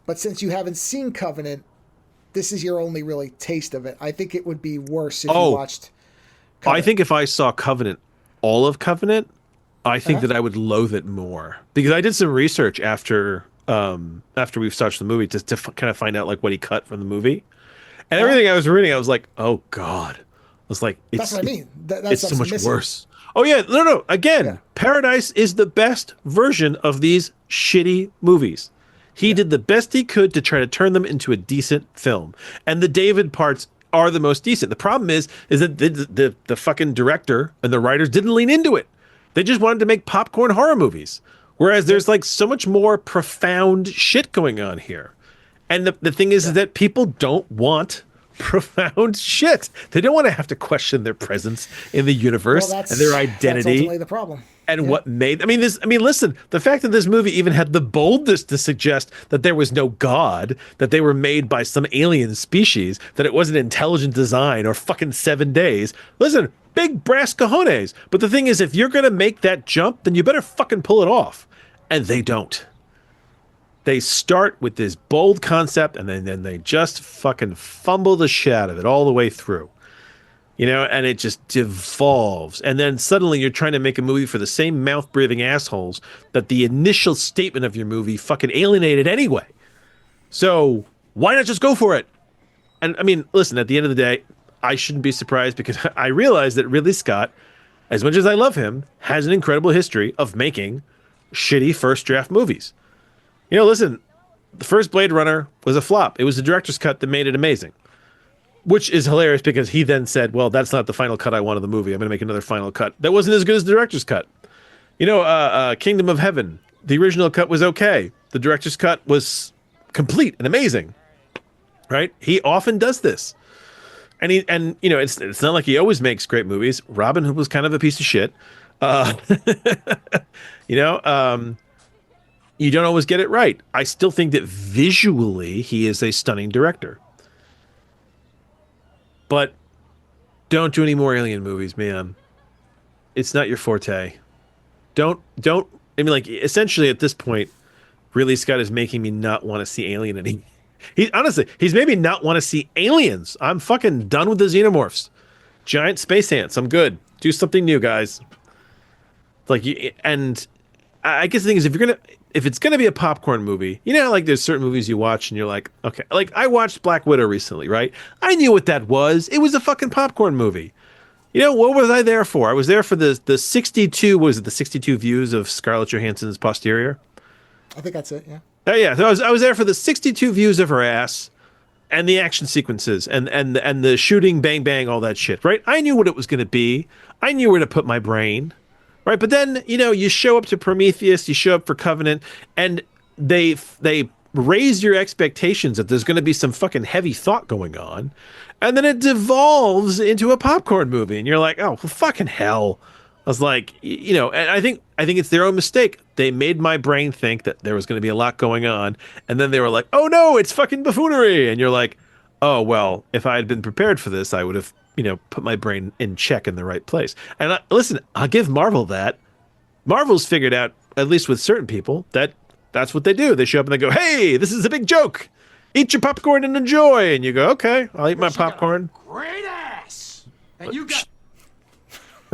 But since you haven't seen Covenant, this is your only really taste of it. I think it would be worse if you watched Covenant. I think if I saw Covenant, all of Covenant, I think that I would loathe it more, because I did some research after we've watched the movie to kind of find out like what he cut from the movie, and everything I was reading, I was like, oh god, I was like, that's what I mean. It's so much worse. Oh yeah, no. Again, Paradise is the best version of these shitty movies. He did the best he could to try to turn them into a decent film, and the David parts are the most decent. The problem is that the fucking director and the writers didn't lean into it. They just wanted to make popcorn horror movies, whereas there's like so much more profound shit going on here. And the thing is that people don't want profound shit. They don't want to have to question their presence in the universe and their identity. That's ultimately the problem. And what made, listen, the fact that this movie even had the boldness to suggest that there was no God, that they were made by some alien species, that it wasn't intelligent design or fucking 7 days. Listen, big brass cojones. But the thing is, if you're going to make that jump, then you better fucking pull it off. And they don't. They start with this bold concept, and then they just fucking fumble the shit out of it all the way through. You know, and it just devolves. And then suddenly you're trying to make a movie for the same mouth-breathing assholes that the initial statement of your movie fucking alienated anyway. So why not just go for it? And I mean, listen, at the end of the day, I shouldn't be surprised, because I realize that Ridley Scott, as much as I love him, has an incredible history of making shitty first draft movies. You know, listen, the first Blade Runner was a flop. It was the director's cut that made it amazing. Which is hilarious, because he then said, well, that's not the final cut I want of the movie. I'm going to make another final cut. That wasn't as good as the director's cut. You know, Kingdom of Heaven, the original cut was okay. The director's cut was complete and amazing. Right? He often does this. And you know, it's not like he always makes great movies. Robin Hood was kind of a piece of shit. You know, you don't always get it right. I still think that visually he is a stunning director. But don't do any more alien movies, man. It's not your forte. Don't, I mean, like, essentially at this point, Ridley Scott is making me not want to see Alien anymore. He's made me not want to see Aliens. I'm fucking done with the xenomorphs. Giant space ants. I'm good. Do something new, guys. Like, and I guess the thing is, if it's gonna be a popcorn movie, you know, like there's certain movies you watch and you're like, okay, like I watched Black Widow recently, right? I knew what that was. It was a fucking popcorn movie. You know, what was I there for? I was there for the 62, was it the 62 views of Scarlett Johansson's posterior? I think that's it. Yeah. Oh yeah, so I was there for the 62 views of her ass and the action sequences and the shooting, bang bang, all that shit, right? I knew what it was going to be. I knew where to put my brain, right? But then, you know, you show up to Prometheus, you show up for Covenant, and they raise your expectations that there's going to be some fucking heavy thought going on, and then it devolves into a popcorn movie, and you're like, oh, well, fucking hell. I was like, you know, and I think it's their own mistake. They made my brain think that there was going to be a lot going on, and then they were like, oh no, it's fucking buffoonery, and you're like, oh well, if I had been prepared for this, I would have, you know, put my brain in check in the right place. And listen, I'll give Marvel that. Marvel's figured out, at least with certain people, that that's what they do. They show up and they go, hey, this is a big joke. Eat your popcorn and enjoy. And you go, okay, I'll eat my popcorn. Great ass! And you got...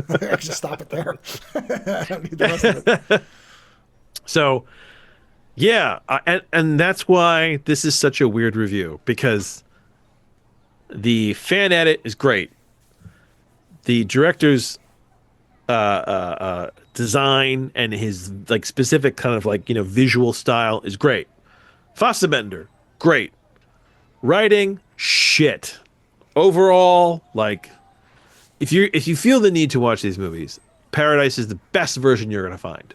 I should stop it there. I don't need the rest of it. So, yeah, and that's why this is such a weird review, because the fan edit is great. The director's design and his like specific kind of like, you know, visual style is great. Fassbender, great. Writing, shit. Overall, like, if you feel the need to watch these movies, Paradise is the best version you're gonna find.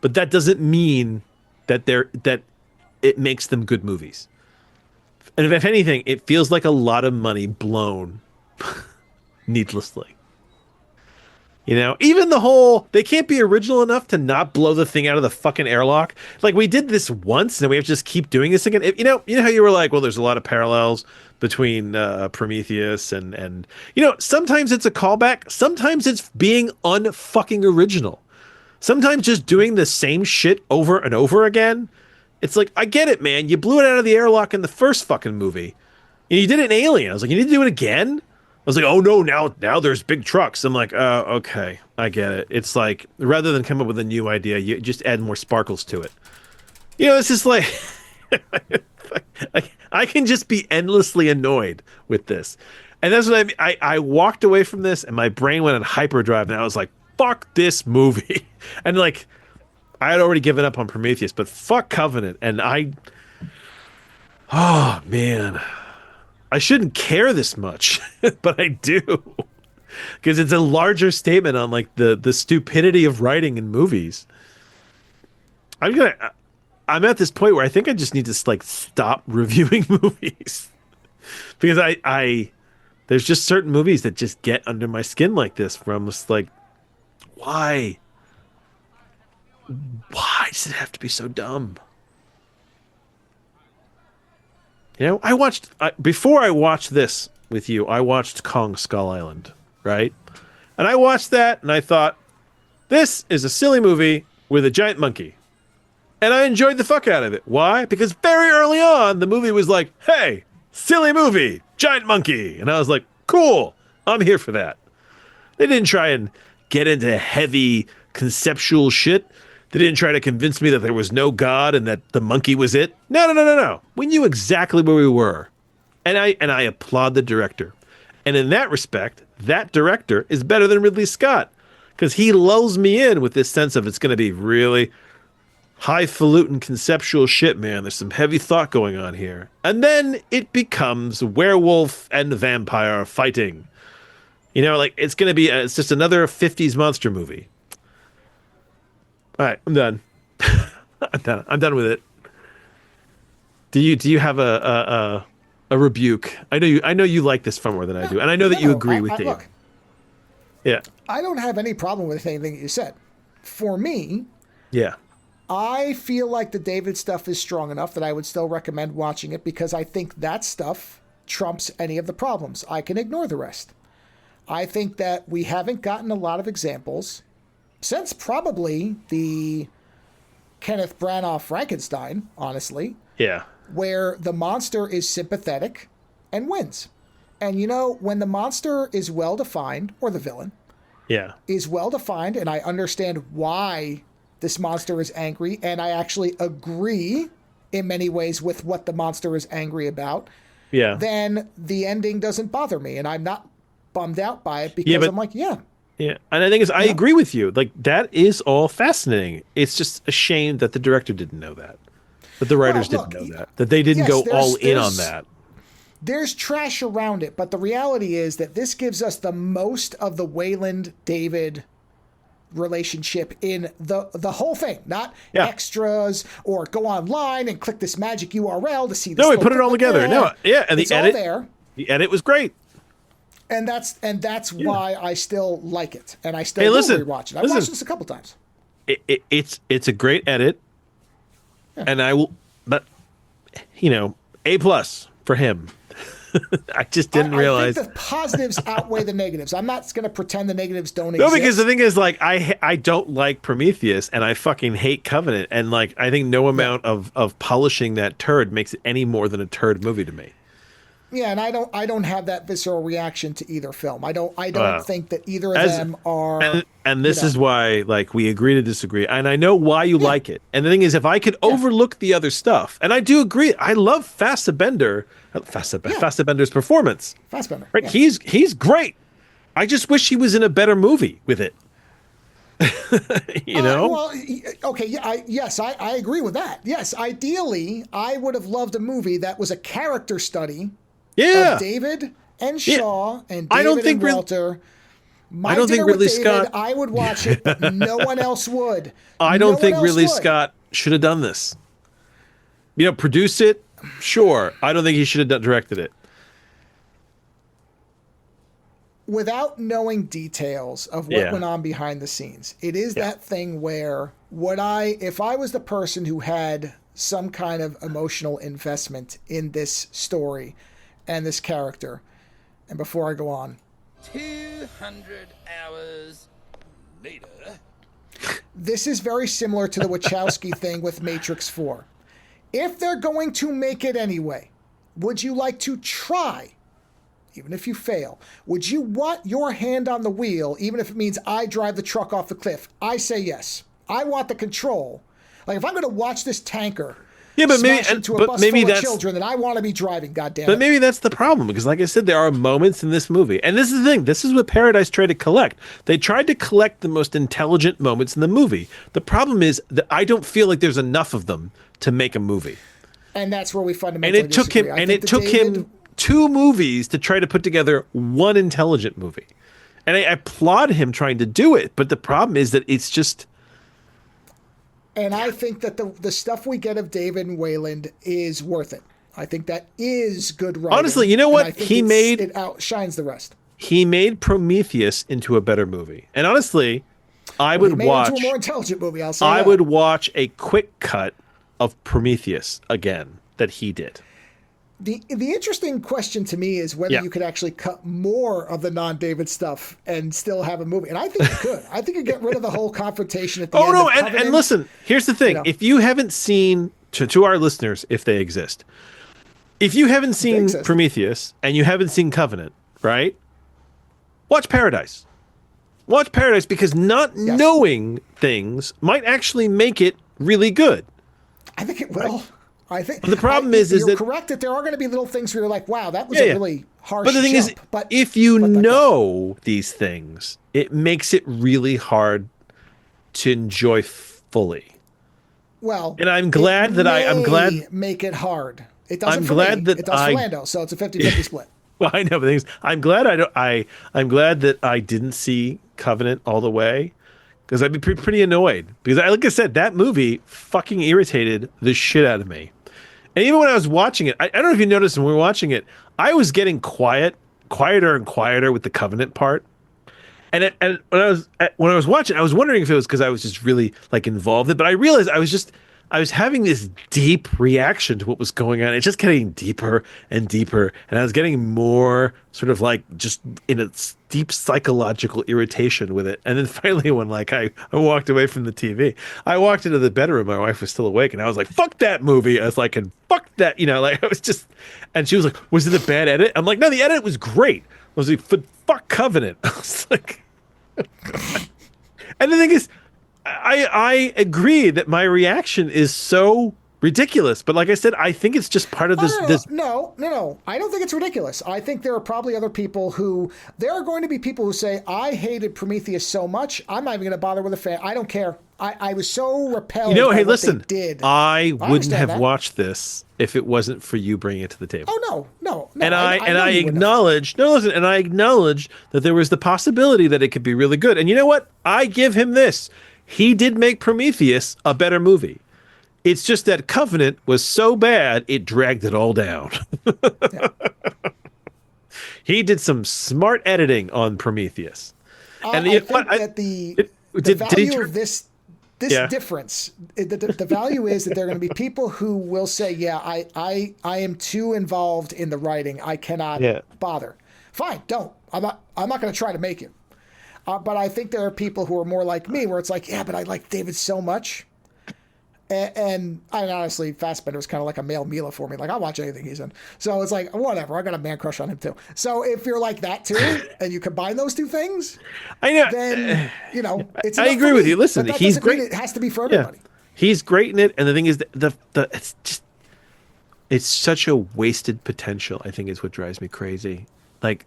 But that doesn't mean that it makes them good movies. And if anything, it feels like a lot of money blown needlessly. You know, even the whole, they can't be original enough to not blow the thing out of the fucking airlock. Like, we did this once and we have to just keep doing this again. You know how you were like, well, there's a lot of parallels between Prometheus and, you know, sometimes it's a callback. Sometimes it's being unfucking original. Sometimes just doing the same shit over and over again. It's like, I get it, man. You blew it out of the airlock in the first fucking movie. And you did it in Alien. I was like, you need to do it again? I was like, oh no, now there's big trucks. I'm like, okay, I get it. It's like, rather than come up with a new idea, you just add more sparkles to it. You know, it's just like, I can just be endlessly annoyed with this. And that's what I walked away from this and my brain went on hyperdrive and I was like, fuck this movie. And like, I had already given up on Prometheus, but fuck Covenant. And oh man, I shouldn't care this much, but I do, because it's a larger statement on like the stupidity of writing in movies. I'm at this point where I think I just need to like stop reviewing movies, because I there's just certain movies that just get under my skin like this, where I'm just like, why does it have to be so dumb? You know, before I watched this with you, I watched Kong Skull Island, right? And I watched that and I thought, this is a silly movie with a giant monkey. And I enjoyed the fuck out of it. Why? Because very early on, the movie was like, hey, silly movie, giant monkey. And I was like, cool, I'm here for that. They didn't try and get into heavy conceptual shit. They didn't try to convince me that there was no God and that the monkey was it. No. We knew exactly where we were. And I applaud the director. And in that respect, that director is better than Ridley Scott, because he lulls me in with this sense of it's going to be really highfalutin conceptual shit, man. There's some heavy thought going on here. And then it becomes werewolf and vampire fighting. You know, like, it's going to be, it's just another 50s monster movie. All right, I'm done. I'm done with it. Do you have a rebuke? I know you like this far more than I do, and I know that you agree with Dave. Look, yeah, I don't have any problem with anything you said. For me, yeah, I feel like the David stuff is strong enough that I would still recommend watching it, because I think that stuff trumps any of the problems. I can ignore the rest. I think that we haven't gotten a lot of examples since probably the Kenneth Branagh Frankenstein, honestly. Yeah. Where the monster is sympathetic and wins. And you know, when the monster is well-defined, or the villain, is well-defined, and I understand why this monster is angry, and I actually agree in many ways with what the monster is angry about, then the ending doesn't bother me, and I'm not bummed out by it because but- I'm like, yeah. Yeah, and I think I agree with you. Like, that is all fascinating. It's just a shame that the director didn't know that. That the writers didn't know that. That they didn't go all in on that. There's trash around it, but the reality is that this gives us the most of the Wayland-David relationship in the whole thing, not extras or go online and click this magic URL to see this. No, we put it all together. No, yeah, and the edit, there. The edit was great. And that's why I still like it, and I still will rewatch it. I've watched this a couple times. It's a great edit, and I will, but A+ for him. I just didn't realize. I think the positives outweigh the negatives. I'm not going to pretend the negatives don't exist. No, because the thing is, like, I don't like Prometheus, and I fucking hate Covenant, and like I think no amount of polishing that turd makes it any more than a turd movie to me. Yeah, and I don't have that visceral reaction to either film. I don't think that either of them are. And this is why, like, we agree to disagree. And I know why you like it. And the thing is, if I could overlook the other stuff, and I do agree, I love Fassbender's performance. Fassbender, right? Yeah. He's great. I just wish he was in a better movie with it. Well, okay, yeah, I agree with that. Yes, ideally, I would have loved a movie that was a character study. Of David and Shaw and David and Walter. I don't think Ridley Scott. I would watch it, but no one else would. I don't think Ridley Scott should have done this. Produce it, sure. I don't think he should have directed it. Without knowing details of what went on behind the scenes, it is that thing where if I was the person who had some kind of emotional investment in this story and this character, and before I go on, 200 hours later, this is very similar to the Wachowski thing with Matrix 4. If they're going to make it anyway, would you like to try, even if you fail? Would you want your hand on the wheel, even if it means I drive the truck off the cliff? I say yes. I want the control. Like, if I'm going to watch this tanker but smash into a bus full of children, then I want to be driving, goddammit. But maybe that's the problem, because like I said, there are moments in this movie, and this is the thing, this is what Paradise tried to collect. They tried to collect the most intelligent moments in the movie. The problem is that I don't feel like there's enough of them to make a movie. And that's where we fundamentally disagree. It took him 2 movies to try to put together one intelligent movie. And I applaud him trying to do it, but the problem is that it's just... And I think that the stuff we get of David and Wayland is worth it. I think that is good writing. Honestly, you know what? It outshines the rest. He made Prometheus into a better movie. And honestly, I would watch... into a more intelligent movie, I'll say I would watch a quick cut of Prometheus again that he did. The interesting question to me is whether you could actually cut more of the non-David stuff and still have a movie. And I think you could. I think you get rid of the whole confrontation at the end. Oh, no, and listen, here's the thing. If you haven't seen, to our listeners, if they exist, if you haven't seen Prometheus and you haven't seen Covenant, right? Watch Paradise. Watch Paradise, because not knowing things might actually make it really good. I think it will. Right? I think the problem is you're correct that there are going to be little things where you're like, wow, that was a really harsh. But the thing is, if you know these things, it makes it really hard to enjoy fully. Well, and I'm glad that I'm glad make it hard. It doesn't. I'm glad that it does for Lando, so it's a 50-50 split. Well, I know, but the thing is, I'm glad I'm glad that I didn't see Covenant all the way. Because I'd be pretty annoyed. Because, like I said, that movie fucking irritated the shit out of me. And even when I was watching it, I don't know if you noticed when we were watching it, I was getting quieter and quieter with the Covenant part. And when I was watching, I was wondering if it was because I was just really like involved in it. But I realized I was having this deep reaction to what was going on. It's just getting deeper and deeper. And I was getting more sort of like just in a deep psychological irritation with it. And then finally, when like I walked away from the TV, I walked into the bedroom. My wife was still awake. And I was like, fuck that movie. I was like, and fuck that, like I was just, and she was like, was it a bad edit? I'm like, no, the edit was great. I was like, fuck Covenant. I was like, and the thing is, I agree that my reaction is so ridiculous. But like I said, I think it's just part of this. No. I don't think it's ridiculous. I think there are probably other people there are going to be people who say, I hated Prometheus so much, I'm not even going to bother with a fan. I don't care. I was so repelled by hey, what listen, they did. I wouldn't have that. watched this if it wasn't for you bringing it to the table. Oh, no. And I acknowledge that there was the possibility that it could be really good. And you know what? I give him this. He did make Prometheus a better movie. It's just that Covenant was so bad, it dragged it all down. Yeah. He did some smart editing on Prometheus. And I think that the value of this difference, the value is that there are going to be people who will say, yeah, I am too involved in the writing. I cannot bother. Fine, don't. I'm not going to try to make it. But I think there are people who are more like me, where it's like, yeah, but I like David so much. And honestly, Fassbender is kind of like a male Mila for me. Like, I'll watch anything he's in. So it's like, whatever. I got a man crush on him too. So if you're like that too, and you combine those two things, I know. Then it's. I agree with you. Listen, he's great. It has to be for everybody. Yeah. He's great in it, and the thing is, it's such a wasted potential. I think is what drives me crazy. Like,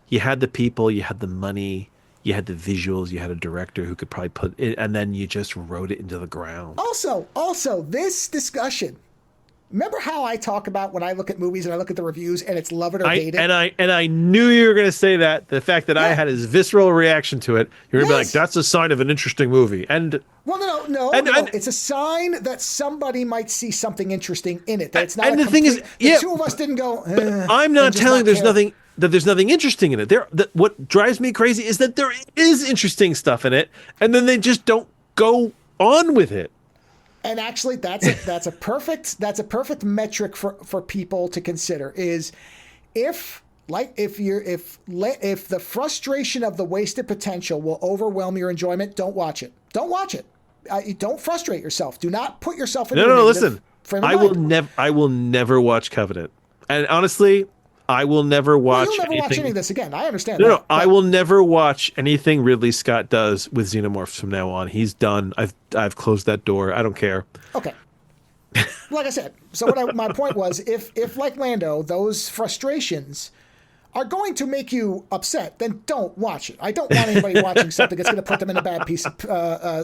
you had the people, you had the money. You had the visuals, you had a director who could probably put it, and then you just wrote it into the ground. Also, this discussion. Remember how I talk about when I look at movies and I look at the reviews and it's love it or hate it? And I knew you were going to say that. The fact that I had his visceral reaction to it, you're going to be like, that's a sign of an interesting movie. And no. It's a sign that somebody might see something interesting in it. That it's not. And the thing is, the two of us didn't go. I'm not telling there's nothing. That there's nothing interesting in it. What drives me crazy is that there is interesting stuff in it, and then they just don't go on with it. And actually, that's a perfect metric for people to consider is if the frustration of the wasted potential will overwhelm your enjoyment, don't watch it. Don't watch it. Don't frustrate yourself. Do not put yourself in. No. Listen, I will never watch Covenant, and honestly. I will never watch. You'll never watch any of this again. I understand. No, I will never watch anything Ridley Scott does with Xenomorphs from now on. He's done. I've closed that door. I don't care. Okay. Like I said, so my point was, if like Lando, those frustrations are going to make you upset, then don't watch it. I don't want anybody watching something that's going to put them in a bad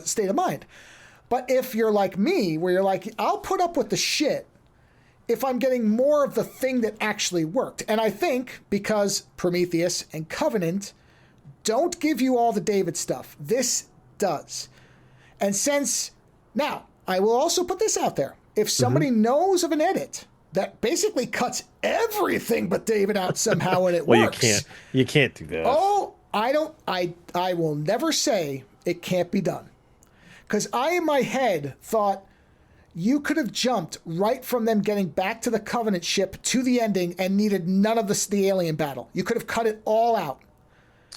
state of mind. But if you're like me, where you're like, I'll put up with the shit if I'm getting more of the thing that actually worked. And I think because Prometheus and Covenant don't give you all the David stuff, this does. And now, I will also put this out there. If somebody knows of an edit that basically cuts everything but David out somehow and it works. You can't do that. Oh, I will never say it can't be done. Because I, in my head, thought, you could have jumped right from them getting back to the Covenant ship to the ending and needed none of the alien battle. You could have cut it all out.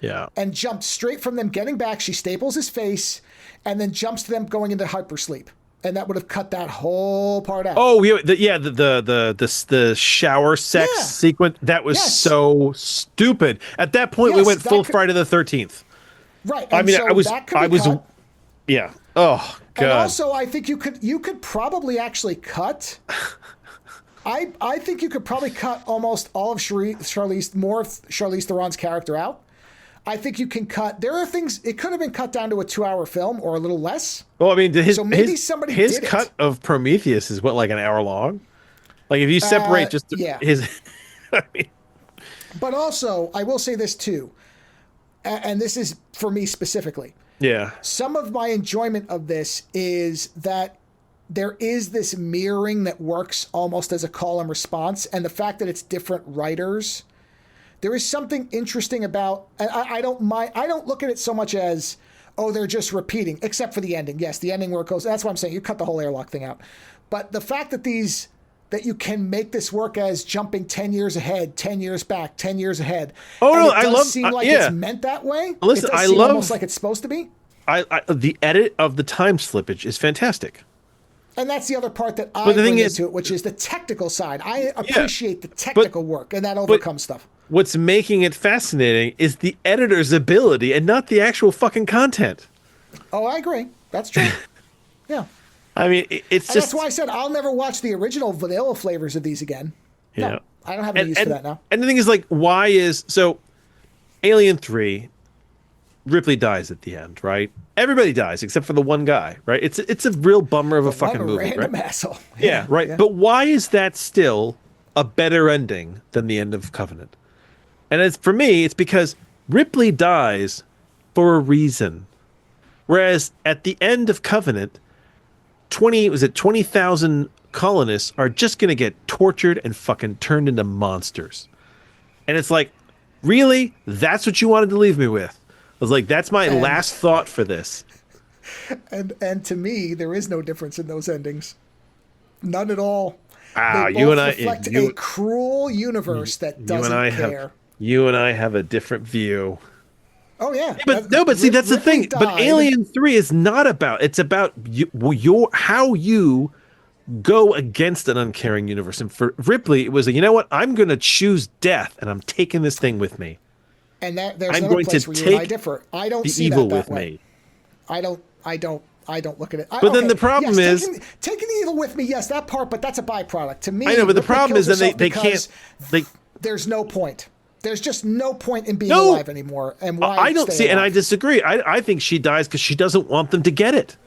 Yeah. And jumped straight from them getting back. She staples his face and then jumps to them going into hypersleep. And that would have cut that whole part out. Oh, the shower sex sequence. That was so stupid. At that point, we went full Friday the 13th. Right. I mean, yeah. Oh, God. And also, I think you could probably actually cut. I think you could probably cut almost all of Charlize Theron's character out. I think you can cut. There are things. It could have been cut down to a 2-hour film or a little less. Well, I mean, his cut of Prometheus is like an hour long. Like if you separate his. I mean. But also, I will say this too, and this is for me specifically. Yeah. Some of my enjoyment of this is that there is this mirroring that works almost as a call and response, and the fact that it's different writers. There is something interesting about, and I don't mind. I don't look at it so much as, oh, they're just repeating, except for the ending. Yes, the ending where it goes. That's what I'm saying. You cut the whole airlock thing out, but the fact that that you can make this work as jumping 10 years ahead, 10 years back, 10 years ahead. Oh, no, I love. Seem like it's meant that way. Listen, I love almost like it's supposed to be. The edit of the time slippage is fantastic. And that's the other part that I bring into it, which is the technical side. I appreciate the technical work, and that overcomes stuff. What's making it fascinating is the editor's ability and not the actual fucking content. Oh, I agree. That's true. Yeah. I mean, it's And just that's why I said I'll never watch the original vanilla flavors of these again. Yeah. No, I don't have any use for that now. And the thing is, like, why is so? Alien 3, Ripley dies at the end, right? Everybody dies except for the one guy, right? It's a real bummer of a fucking movie, Random right? asshole. Yeah, right. Yeah. But why is that still a better ending than the end of Covenant? And it's for me, it's because Ripley dies for a reason, whereas at the end of Covenant, 20,000 colonists are just gonna get tortured and fucking turned into monsters, and it's like, really, that's what you wanted to leave me with? I was like, that's my last thought for this. And to me, there is no difference in those endings. None at all. Ah, They you both and I, reflect a cruel universe that doesn't care. You and I have a different view. Oh yeah, But see, that's the Ripley thing. But died. Alien 3 is not about. It's about how you go against an uncaring universe. And for Ripley, it was you know what? I'm going to choose death, and I'm taking this thing with me. And that there's I'm another going place to where you and I take differ. I don't the see evil that with way. me. I don't look at it. But then the problem is taking the evil with me. Yes, that part, but that's a byproduct. To me, I know, but the Ripley problem kills is then herself they can't. because there's no point. There's just no point in being No. alive anymore. And why? I don't stay see, and I alive? disagree. I think she dies because she doesn't want them to get it.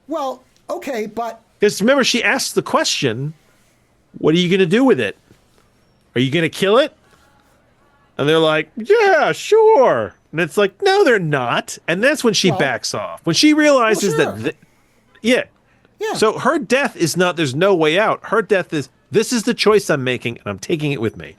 Well, okay, but Because remember, she asks the question, "What are you going to do with it? Are you going to kill it?" And they're like, "Yeah, sure." And it's like, "No, they're not." And that's when she backs off. When she realizes sure. that, yeah. So her death is not. There's no way out. Her death is. This is the choice I'm making, and I'm taking it with me.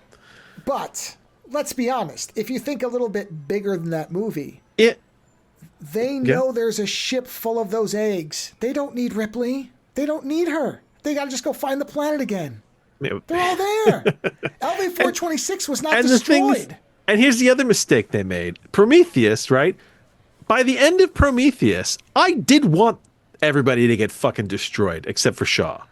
But let's be honest. If you think a little bit bigger than that movie, they know there's a ship full of those eggs. They don't need Ripley. They don't need her. They got to just go find the planet again. They're all there. LV-426 was not destroyed. And here's the other mistake they made. Prometheus, right? By the end of Prometheus, I did want everybody to get fucking destroyed, except for Shaw.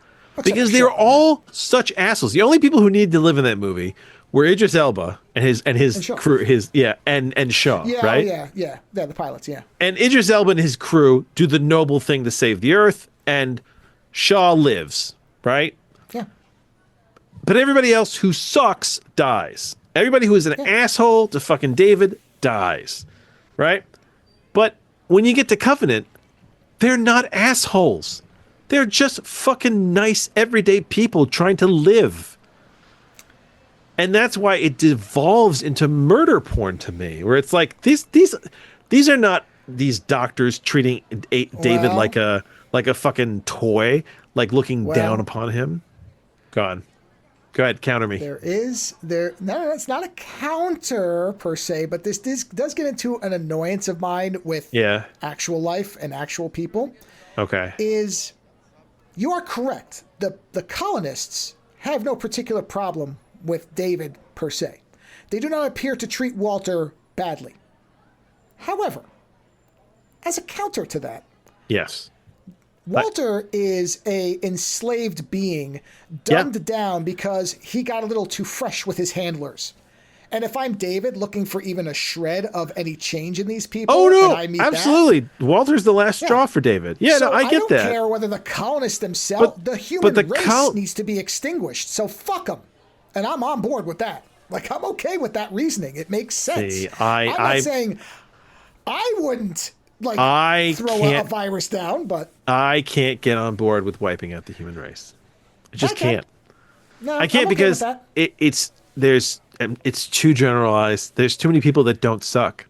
Because they were all such assholes. The only people who needed to live in that movie were Idris Elba and his crew, and Shaw, right? Yeah, the pilots, yeah. And Idris Elba and his crew do the noble thing to save the Earth, and Shaw lives, right? Yeah. But everybody else who sucks dies. Everybody who is an asshole to fucking David dies, right? But when you get to Covenant, they're not assholes. They're just fucking nice, everyday people trying to live. And that's why it devolves into murder porn to me, where it's like these are not these doctors treating David like a fucking toy, like looking down upon him. Go ahead, counter me. No, it's not a counter per se, but this does get into an annoyance of mine with actual life and actual people. Okay. You are correct. The colonists have no particular problem with David per se. They do not appear to treat Walter badly. However, as a counter to that, yes, Walter is a enslaved being, dumbed down because he got a little too fresh with his handlers. And if I'm David looking for even a shred of any change in these people, and I meet absolutely. Walter's the last straw for David. Yeah, so no, I get that. I don't care whether the colonists themselves, the human race needs to be extinguished. So fuck them. And I'm on board with that. Like, I'm okay with that reasoning. It makes sense. See, I'm not saying I wouldn't throw a virus down, but I can't get on board with wiping out the human race. I just can't. No, I can't because it's too generalized. There's too many people that don't suck.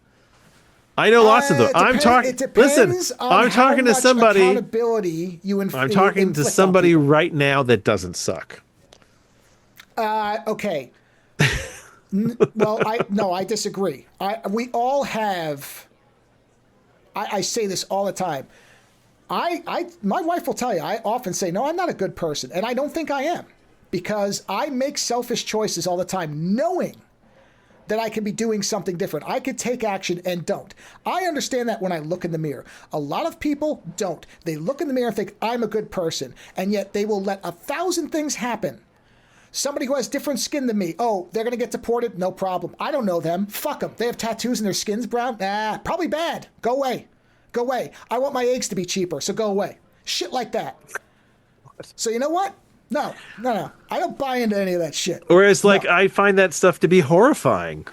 I know lots of them. I'm talking to somebody. Accountability I'm talking to somebody right now that doesn't suck. Okay. Well, I disagree. We all have. I say this all the time. My wife will tell you. I often say, no, I'm not a good person, and I don't think I am, because I make selfish choices all the time, knowing that I could be doing something different. I could take action and don't. I understand that when I look in the mirror. A lot of people don't. They look in the mirror and think, I'm a good person, and yet they will let 1,000 things happen. Somebody who has different skin than me, oh, they're going to get deported? No problem. I don't know them. Fuck them. They have tattoos and their skin's brown? Probably bad. Go away. Go away. I want my eggs to be cheaper, so go away. Shit like that. So you know what? No. I don't buy into any of that shit. Whereas, like, I find that stuff to be horrifying.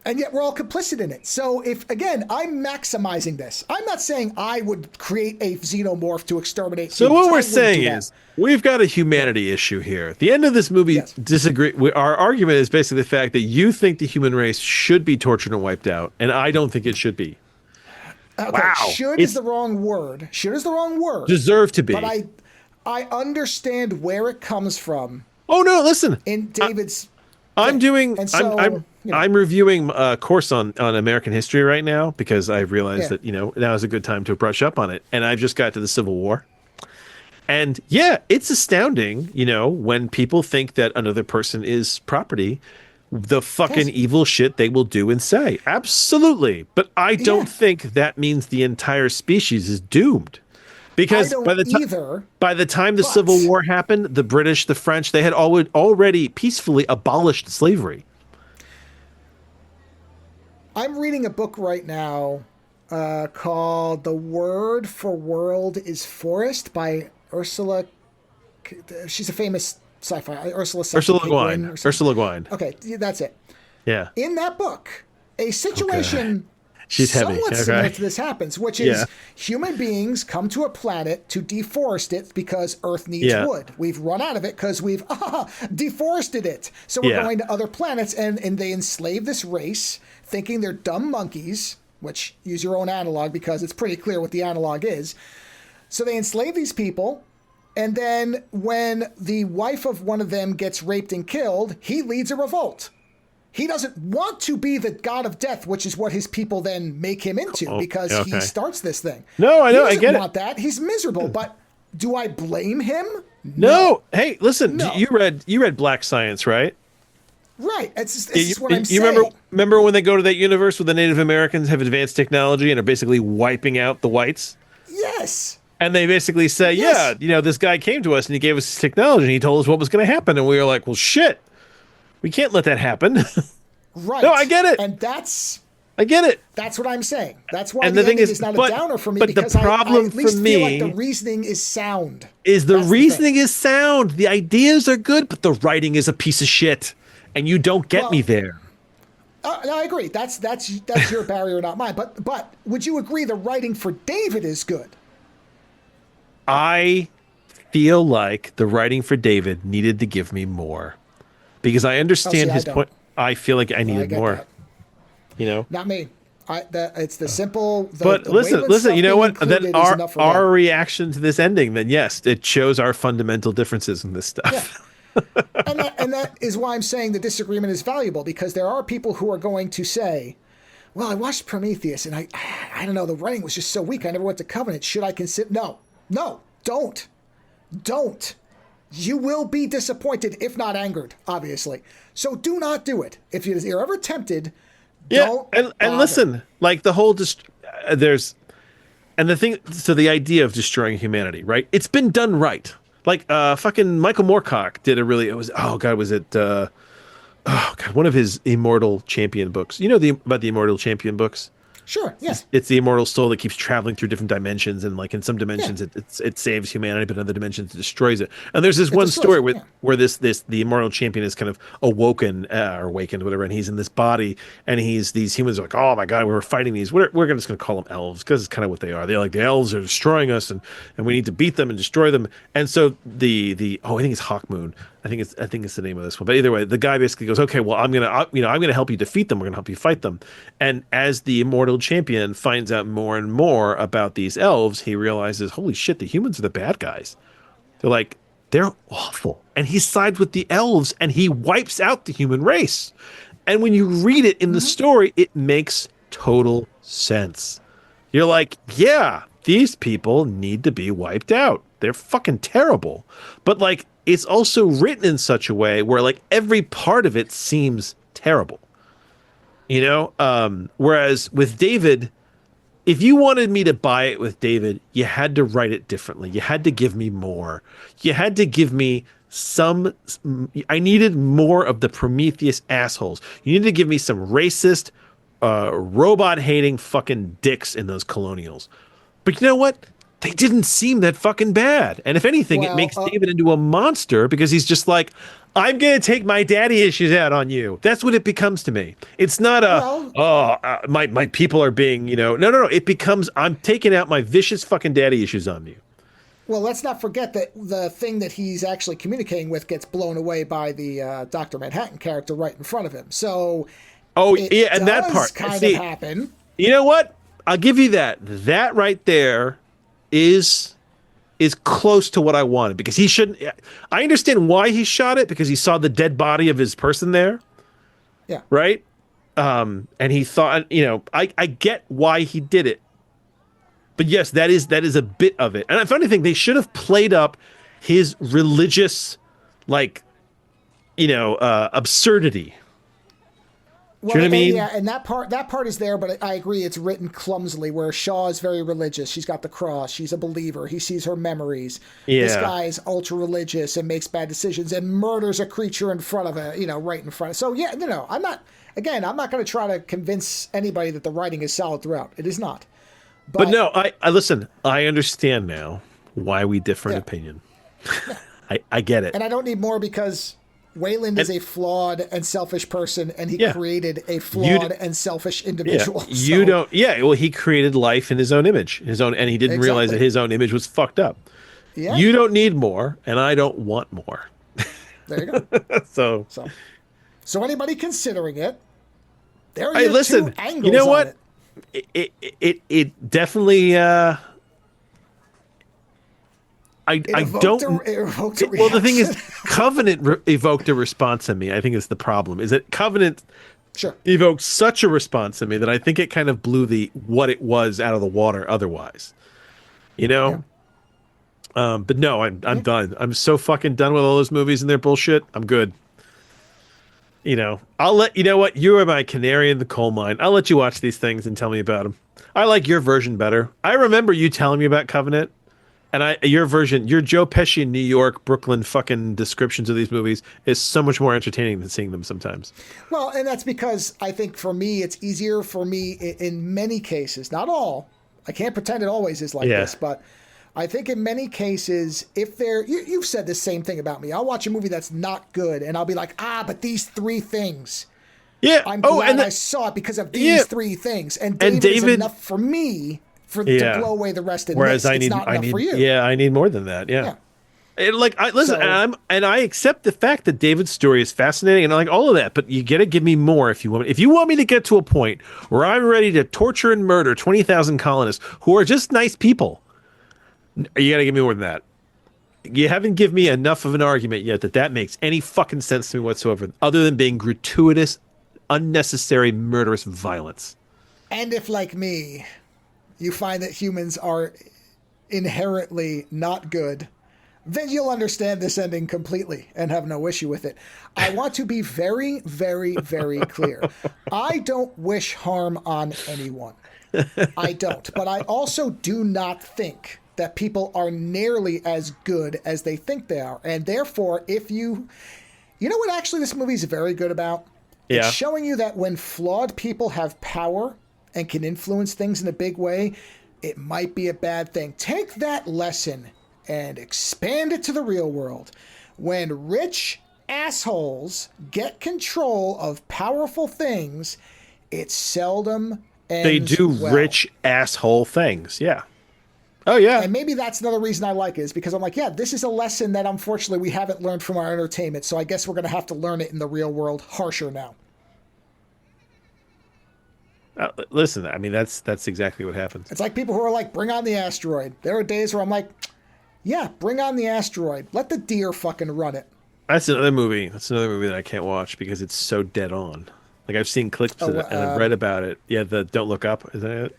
And yet we're all complicit in it. So if, again, I'm maximizing this. I'm not saying I would create a xenomorph to exterminate So humans. what we're saying is we've got a humanity issue here. At the end of this movie, our argument is basically the fact that you think the human race should be tortured and wiped out, and I don't think it should be. Okay, wow. Should is the wrong word. Should is the wrong word. Deserve to be. But I understand where it comes from. Oh, no, listen. In David's... I'm doing. And so, I'm reviewing a course on American history right now because I realized that now is a good time to brush up on it, and I've just got to the Civil War, and it's astounding. When people think that another person is property, the fucking evil shit they will do and say. Absolutely, but I don't think that means the entire species is doomed. Because by the time the Civil War happened, the British, the French, they had already peacefully abolished slavery. I'm reading a book right now called The Word for World is Forest by Ursula. She's a famous sci-fi. Ursula Le Guin. Ursula Le Guin. Okay, that's it. Yeah. In that book, a situation... She's heavy. Somewhat similar to this happens, which is human beings come to a planet to deforest it because Earth needs wood. We've run out of it because we've deforested it. So we're going to other planets, and they enslave this race, thinking they're dumb monkeys, which use your own analog because it's pretty clear what the analog is. So they enslave these people, and then when the wife of one of them gets raped and killed, he leads a revolt. He doesn't want to be the god of death, which is what his people then make him into because he starts this thing. No, I know, I get it. He doesn't want that. He's miserable. But do I blame him? No. Hey, listen, you read Black Science, right? Right. This is what I'm saying. You remember when they go to that universe where the Native Americans have advanced technology and are basically wiping out the whites? Yes. And they basically say, this guy came to us and he gave us his technology and he told us what was going to happen. And we were like, well, shit. We can't let that happen. Right. No, I get it. And I get it. That's what I'm saying. That's why and the ending is not a downer for me, because I at least feel like the reasoning is sound. Is sound. The ideas are good, but the writing is a piece of shit. And you don't get me there. No, I agree. That's your barrier, not mine. But would you agree the writing for David is good? I feel like the writing for David needed to give me more. Because I understand his point. I feel like I needed more. That. Not me. It's the simple. But listen. You know what? Then our reaction to this ending. Then yes, it shows our fundamental differences in this stuff. Yeah. and that is why I'm saying the disagreement is valuable, because there are people who are going to say, "Well, I watched Prometheus, and I don't know. The writing was just so weak. I never went to Covenant. Should I consider?" No, don't. You will be disappointed, if not angered, obviously. So do not do it. If you're ever tempted, don't. And listen, like the whole the idea of destroying humanity, right? It's been done right. Like fucking Michael Moorcock did one of his Immortal Champion books. You know about the Immortal Champion books? Sure. Yes. It's the immortal soul that keeps traveling through different dimensions, and like in some dimensions it saves humanity, but in other dimensions it destroys it. And there's this one story where the immortal champion is kind of awakened, whatever, and he's in this body, and these humans are like, oh my god, we're fighting these. We're just going to call them elves because it's kind of what they are. They're like, the elves are destroying us, and we need to beat them and destroy them. And so I think it's Hawkmoon. I think it's the name of this one. But either way, the guy basically goes, okay, well, I'm gonna help you defeat them. We're gonna help you fight them. And as the immortal champion finds out more and more about these elves, he realizes, holy shit, the humans are the bad guys. They're awful. And he sides with the elves and he wipes out the human race. And when you read it in the story, it makes total sense. You're like, yeah, these people need to be wiped out. They're fucking terrible. But like, it's also written in such a way where like every part of it seems terrible, whereas with David, if you wanted me to buy it with David, you had to write it differently. You had to give me more. You had to give me I needed more of the Prometheus assholes. You needed to give me some racist, robot hating fucking dicks in those colonials. But you know what? They didn't seem that fucking bad. And if anything, it makes David into a monster because he's just like, I'm going to take my daddy issues out on you. That's what it becomes to me. It's not my people are being, no. It becomes, I'm taking out my vicious fucking daddy issues on you. Well, let's not forget that the thing that he's actually communicating with gets blown away by the Dr. Manhattan character right in front of him. So, and that part kind of happen. You know what? I'll give you that. That right there is close to what I wanted because he shouldn't. I understand why he shot it because he saw the dead body of his person there. Yeah. Right. And he thought, I get why he did it. But yes, that is a bit of it. And if anything, they should have played up his religious, absurdity. Well, do you know what I mean? Yeah, and that part is there, but I agree it's written clumsily, where Shaw is very religious. She's got the cross. She's a believer. He sees her memories. Yeah. This guy is ultra-religious and makes bad decisions and murders a creature in front of right in front of. So, yeah, I'm not going to try to convince anybody that the writing is solid throughout. It is not. But no, I listen, I understand now why we differ in opinion. I get it. And I don't need more because Wayland is a flawed and selfish person, and he created a flawed and selfish individual. Well, he created life in his own image, and he didn't realize that his own image was fucked up. Yeah. You don't need more, and I don't want more. There you go. So anybody considering it, there are two angles. You know what? On it. It definitely I don't well, the thing is Covenant evoked a response in me. I think it's the problem is that Covenant evoked such a response in me that I think it kind of blew what it was out of the water otherwise, but no, I'm done. I'm so fucking done with all those movies and their bullshit. I'm good. I'll let you know what, you are my canary in the coal mine. I'll let you watch these things and tell me about them. I like your version better. I remember you telling me about Covenant, and your version, your Joe Pesci in New York, Brooklyn fucking descriptions of these movies is so much more entertaining than seeing them sometimes. Well, and that's because I think for me, it's easier for me in many cases, not all. I can't pretend it always is like this, but I think in many cases, if you've said the same thing about me. I'll watch a movie that's not good, and I'll be like, but these three things. Yeah. I'm glad I saw it because of these three things. And David is enough for me to blow away the rest of this. It's not enough for you. Yeah, I need more than that. Yeah. I accept the fact that David's story is fascinating and I like all of that, but you got to give me more if you want. If you want me to get to a point where I'm ready to torture and murder 20,000 colonists who are just nice people, you got to give me more than that. You haven't given me enough of an argument yet that makes any fucking sense to me whatsoever, other than being gratuitous, unnecessary, murderous violence. And if, like me, you find that humans are inherently not good, then you'll understand this ending completely and have no issue with it. I want to be very, very, very clear. I don't wish harm on anyone. I don't. But I also do not think that people are nearly as good as they think they are. And therefore, if you know what actually this movie is very good about? Yeah. It's showing you that when flawed people have power and can influence things in a big way, it might be a bad thing. Take that lesson and expand it to the real world. When rich assholes get control of powerful things, it seldom ends They do well. Rich asshole things, yeah. Oh, yeah. And maybe that's another reason I like it, is because I'm like, this is a lesson that unfortunately we haven't learned from our entertainment, so I guess we're going to have to learn it in the real world harsher now. Listen, I mean, that's exactly what happens. It's like people who are like, bring on the asteroid. There are days where I'm like, yeah, bring on the asteroid. Let the deer fucking run it. That's another movie. That I can't watch because it's so dead on. Like, I've seen clips of it and I've read about it. Yeah, the Don't Look Up, is that it?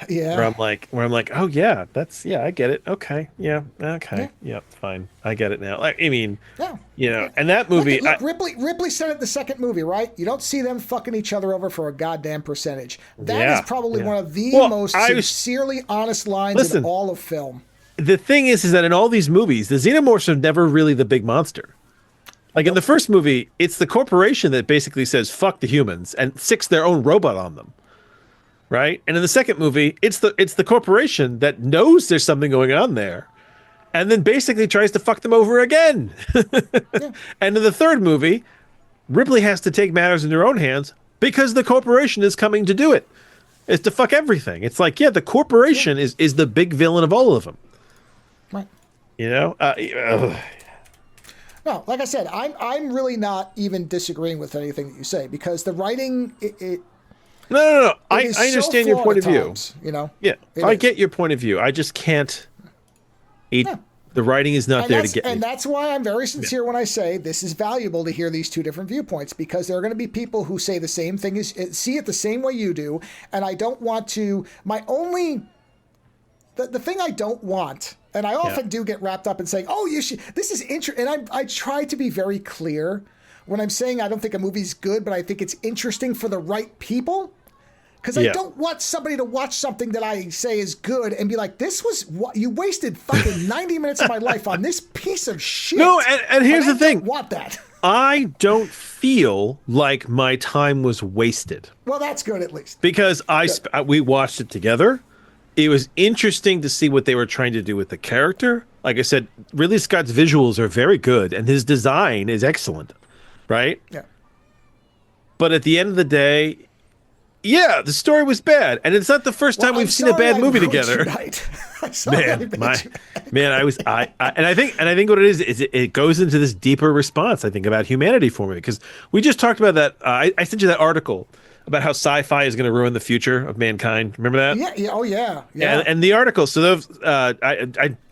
Yeah. Where I'm like, oh yeah, I get it. Okay, yeah, okay, yeah, fine, I get it now. Like, I mean, and that movie. Look, Ripley said it in the second movie, right? You don't see them fucking each other over for a goddamn percentage. That is probably one of the most sincerely honest lines in all of film. The thing is that in all these movies, the xenomorphs are never really the big monster. Like in the first movie, it's the corporation that basically says fuck the humans and sticks their own robot on them. Right? And in the second movie, it's the corporation that knows there's something going on there and then basically tries to fuck them over again. Yeah. And in the third movie, Ripley has to take matters in her own hands because the corporation is coming to do it. It's to fuck everything. It's like, yeah, the corporation is the big villain of all of them. Right. You know? No, like I said, I'm really not even disagreeing with anything that you say because the writing, No. I understand your point of view. Times, you know? Yeah, I get your point of view. I just can't. The writing is not there to get me. And that's why I'm very sincere when I say this is valuable to hear these two different viewpoints because there are going to be people who say the same thing, see it the same way you do, and I don't want to. The thing I don't want, and I often do get wrapped up in saying, "Oh, you should." This is interesting, and I try to be very clear when I'm saying I don't think a movie's good, but I think it's interesting for the right people. Because I don't want somebody to watch something that I say is good and be like, this was what you wasted fucking 90 minutes of my life on this piece of shit. No, and here's the thing. I don't want that. I don't feel like my time was wasted. Well, that's good at least. Because we watched it together. It was interesting to see what they were trying to do with the character. Like I said, Ridley Scott's visuals are very good and his design is excellent. Right? Yeah. But at the end of the day, yeah, the story was bad, and it's not the first time we've seen a bad movie together. Man, I think what it is it goes into this deeper response. I think about humanity for me because we just talked about that. I sent you that article about how sci-fi is going to ruin the future of mankind. Remember that? Yeah. Oh, yeah. And the article. So those,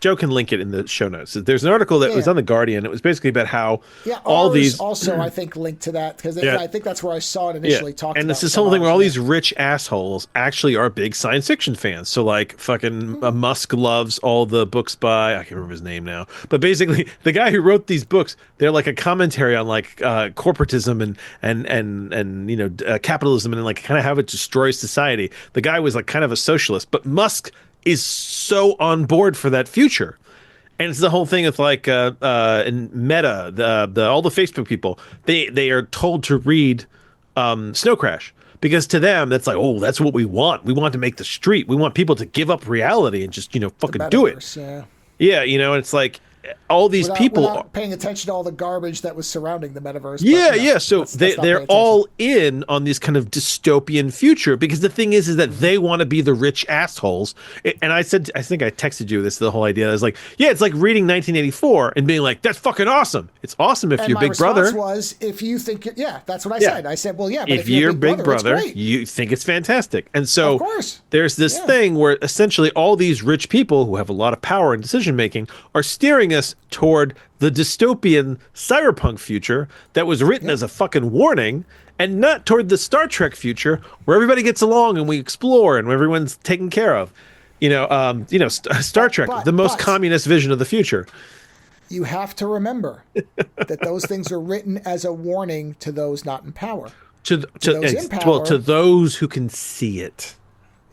Joe can link it in the show notes. There's an article that was on the Guardian. It was basically about how all these also I think linked to that because I think that's where I saw it initially. Talked and about it's this whole thing where all these rich assholes actually are big science fiction fans. So like fucking Musk loves all the books by I can't remember his name now, but basically the guy who wrote these books, they're like a commentary on like corporatism and you know capitalism and like kind of how it destroys society. The guy was like kind of a socialist, but Musk is so on board for that future. And it's the whole thing with like in Meta, all the Facebook people, they are told to read Snow Crash because to them that's like, oh, that's what we want. We want to make the street. We want people to give up reality and just fucking do it. Yeah, and it's like all these people without paying attention to all the garbage that was surrounding the metaverse. Yeah. So they're all in on this kind of dystopian future because the thing is that they want to be the rich assholes. And I think I texted you this, the whole idea is like, yeah, it's like reading 1984 and being like, that's fucking awesome. It's awesome if your big brother was if you think, that's what I said. I said, well, yeah, but if you're big brother, you think it's fantastic. And so of course. There's this thing where essentially all these rich people who have a lot of power and decision making are steering us toward the dystopian cyberpunk future that was written as a fucking warning and not toward the Star Trek future where everybody gets along and we explore and everyone's taken care of. Star Trek, the most communist vision of the future. You have to remember that those things are written as a warning to those not in power. To those in power, to those who can see it.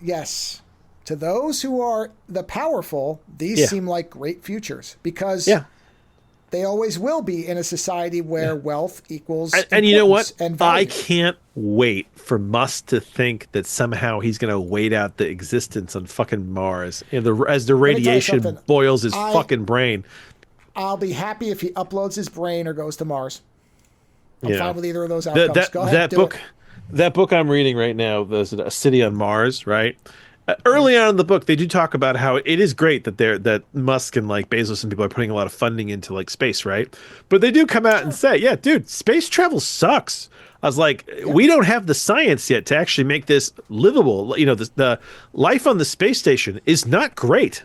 Yes. To those who are the powerful, these seem like great futures because they always will be in a society where wealth equals and you know what? And I can't wait for Musk to think that somehow he's going to wait out the existence on fucking Mars as the radiation boils his fucking brain. I'll be happy if he uploads his brain or goes to Mars. I'm fine with either of those outcomes. Go ahead, that book I'm reading right now, there's A City on Mars, right? Early on in the book, they do talk about how it is great that Musk and like Bezos and people are putting a lot of funding into like space, right? But they do come out and say, yeah, dude, space travel sucks. I was like, we don't have the science yet to actually make this livable. The life on the space station is not great.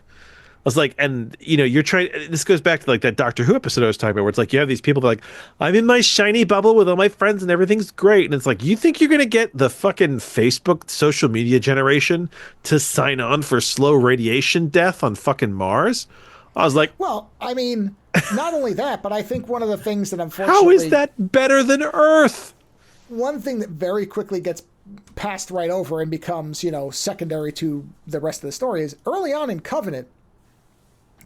I was like, and you're trying. This goes back to like that Doctor Who episode I was talking about, where it's like you have these people that are like, I'm in my shiny bubble with all my friends and everything's great, and it's like, you think you're gonna get the fucking Facebook social media generation to sign on for slow radiation death on fucking Mars? I was like, well, I mean, not only that, but I think one of the things that unfortunately, how is that better than Earth? One thing that very quickly gets passed right over and becomes secondary to the rest of the story is early on in Covenant.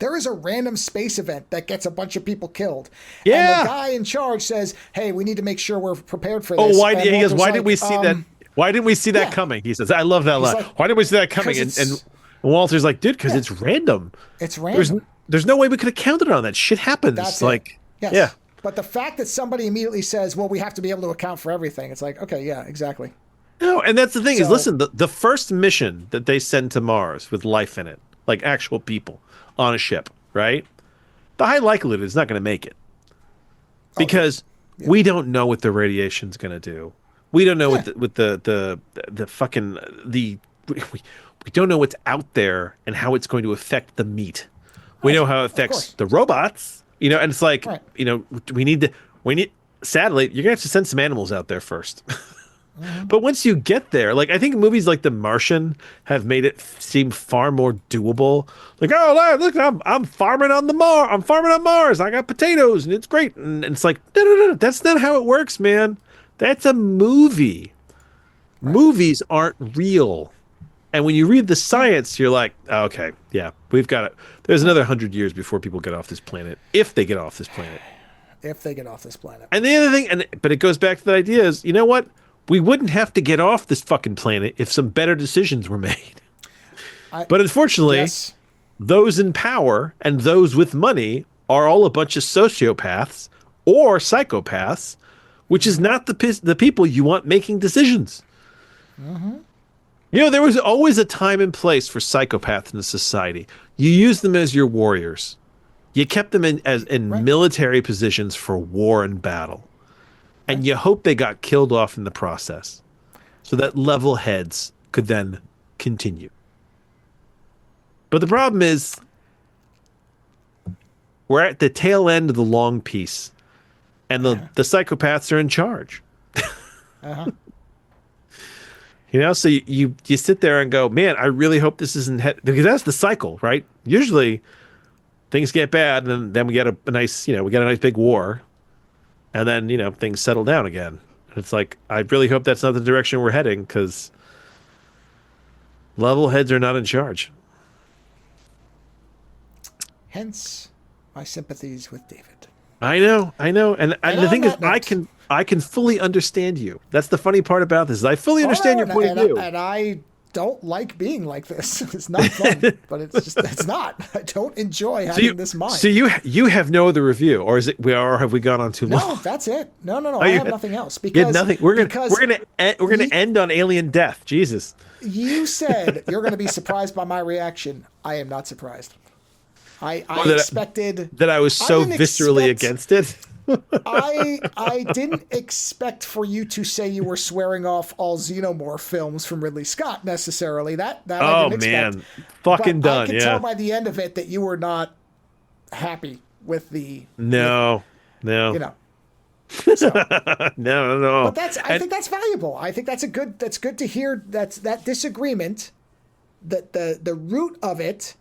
There is a random space event that gets a bunch of people killed. Yeah. And the guy in charge says, hey, we need to make sure we're prepared for Oh, this. why? And He goes, Walter's why like, did we see that? Why didn't we see that yeah. coming? He says, I love that line. like, Why didn't we see that coming? 'cause And Walter's like, dude, because it's random. It's random. There's no way we could have counted on that. Shit happens. That's like, yes. yeah. But the fact that somebody immediately says, well, we have to be able to account for everything. It's like, okay, yeah, exactly. No, and that's the thing is, So- listen, the first mission that they send to Mars with life in it, like actual people on a ship, right? The high likelihood is not going to make it because we don't know what the radiation's going to do. We don't know what the fucking we don't know what's out there and how it's going to affect the meat. We know how it affects the robots, you know, and it's like, you know, we need sadly, you're gonna have to send some animals out there first. But once you get there, like I think movies like The Martian have made it seem far more doable. Like, oh look, I'm farming on I'm farming on Mars. I got potatoes and it's great. And it's like, no, that's not how it works, man. That's a movie. Movies aren't real. And when you read the science, you're like, oh, okay, yeah, we've got it. There's another 100 years before people get off this planet, if they get off this planet. If they get off this planet. And the other thing, but it goes back to the idea is, you know what? We wouldn't have to get off this fucking planet if some better decisions were made. But unfortunately, those in power and those with money are all a bunch of sociopaths or psychopaths, which is not the people you want making decisions. You know, there was always a time and place for psychopaths in a society. You used them as your warriors. You kept them in military positions for war and battle. And you hope they got killed off in the process so that level heads could then continue. But the problem is we're at the tail end of the long piece and the psychopaths are in charge. You know, so you sit there and go, man, I really hope this isn't because that's the cycle, right? Usually things get bad and then we get a nice, you know, we get a nice big war. And then, you know, things settle down again. And it's like, I really hope that's not the direction we're heading because level heads are not in charge. Hence, my sympathies with David. I know. And the thing is, I can fully understand you. That's the funny part about this. Is I fully understand your point of view. And I don't like being like this. It's not fun, but it's not. I don't enjoy having this mind. So you have no other review, or have we gone on too long? No, that's it. No. I have nothing else because nothing. We're gonna end on alien death. Jesus. You said you're going to be surprised by my reaction. I am not surprised. I expected that I was so viscerally against it. I didn't expect for you to say you were swearing off all Xenomorph films from Ridley Scott necessarily. That I didn't expect. Man, fucking but done. I could tell by the end of it that you were not happy with the. No. You know. So, no. But I think that's valuable. I think that's good to hear. That disagreement, that the root of it,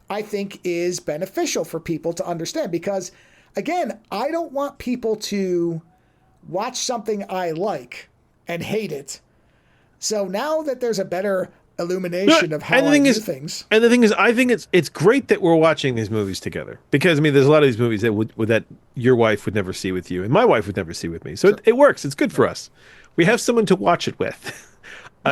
I think is beneficial for people to understand because. Again, I don't want people to watch something I like and hate it. So now that there's a better illumination of how I do things. And the thing is, I think it's great that we're watching these movies together. Because, I mean, there's a lot of these movies that your wife would never see with you and my wife would never see with me. So it works. It's good for us. We have someone to watch it with.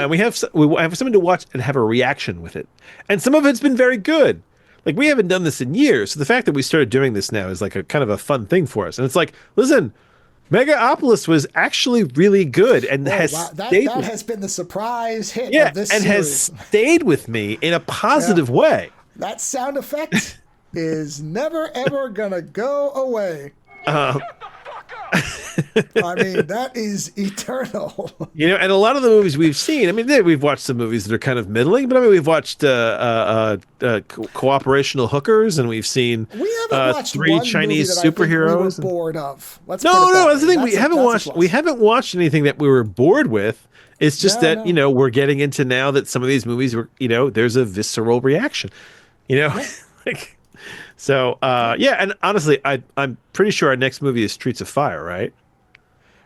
We have someone to watch and have a reaction with it. And some of it's been very good. Like, we haven't done this in years. So the fact that we started doing this now is like a kind of a fun thing for us. And it's like, listen, Megaopolis was actually really good and that has been the surprise hit of this series. Has stayed with me in a positive way. That sound effect is never, ever going to go away. I mean, that is eternal. You know, and a lot of the movies we've seen, I mean, we've watched some movies that are kind of middling, but I mean, we've watched Cooperational Hookers, and we've seen three Chinese superheroes. We were bored of. That's the thing. We haven't watched anything that we were bored with. It's just you know, we're getting into now that some of these movies were, you know, there's a visceral reaction, you know, like. So, and honestly, I'm pretty sure our next movie is Streets of Fire, right?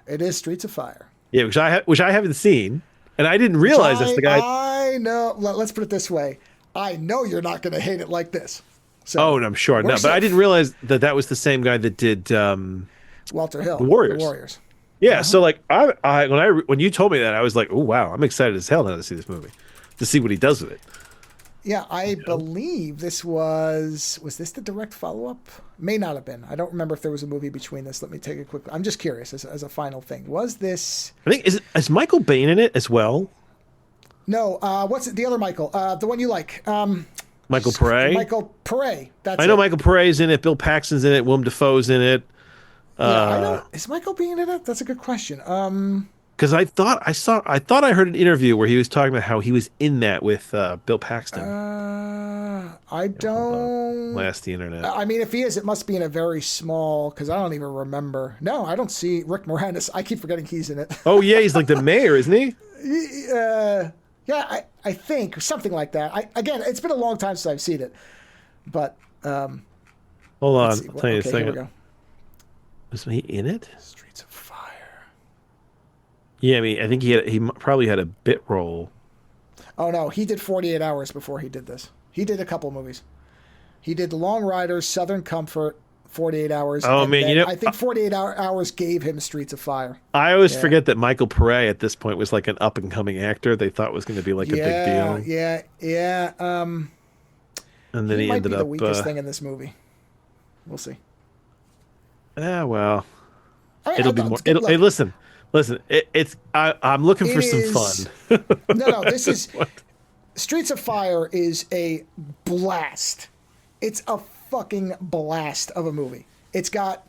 It is Streets of Fire. Yeah, which I haven't seen, and I didn't realize that's the guy. I know. Let's put it this way. I know you're not going to hate it like this. So, Oh, I'm sure. we're No, but I safe. didn't realize that was the same guy that did Walter Hill, The Warriors. The Warriors. Yeah, so like when you told me that, I was like, oh wow, I'm excited as hell now to see this movie, to see what he does with it. Yeah, I believe this was this the direct follow-up? May not have been. I don't remember if there was a movie between this. Let me take a quick. I'm just curious as a final thing. Was this? I think is Michael Bain in it as well? No. What's it? The other Michael? The one you like? Michael Pare. Michael Pare. That's I know it. Michael Pare's in it. Bill Paxton's in it. Willem Dafoe's in it. Yeah, I don't. Is Michael being in it? That's a good question. Because I thought I heard an interview where he was talking about how he was in that with Bill Paxton. I don't. Blast the internet. I mean, if he is, it must be in a very small. Because I don't even remember. No, I don't see Rick Moranis. I keep forgetting he's in it. Oh yeah, he's like the mayor, isn't he? Yeah, I think something like that. Again, it's been a long time since I've seen it, but Hold on, let's see. I'll tell you a Okay, here we second. go. Was he in it? Streets of Fire. Yeah, I mean, I think he probably had a bit role. Oh no, he did 48 Hours before he did this. He did a couple movies. He did The Long Riders, Southern Comfort, 48 Hours. Oh, and man, then you know- I think 48 Hours gave him Streets of Fire. I always forget that Michael Pare at this point was like an up and coming actor. They thought was going to be like a big deal, Yeah. and then He he might ended be the up. weakest thing in this movie. We'll see. Well, I mean, it'll be more. look, Hey, listen. I'm looking for It some is- fun. No, this is Streets of Fire is a blast. It's a fucking blast of a movie. It's like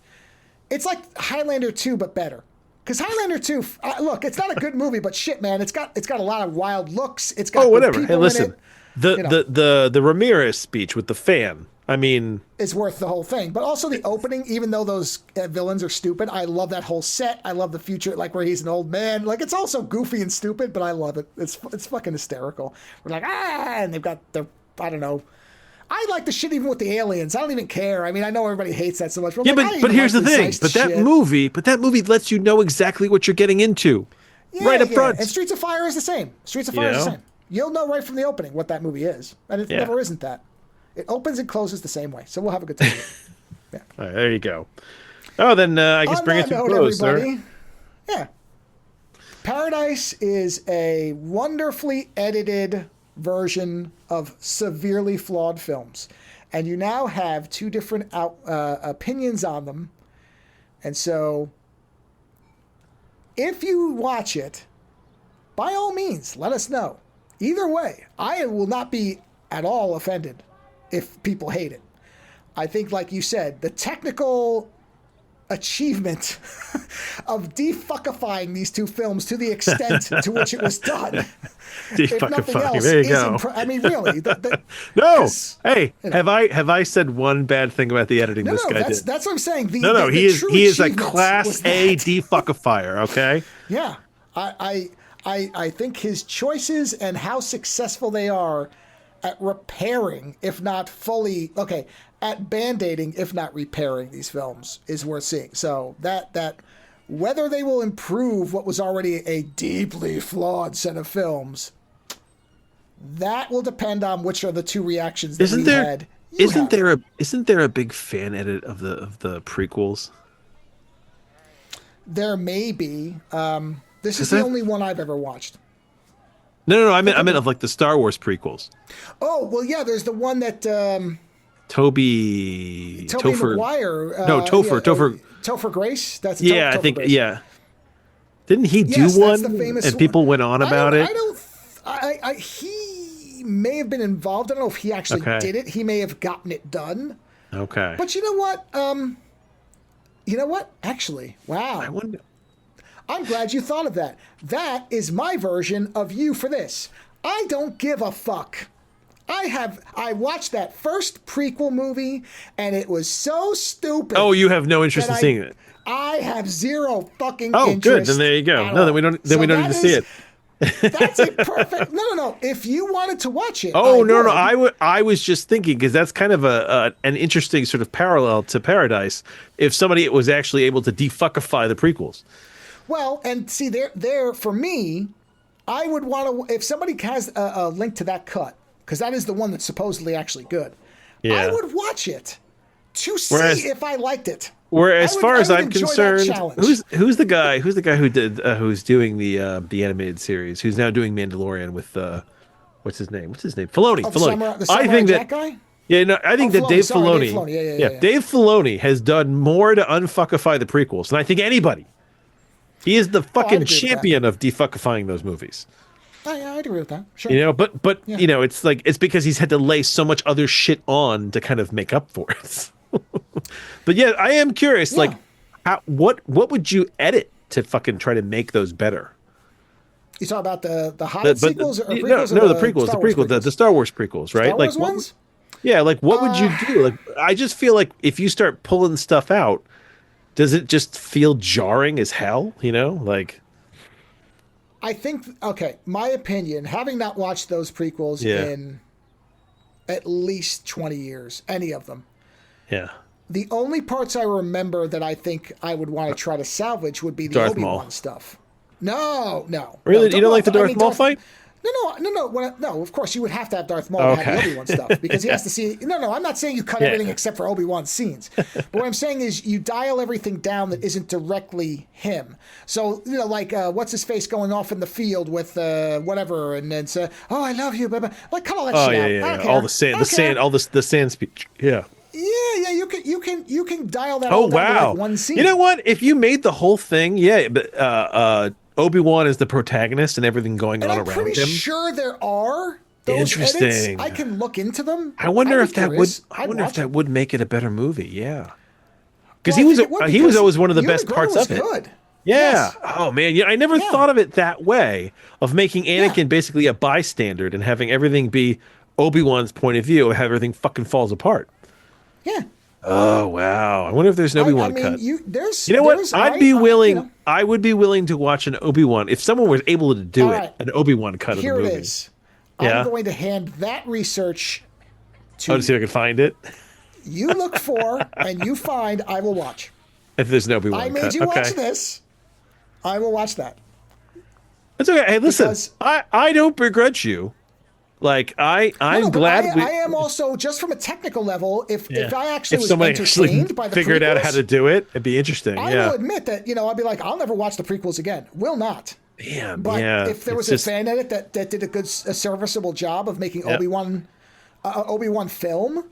Highlander 2 but better. Because Highlander 2, look, it's not a good movie, but shit, man, it's got a lot of wild looks. It's got Oh, good whatever. Hey, people in listen. it. The Ramirez speech with the fan. I mean, Is worth the whole thing. But also the opening, even though those villains are stupid, I love that whole set. I love the future, like where he's an old man. Like it's also goofy and stupid, but I love it. It's fucking hysterical. We're like, and they've got their, I don't know. I like the shit even with the aliens. I don't even care. I mean, I know everybody hates that so much. But yeah, I'm like, I but even here's like the this thing. iced But that shit. movie lets you know exactly what you're getting into, right up front. And Streets of Fire is the same. Streets of Fire is the same. You'll know right from the opening what that movie is, and it never isn't that. It opens and closes the same way, so we'll have a good time. Yeah. All right, there you go. Oh, then I guess On bring that it to a note, close, everybody, sir. yeah. Paradise is a wonderfully edited version of severely flawed films, and you now have two different opinions on them. And so, if you watch it, by all means, let us know. Either way, I will not be at all offended if people hate it. I think, like you said, the technical achievement of defuckifying these two films to the extent to which it was done, if nothing Defuckifying, else, there you is go. I mean, really. No, 'cause, hey, have I said one bad thing about the editing No, this guy that's did? what I'm saying. No, he is a class A that. defuckifier. Okay. Yeah, I think his choices and how successful they are at repairing, if not fully, at band-aiding, if not repairing these films is worth seeing. So that whether they will improve what was already a deeply flawed set of films, that will depend on which are the two reactions that we had. Isn't there a big fan edit of the prequels? There may be. This is the only one I've ever watched. No. I meant of like the Star Wars prequels. Oh well, yeah. There's the one that Tobey Maguire. Topher Grace. That's yeah. Topher I think Grace. yeah. Didn't he do Yes, one? that's the famous And one. people went on about it. He may have been involved. I don't know if he actually did it. He may have gotten it done. Okay. But you know what? Actually, wow. I wonder. I'm glad you thought of that. That is my version of you for this. I don't give a fuck. I watched that first prequel movie, and it was so stupid. Oh, you have no interest in that seeing it. I have zero fucking Oh, interest. good. Then there you go. at No, all. then we don't. Then So we don't that need to see it. That's a perfect. No. If you wanted to watch it, Oh no. would. I was just thinking because that's kind of an interesting sort of parallel to Paradise. If somebody was actually able to defuckify the prequels. Well, and see, there for me, I would want to. If somebody has a link to that cut, because that is the one that's supposedly actually good, Yeah. I would watch it to see if I liked it. Where, as far as I'm concerned, challenge. who's the guy who did who's doing the animated series, who's now doing Mandalorian with what's his name? Filoni. Oh, Filoni. The Samurai Jack guy? Yeah, no, I think that Filoni. Dave Sorry, Filoni. Dave Filoni. Yeah. Dave Filoni has done more to unfuckify the prequels than I think anybody. He is the fucking champion of defuckifying those movies. Oh, yeah, I'd agree with that. Sure. You know, but you know, it's like it's because he's had to lay so much other shit on to kind of make up for it. But yeah, I am curious. Like, what would you edit to fucking try to make those better? You talk about the Hobbit sequels or prequels? No, the prequels, the Star Wars prequels, right? Star Wars ones? Yeah, like what would you do? Like, I just feel like if you start pulling stuff out, does it just feel jarring as hell? You know, like. I think, okay, my opinion, having not watched those prequels in at least 20 years, any of them. Yeah. The only parts I remember that I think I would want to try to salvage would be the Obi-Wan stuff. No. Really? You don't like the Darth Maul fight? No, of course, you would have to have Darth Maul to have the Obi-Wan stuff because he has to see... No, I'm not saying you cut everything except for Obi-Wan's scenes. But what I'm saying is you dial everything down that isn't directly him. So, you know, like, what's-his-face going off in the field with whatever, and then say, oh, I love you, baby. Like, cut all that shit out. I don't care. All the sand speech. Yeah. Yeah, you can dial that all down to like one scene. You know what? If you made the whole thing, but Obi-Wan is the protagonist and everything going on around him. I'm pretty sure there are those edits. I can look into them. I wonder if that would make it a better movie. Yeah, because he was always one of the best parts of it. Good. Yeah. Yes. Oh man, I never thought of it that way, of making Anakin basically a bystander and having everything be Obi-Wan's point of view, and how everything fucking falls apart. Yeah. Oh wow! I wonder if there's an Obi-Wan cut. You know what? I'd be willing. I would be willing to watch an Obi-Wan if someone was able to do an Obi-Wan cut of the movie. Here it is. I'm going to hand that research to to see if I can find it. You look for and you find. I will watch. If there's an Obi-Wan cut, I made you watch this. I will watch that. That's okay. Hey, listen. I don't begrudge you. Like I'm glad. I am also, just from a technical level, if I actually was entertained by the figured prequels, out how to do it, it'd be interesting. I will admit that I'd be like, I'll never watch the prequels again. Will not. Man, but if there was a fan edit that did a serviceable job of making Obi-Wan film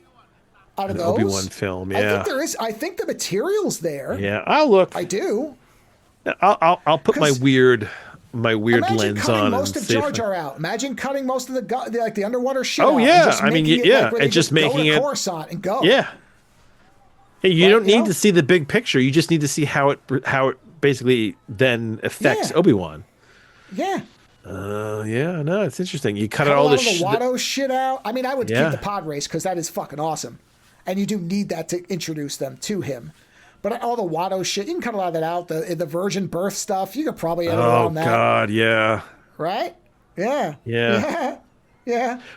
out of those, Obi-Wan film, I think there is. I think the material's there. Yeah, I'll look. I do. I'll put my weird lens on. Imagine cutting most of Jar Jar out. Imagine cutting most of the underwater shit out. Oh yeah, and just making it Coruscant and go. Yeah. Hey, you don't need to see the big picture. You just need to see how it basically then affects Obi-Wan. Yeah. No, it's interesting. You cut out all the Watto shit out. I mean, I would keep the pod race because that is fucking awesome, and you do need that to introduce them to him. But all the Watto shit, you can cut a lot of that out. The virgin birth stuff, you could probably edit around that. Oh, God, yeah. Right? Yeah.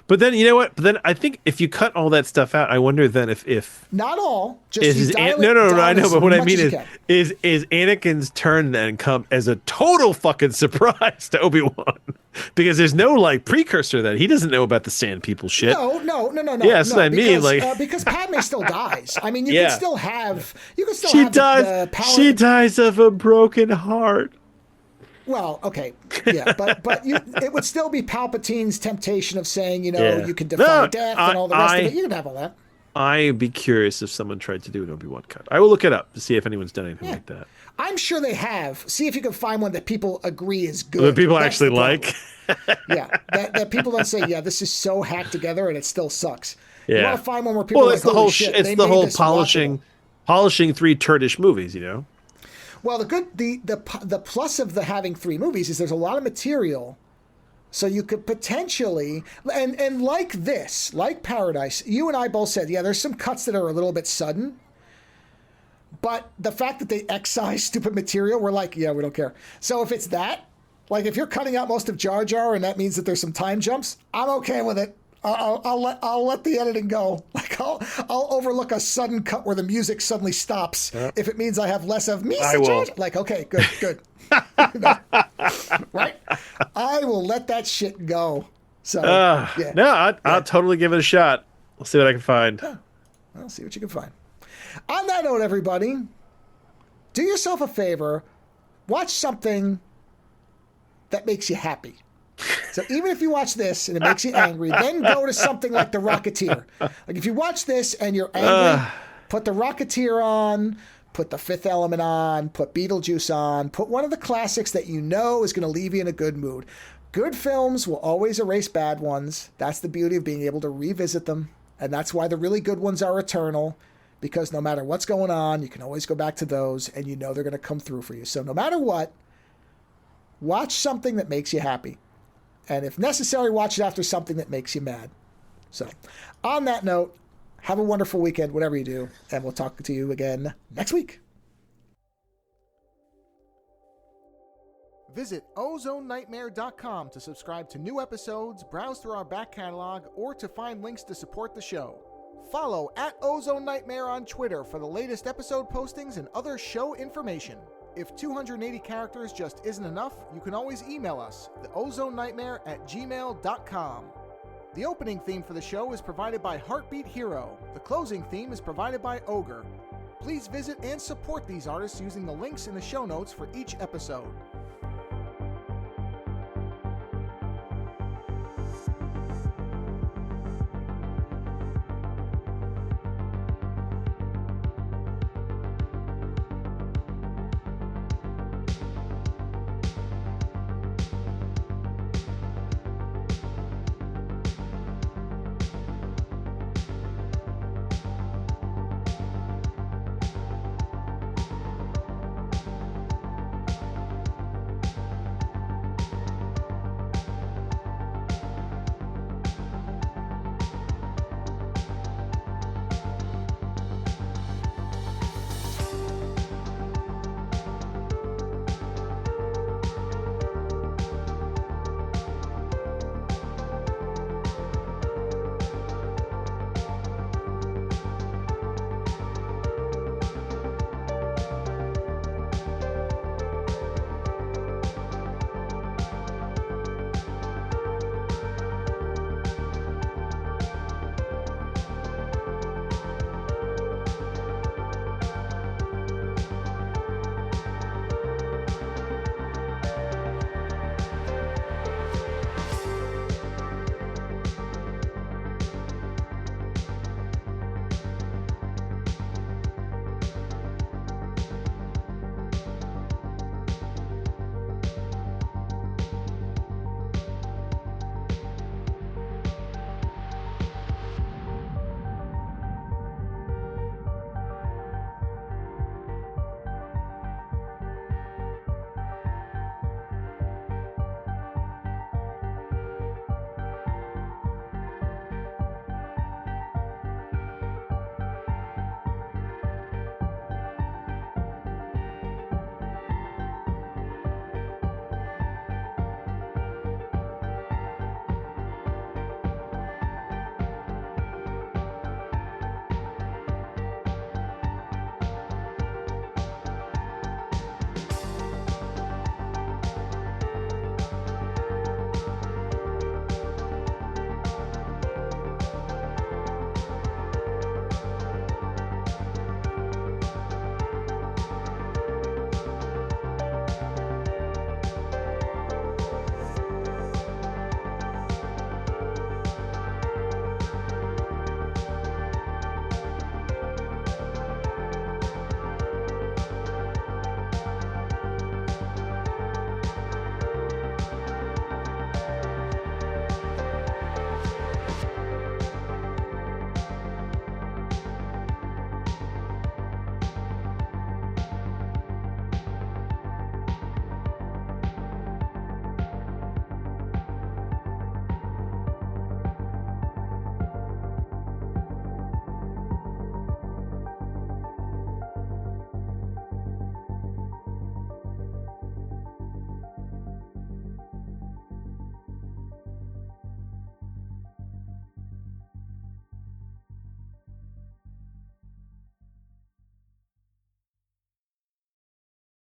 But then, you know what? But then I think if you cut all that stuff out, I wonder then if not all, just no, I know, but what I mean is Anakin's turn then come as a total fucking surprise to Obi-Wan, because there's no like precursor that he doesn't know about the Sand People shit. No. Yeah, that's what I mean. Because Padme still dies. I mean, you can still have. She dies of a broken heart. Well, okay, yeah, but it would still be Palpatine's temptation of saying, you can defy death and all the rest of it. You can have all that. I'd be curious if someone tried to do an Obi-Wan cut. I will look it up to see if anyone's done anything like that. I'm sure they have. See if you can find one that people agree is good. That people actually like. That people don't say, this is so hacked together and it still sucks. Yeah. You want to find one where people are like, holy shit, it's the whole polishing three turdish movies, Well, the plus of having three movies is there's a lot of material, so you could potentially and like Paradise, you and I both said, there's some cuts that are a little bit sudden, but the fact that they excise stupid material, we're like, we don't care. So if it's that, like if you're cutting out most of Jar Jar and that means that there's some time jumps, I'm okay with it. I'll let the editing go. Like I'll overlook a sudden cut where the music suddenly stops if it means I have less of me. I will. Like okay, good. Right? I will let that shit go. So I'll totally give it a shot. I'll see what I can find. Yeah. Well, see what you can find. On that note, everybody, do yourself a favor. Watch something that makes you happy. So even if you watch this and it makes you angry, then go to something like The Rocketeer. Like if you watch this and you're angry, put The Rocketeer on, put The Fifth Element on, put Beetlejuice on, put one of the classics that you know is going to leave you in a good mood. Good films will always erase bad ones. That's the beauty of being able to revisit them. And that's why the really good ones are eternal, because no matter what's going on, you can always go back to those and you know they're going to come through for you. So no matter what, watch something that makes you happy. And if necessary, watch it after something that makes you mad. So on that note, have a wonderful weekend, whatever you do, and we'll talk to you again next week. Visit OzoneNightmare.com to subscribe to new episodes, browse through our back catalog, or to find links to support the show. Follow @OzoneNightmare on Twitter for the latest episode postings and other show information. If 280 characters just isn't enough, you can always email us, theozonenightmare@gmail.com. The opening theme for the show is provided by Heartbeat Hero. The closing theme is provided by Ogre. Please visit and support these artists using the links in the show notes for each episode.